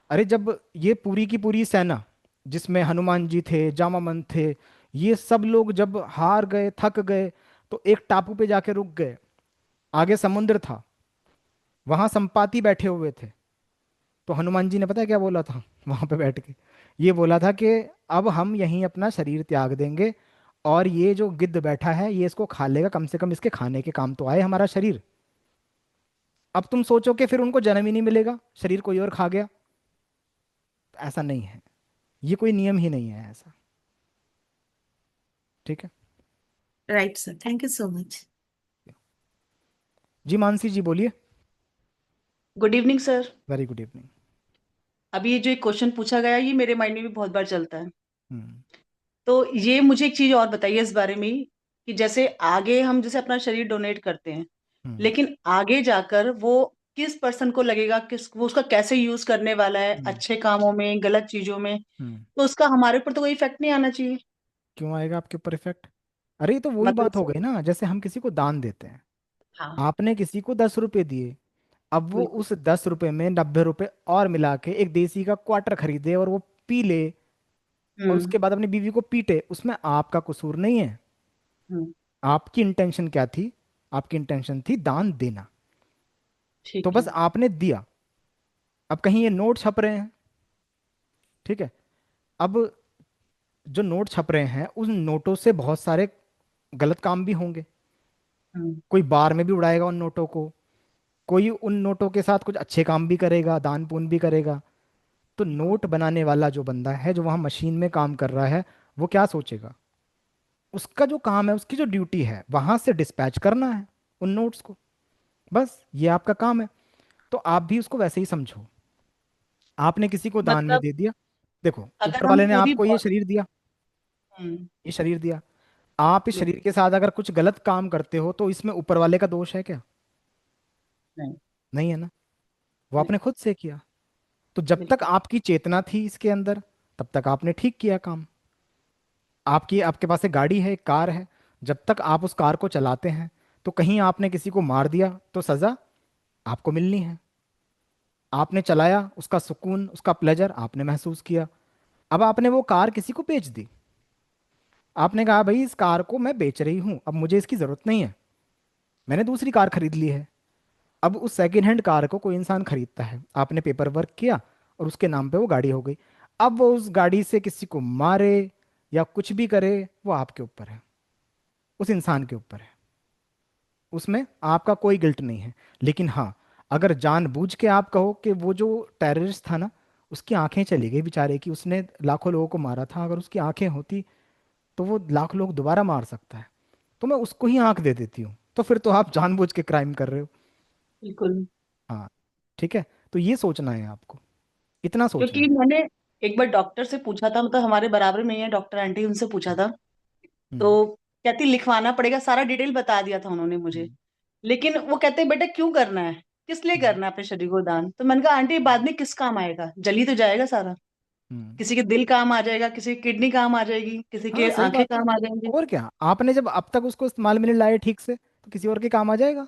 अरे जब ये पूरी की पूरी सेना, जिसमें हनुमान जी थे, जामामन थे, ये सब लोग जब हार गए, थक गए, तो एक टापू पे जाके रुक गए। आगे समुद्र था, वहां संपाति बैठे हुए थे। तो हनुमान जी ने पता है क्या बोला था वहां पे बैठ के? ये बोला था कि अब हम यहीं अपना शरीर त्याग देंगे, और ये जो गिद्ध बैठा है ये इसको खा लेगा, कम से कम इसके खाने के काम तो आए हमारा शरीर। अब तुम सोचो कि फिर उनको जन्म ही नहीं मिलेगा, शरीर कोई और खा गया। ऐसा नहीं है, ये कोई नियम ही नहीं है ऐसा। ठीक है। Right sir, thank you so much. जी मानसी जी बोलिए। Good evening sir. Very good evening. अभी ये जो एक क्वेश्चन पूछा गया ये मेरे माइंड में भी बहुत बार चलता है। हम्म। तो ये मुझे एक चीज और बताइए इस बारे में ही, कि जैसे आगे हम जैसे अपना शरीर डोनेट करते हैं, हम्म। लेकिन आगे जाकर वो किस पर्सन को लगेगा, किस वो उसका कैसे यूज करने वाला है, हम्म। अच्छे कामों में गलत चीजों में, हम्म। तो उसका हमारे ऊपर तो कोई इफेक्ट नहीं आना चाहिए। क्यों आएगा आपके ऊपर इफेक्ट? अरे ये तो वही मतलब बात हो गई ना, जैसे हम किसी को दान देते हैं। हाँ। आपने किसी को 10 रुपए दिए, अब वो बिल्कुल। उस 10 रुपए में 90 रुपए और मिला के एक देसी का क्वार्टर खरीदे और वो पी ले, और हम्म। उसके बाद अपनी बीवी को पीटे, उसमें आपका कसूर नहीं है। हम्म। आपकी इंटेंशन क्या थी? आपकी इंटेंशन थी दान देना। तो ठीक बस है। आपने दिया। अब कहीं ये नोट छप रहे हैं, ठीक है। अब जो नोट छप रहे हैं उन नोटों से बहुत सारे गलत काम भी होंगे। हम्म। कोई बार में भी उड़ाएगा उन नोटों को, कोई उन नोटों के साथ कुछ अच्छे काम भी करेगा, दान पुण्य भी करेगा। तो नोट बनाने वाला जो बंदा है, जो वहां मशीन में काम कर रहा है, वो क्या सोचेगा? उसका जो काम है, उसकी जो ड्यूटी है, वहां से डिस्पैच करना है उन नोट्स को। बस ये आपका काम है। तो आप भी उसको वैसे ही समझो। आपने किसी को दान में मतलब दे दिया। देखो ऊपर अगर हम वाले ने पूरी आपको ये शरीर दिया, हम्म। ये शरीर दिया। आप इस शरीर बिल्कुल। के साथ अगर कुछ गलत काम करते हो तो इसमें ऊपर वाले का दोष है क्या? नहीं। नहीं है ना। वो नहीं। आपने खुद से किया। तो जब तक बिल्कुल। आपकी चेतना थी इसके अंदर, तब तक आपने ठीक किया काम। आपकी, आपके पास एक गाड़ी है, एक कार है, जब तक आप उस कार को चलाते हैं, तो कहीं आपने किसी को मार दिया तो सजा आपको मिलनी है। आपने चलाया, उसका सुकून, उसका प्लेजर आपने महसूस किया। अब आपने वो कार किसी को बेच दी। आपने कहा भाई इस कार को मैं बेच रही हूं, अब मुझे इसकी जरूरत नहीं है, मैंने दूसरी कार खरीद ली है। अब उस सेकेंड हैंड कार को कोई इंसान खरीदता है, आपने पेपर वर्क किया और उसके नाम पे वो गाड़ी हो गई। अब वो उस गाड़ी से किसी को मारे या कुछ भी करे, वो आपके ऊपर है, उस इंसान के ऊपर है। उसमें आपका कोई गिल्ट नहीं है। लेकिन हाँ, अगर जानबूझ के आप कहो कि वो जो टेररिस्ट था ना, उसकी आंखें चली गई बेचारे की, उसने लाखों लोगों को मारा था, अगर उसकी आंखें होती तो वो लाख लोग दोबारा मार सकता है, तो मैं उसको ही आंख दे देती हूँ, तो फिर तो आप जानबूझ के क्राइम कर रहे हो। बिल्कुल। हाँ। ठीक है। तो ये सोचना है आपको, इतना सोचना क्योंकि है। मैंने एक बार डॉक्टर से पूछा था, मतलब हमारे बराबर में ही है डॉक्टर आंटी, उनसे पूछा था। हम्म। तो कहती लिखवाना पड़ेगा, सारा डिटेल बता दिया था उन्होंने मुझे। हम्म। लेकिन वो कहते बेटा क्यों करना है, किस लिए हम्म। करना है अपने शरीर को दान? तो मैंने कहा आंटी बाद में किस काम आएगा, जली तो जाएगा सारा। हम्म। किसी के दिल काम आ जाएगा, किसी की किडनी काम आ जाएगी, किसी के हाँ सही आंखें बात है। काम आ जाएंगे। और क्या, आपने जब अब तक उसको इस्तेमाल में नहीं लाए ठीक से, तो किसी और के काम आ जाएगा।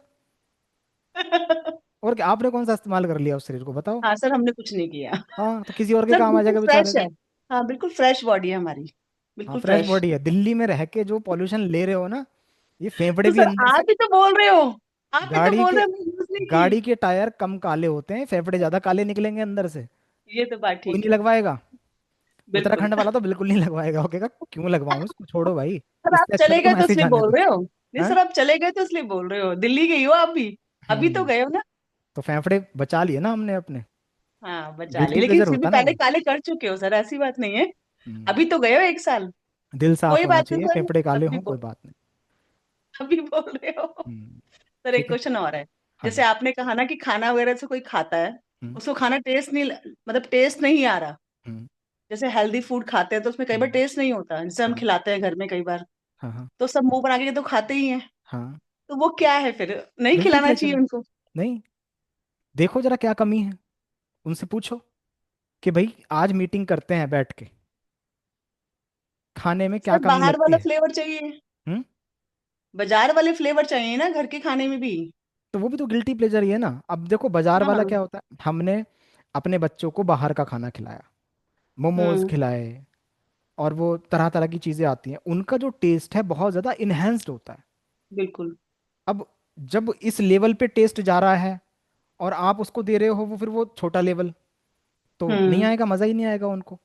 और क्या, आपने कौन सा इस्तेमाल कर लिया उस शरीर को, बताओ। हाँ सर, हमने कुछ नहीं किया। हाँ, तो किसी और के सर काम आ बिल्कुल जाएगा बेचारे फ्रेश है। को। हाँ बिल्कुल फ्रेश बॉडी है हमारी, हाँ, बिल्कुल फ्रेश फ्रेश। बॉडी है। दिल्ली में रह के जो पॉल्यूशन ले रहे हो ना, ये फेफड़े तो भी सर अंदर से। आप भी तो बोल रहे हो, आप भी तो गाड़ी बोल के रहे हो हमने यूज नहीं की। गाड़ी के टायर कम काले होते हैं, फेफड़े ज्यादा काले निकलेंगे अंदर से। ये तो बात कोई ठीक नहीं है। लगवाएगा। बिल्कुल। उत्तराखंड वाला तो बिल्कुल नहीं लगवाएगा, वो कहेगा क्यों लगवाऊं इसको, छोड़ो भाई। सर आप इससे अच्छा चले तो गए तुम तो ऐसे ही इसलिए जाने बोल दो। रहे हो। नहीं हाँ। सर, आप चले गए तो इसलिए बोल रहे हो, दिल्ली गई हो आप भी। अभी तो हम्म। गए हो ना। तो फेफड़े बचा लिए ना हमने अपने। हाँ बचा लिए, गिल्टी लेकिन प्लेजर फिर भी होता ना पहले वो। काले कर चुके हो सर, ऐसी बात नहीं है। हम्म। अभी तो गए हो 1 साल। दिल साफ कोई होना बात नहीं चाहिए, सर। फेफड़े काले अभी हों कोई बोल बात नहीं। अभी बोल रहे हो। हम्म। सर एक ठीक है। क्वेश्चन और है। हाँ जैसे जी। आपने कहा ना कि खाना वगैरह से कोई खाता है, हम्म। उसको खाना टेस्ट नहीं, मतलब टेस्ट नहीं आ रहा। हम्म। जैसे हेल्दी फूड खाते हैं तो उसमें कई बार हम्म। टेस्ट नहीं होता, जैसे हम हाँ खिलाते हैं घर में कई बार, हाँ हाँ तो सब मुंह बना के तो खाते ही हैं। हाँ। तो वो क्या है फिर, नहीं गिल्टी खिलाना प्लेजर चाहिए है। उनको? नहीं, देखो जरा क्या कमी है, उनसे पूछो कि भाई आज मीटिंग करते हैं बैठ के, खाने में क्या सर कमी बाहर लगती वाला है। फ्लेवर चाहिए, हम्म। बाजार वाले फ्लेवर चाहिए ना घर के खाने में भी। तो वो भी तो गिल्टी प्लेजर ही है ना। अब देखो बाजार वाला हाँ। क्या होता है, हमने अपने बच्चों को बाहर का खाना खिलाया, मोमोज हम्म। खिलाए, और वो तरह तरह की चीजें आती हैं, उनका जो टेस्ट है बहुत ज्यादा इनहेंस्ड होता है। बिल्कुल। अब जब इस लेवल पे टेस्ट जा रहा है और आप उसको दे रहे हो वो, फिर वो छोटा लेवल, तो नहीं हम्म। आएगा, मजा ही नहीं आएगा उनको।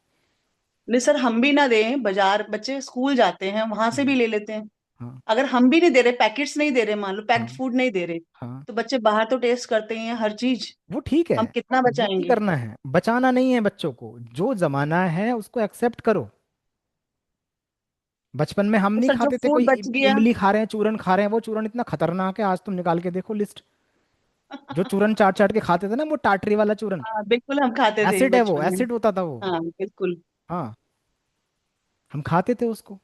नहीं सर, हम भी ना दें, बाजार बच्चे स्कूल जाते हैं वहां से हम्म। भी ले लेते हैं। हाँ अगर हम भी नहीं दे रहे, पैकेट्स नहीं दे रहे, मान लो हाँ पैक्ड फूड नहीं दे रहे, हाँ। तो बच्चे बाहर तो टेस्ट करते ही हैं हर चीज। वो ठीक है, हम कितना वो नहीं बचाएंगे? करना है, बचाना नहीं है बच्चों को, जो जमाना है उसको एक्सेप्ट करो। बचपन में हम तो नहीं सर जो खाते थे, कोई फूड बच गया। इमली खा रहे हैं, चूरन खा रहे हैं, वो चूरन इतना खतरनाक है, आज तुम निकाल के देखो लिस्ट। जो चूरन चाट चाट के खाते थे ना, वो टाटरी वाला चूरन, हाँ बिल्कुल, हम खाते थे एसिड है वो, बचपन में। एसिड होता था वो। हाँ बिल्कुल। हाँ, हम खाते थे उसको।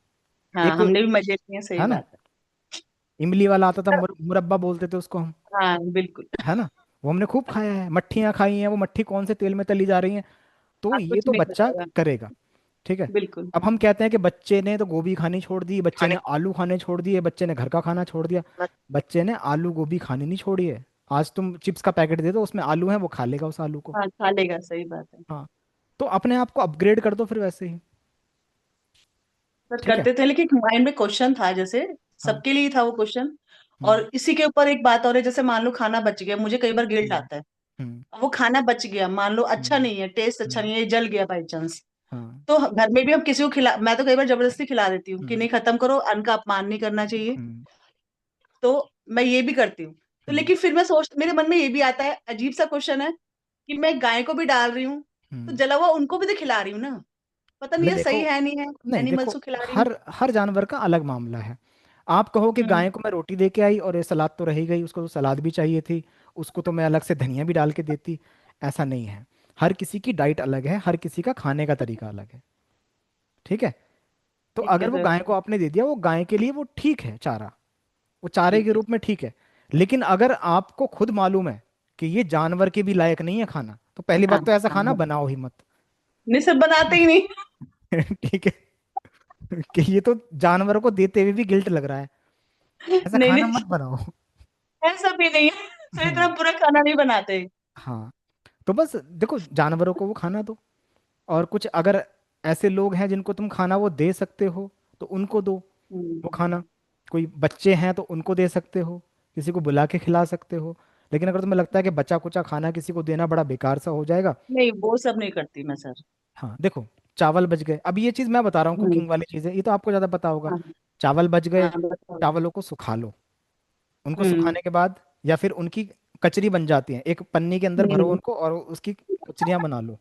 हाँ एक, हमने भी मजे किए हैं, सही है ना, बात है। इमली वाला आता था, सर, मुरब्बा बोलते थे उसको हम, हाँ बिल्कुल। है ना। वो हमने खूब खाया है, मट्ठियाँ खाई हैं, वो मट्ठी कौन से तेल में तली जा रही हैं। तो हाँ ये कुछ तो नहीं बच्चा बचेगा। करेगा, ठीक है। बिल्कुल। अब हम कहते हैं कि बच्चे ने तो गोभी खानी छोड़ दी, बच्चे खाने। ने आलू खाने छोड़ दिए, बच्चे ने घर का खाना छोड़ दिया। बच्चे ने आलू गोभी खानी नहीं छोड़ी है। आज तुम चिप्स का पैकेट दे दो, उसमें आलू है, वो खा लेगा उस आलू को। हाँ खा लेगा, सही बात है। हाँ। तो अपने आप को अपग्रेड कर दो फिर वैसे ही। सर ठीक है। करते थे, लेकिन माइंड में क्वेश्चन था, जैसे हाँ। सबके लिए ही था वो क्वेश्चन। हम्म। और इसी के ऊपर एक बात और है, जैसे मान लो खाना बच गया, मुझे कई बार गिल्ट हम्म। आता है। हम्म। वो खाना बच गया, मान लो अच्छा हम्म। नहीं है, टेस्ट अच्छा हम्म। नहीं है, ये जल गया बाई चांस, हाँ। तो घर में भी हम किसी को खिला, मैं तो कई बार जबरदस्ती खिला देती हूँ कि हम्म। नहीं खत्म करो, अन्न का अपमान नहीं करना चाहिए। हम्म। तो मैं ये भी करती हूँ। तो हम्म। लेकिन फिर मैं सोच, मेरे मन में ये भी आता है, अजीब सा क्वेश्चन है, कि मैं गाय को भी डाल रही हूँ, तो हम्म। जला हुआ उनको भी तो खिला रही हूँ ना, पता नहीं अरे है सही देखो, है नहीं है, नहीं देखो, एनिमल्स को खिला रही हूँ। हर हर जानवर का अलग मामला है। आप कहो कि हम्म। गाय को मैं रोटी दे के आई और ये सलाद तो रह ही गई, उसको तो सलाद भी चाहिए थी, उसको तो मैं अलग से धनिया भी डाल के देती। ऐसा नहीं है, हर किसी की डाइट अलग है, हर किसी का खाने का तरीका अलग है, ठीक है। तो ठीक अगर है वो सर। गाय को आपने दे दिया, वो गाय के लिए वो ठीक है चारा, वो चारे के ठीक है। रूप में ठीक है। लेकिन अगर आपको खुद मालूम है कि ये जानवर के भी लायक नहीं है खाना, तो पहली हाँ बात तो ऐसा हाँ खाना हाँ। बनाओ ही मत। नहीं सर, बनाते ही नहीं। ठीक है, कि ये तो जानवर को देते हुए भी गिल्ट लग रहा है, ऐसा नहीं खाना नहीं, मत बनाओ। ऐसा भी नहीं है सर, इतना हम्म। बुरा खाना नहीं बनाते। हाँ, तो बस देखो जानवरों को वो खाना दो, और कुछ अगर ऐसे लोग हैं जिनको तुम खाना वो दे सकते हो, तो उनको दो वो खाना। हम्म। कोई बच्चे हैं तो उनको दे सकते हो, किसी को बुला के खिला सकते हो। लेकिन अगर तुम्हें लगता है कि बचा कुचा खाना किसी को देना बड़ा बेकार सा हो जाएगा। नहीं वो सब नहीं करती मैं सर। हाँ देखो, चावल बच गए, अब ये चीज़ मैं बता रहा हूँ, हम्म। कुकिंग वाली चीज़ें ये तो आपको ज़्यादा पता होगा। हाँ चावल बच गए, हाँ बताओ। चावलों को सुखा लो। उनको हम्म। सुखाने के बाद, या फिर उनकी कचरी बन जाती है, एक पन्नी के अंदर भरो हम्म। उनको और उसकी कचरियाँ बना लो,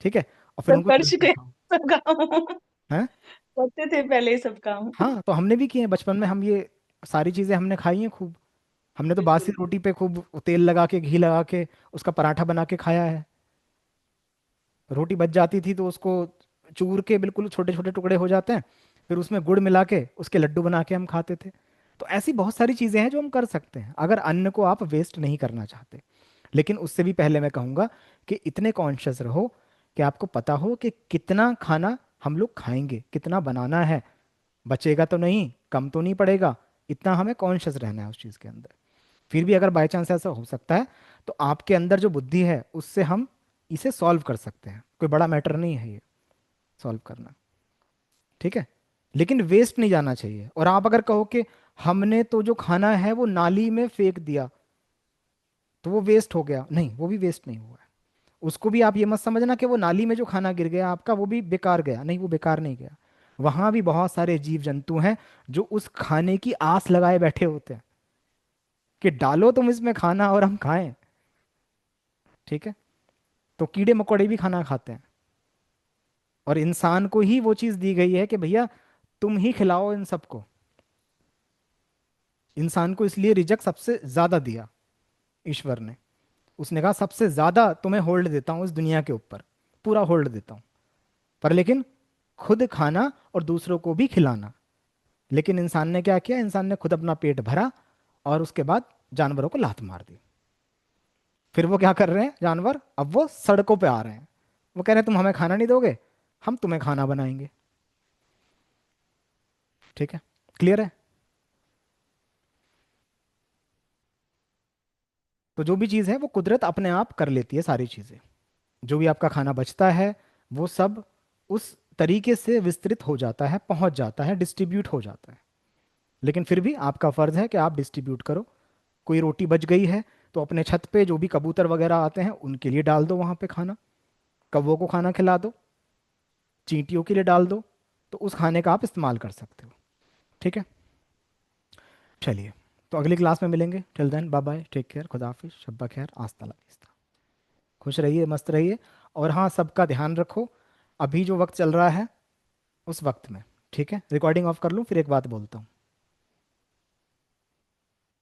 ठीक है। और फिर सब उनको कर तल के चुके हैं, खाओ। सब काम हैं। करते थे पहले, ये सब काम। हाँ, तो हमने भी किए हैं बचपन में, हम ये सारी चीज़ें हमने खाई हैं खूब। हमने तो बासी बिल्कुल। रोटी पे खूब तेल लगा के, घी लगा के उसका पराठा बना के खाया है। रोटी बच जाती थी तो उसको चूर के, बिल्कुल छोटे छोटे टुकड़े हो जाते हैं, फिर उसमें गुड़ मिला के उसके लड्डू बना के हम खाते थे। तो ऐसी बहुत सारी चीज़ें हैं जो हम कर सकते हैं, अगर अन्न को आप वेस्ट नहीं करना चाहते। लेकिन उससे भी पहले मैं कहूँगा कि इतने कॉन्शियस रहो कि आपको पता हो कि कितना खाना हम लोग खाएंगे, कितना बनाना है, बचेगा तो नहीं, कम तो नहीं पड़ेगा, इतना हमें कॉन्शियस रहना है उस चीज़ के अंदर। फिर भी अगर बाई चांस ऐसा हो सकता है तो आपके अंदर जो बुद्धि है उससे हम इसे सॉल्व कर सकते हैं, कोई बड़ा मैटर नहीं है ये सॉल्व करना। ठीक है, लेकिन वेस्ट नहीं जाना चाहिए। और आप अगर कहो कि हमने तो जो खाना है वो नाली में फेंक दिया तो वो वेस्ट हो गया, नहीं, वो भी वेस्ट नहीं हुआ है। उसको भी आप ये मत समझना कि वो नाली में जो खाना गिर गया आपका वो भी बेकार गया, नहीं, वो बेकार नहीं गया। वहां भी बहुत सारे जीव जंतु हैं जो उस खाने की आस लगाए बैठे होते हैं कि डालो तुम इसमें खाना और हम खाएं। ठीक है, तो कीड़े मकोड़े भी खाना खाते हैं, और इंसान को ही वो चीज दी गई है कि भैया तुम ही खिलाओ इन सबको। इंसान को इसलिए रिजक सबसे ज्यादा दिया ईश्वर ने। उसने कहा सबसे ज्यादा तुम्हें होल्ड देता हूं इस दुनिया के ऊपर, पूरा होल्ड देता हूं, पर लेकिन खुद खाना और दूसरों को भी खिलाना। लेकिन इंसान ने क्या किया, इंसान ने खुद अपना पेट भरा और उसके बाद जानवरों को लात मार दी। फिर वो क्या कर रहे हैं जानवर, अब वो सड़कों पे आ रहे हैं, वो कह रहे हैं तुम हमें खाना नहीं दोगे, हम तुम्हें खाना बनाएंगे। ठीक है, क्लियर है। तो जो भी चीज़ है वो कुदरत अपने आप कर लेती है सारी चीज़ें। जो भी आपका खाना बचता है वो सब उस तरीके से विस्तृत हो जाता है, पहुंच जाता है, डिस्ट्रीब्यूट हो जाता है। लेकिन फिर भी आपका फर्ज है कि आप डिस्ट्रीब्यूट करो। कोई रोटी बच गई है तो अपने छत पे जो भी कबूतर वगैरह आते हैं उनके लिए डाल दो वहां पे खाना, कौवों को खाना खिला दो, चींटियों के लिए डाल दो, तो उस खाने का आप इस्तेमाल कर सकते हो। ठीक है, चलिए, तो अगली क्लास में मिलेंगे। Till then bye bye, take care, खुदा हाफिज, शब्बा खैर, आस्ता ला विस्ता। खुश रहिए, मस्त रहिए, और हाँ सबका ध्यान रखो अभी जो वक्त चल रहा है उस वक्त में। ठीक है, रिकॉर्डिंग ऑफ कर लूँ फिर एक बात बोलता हूँ।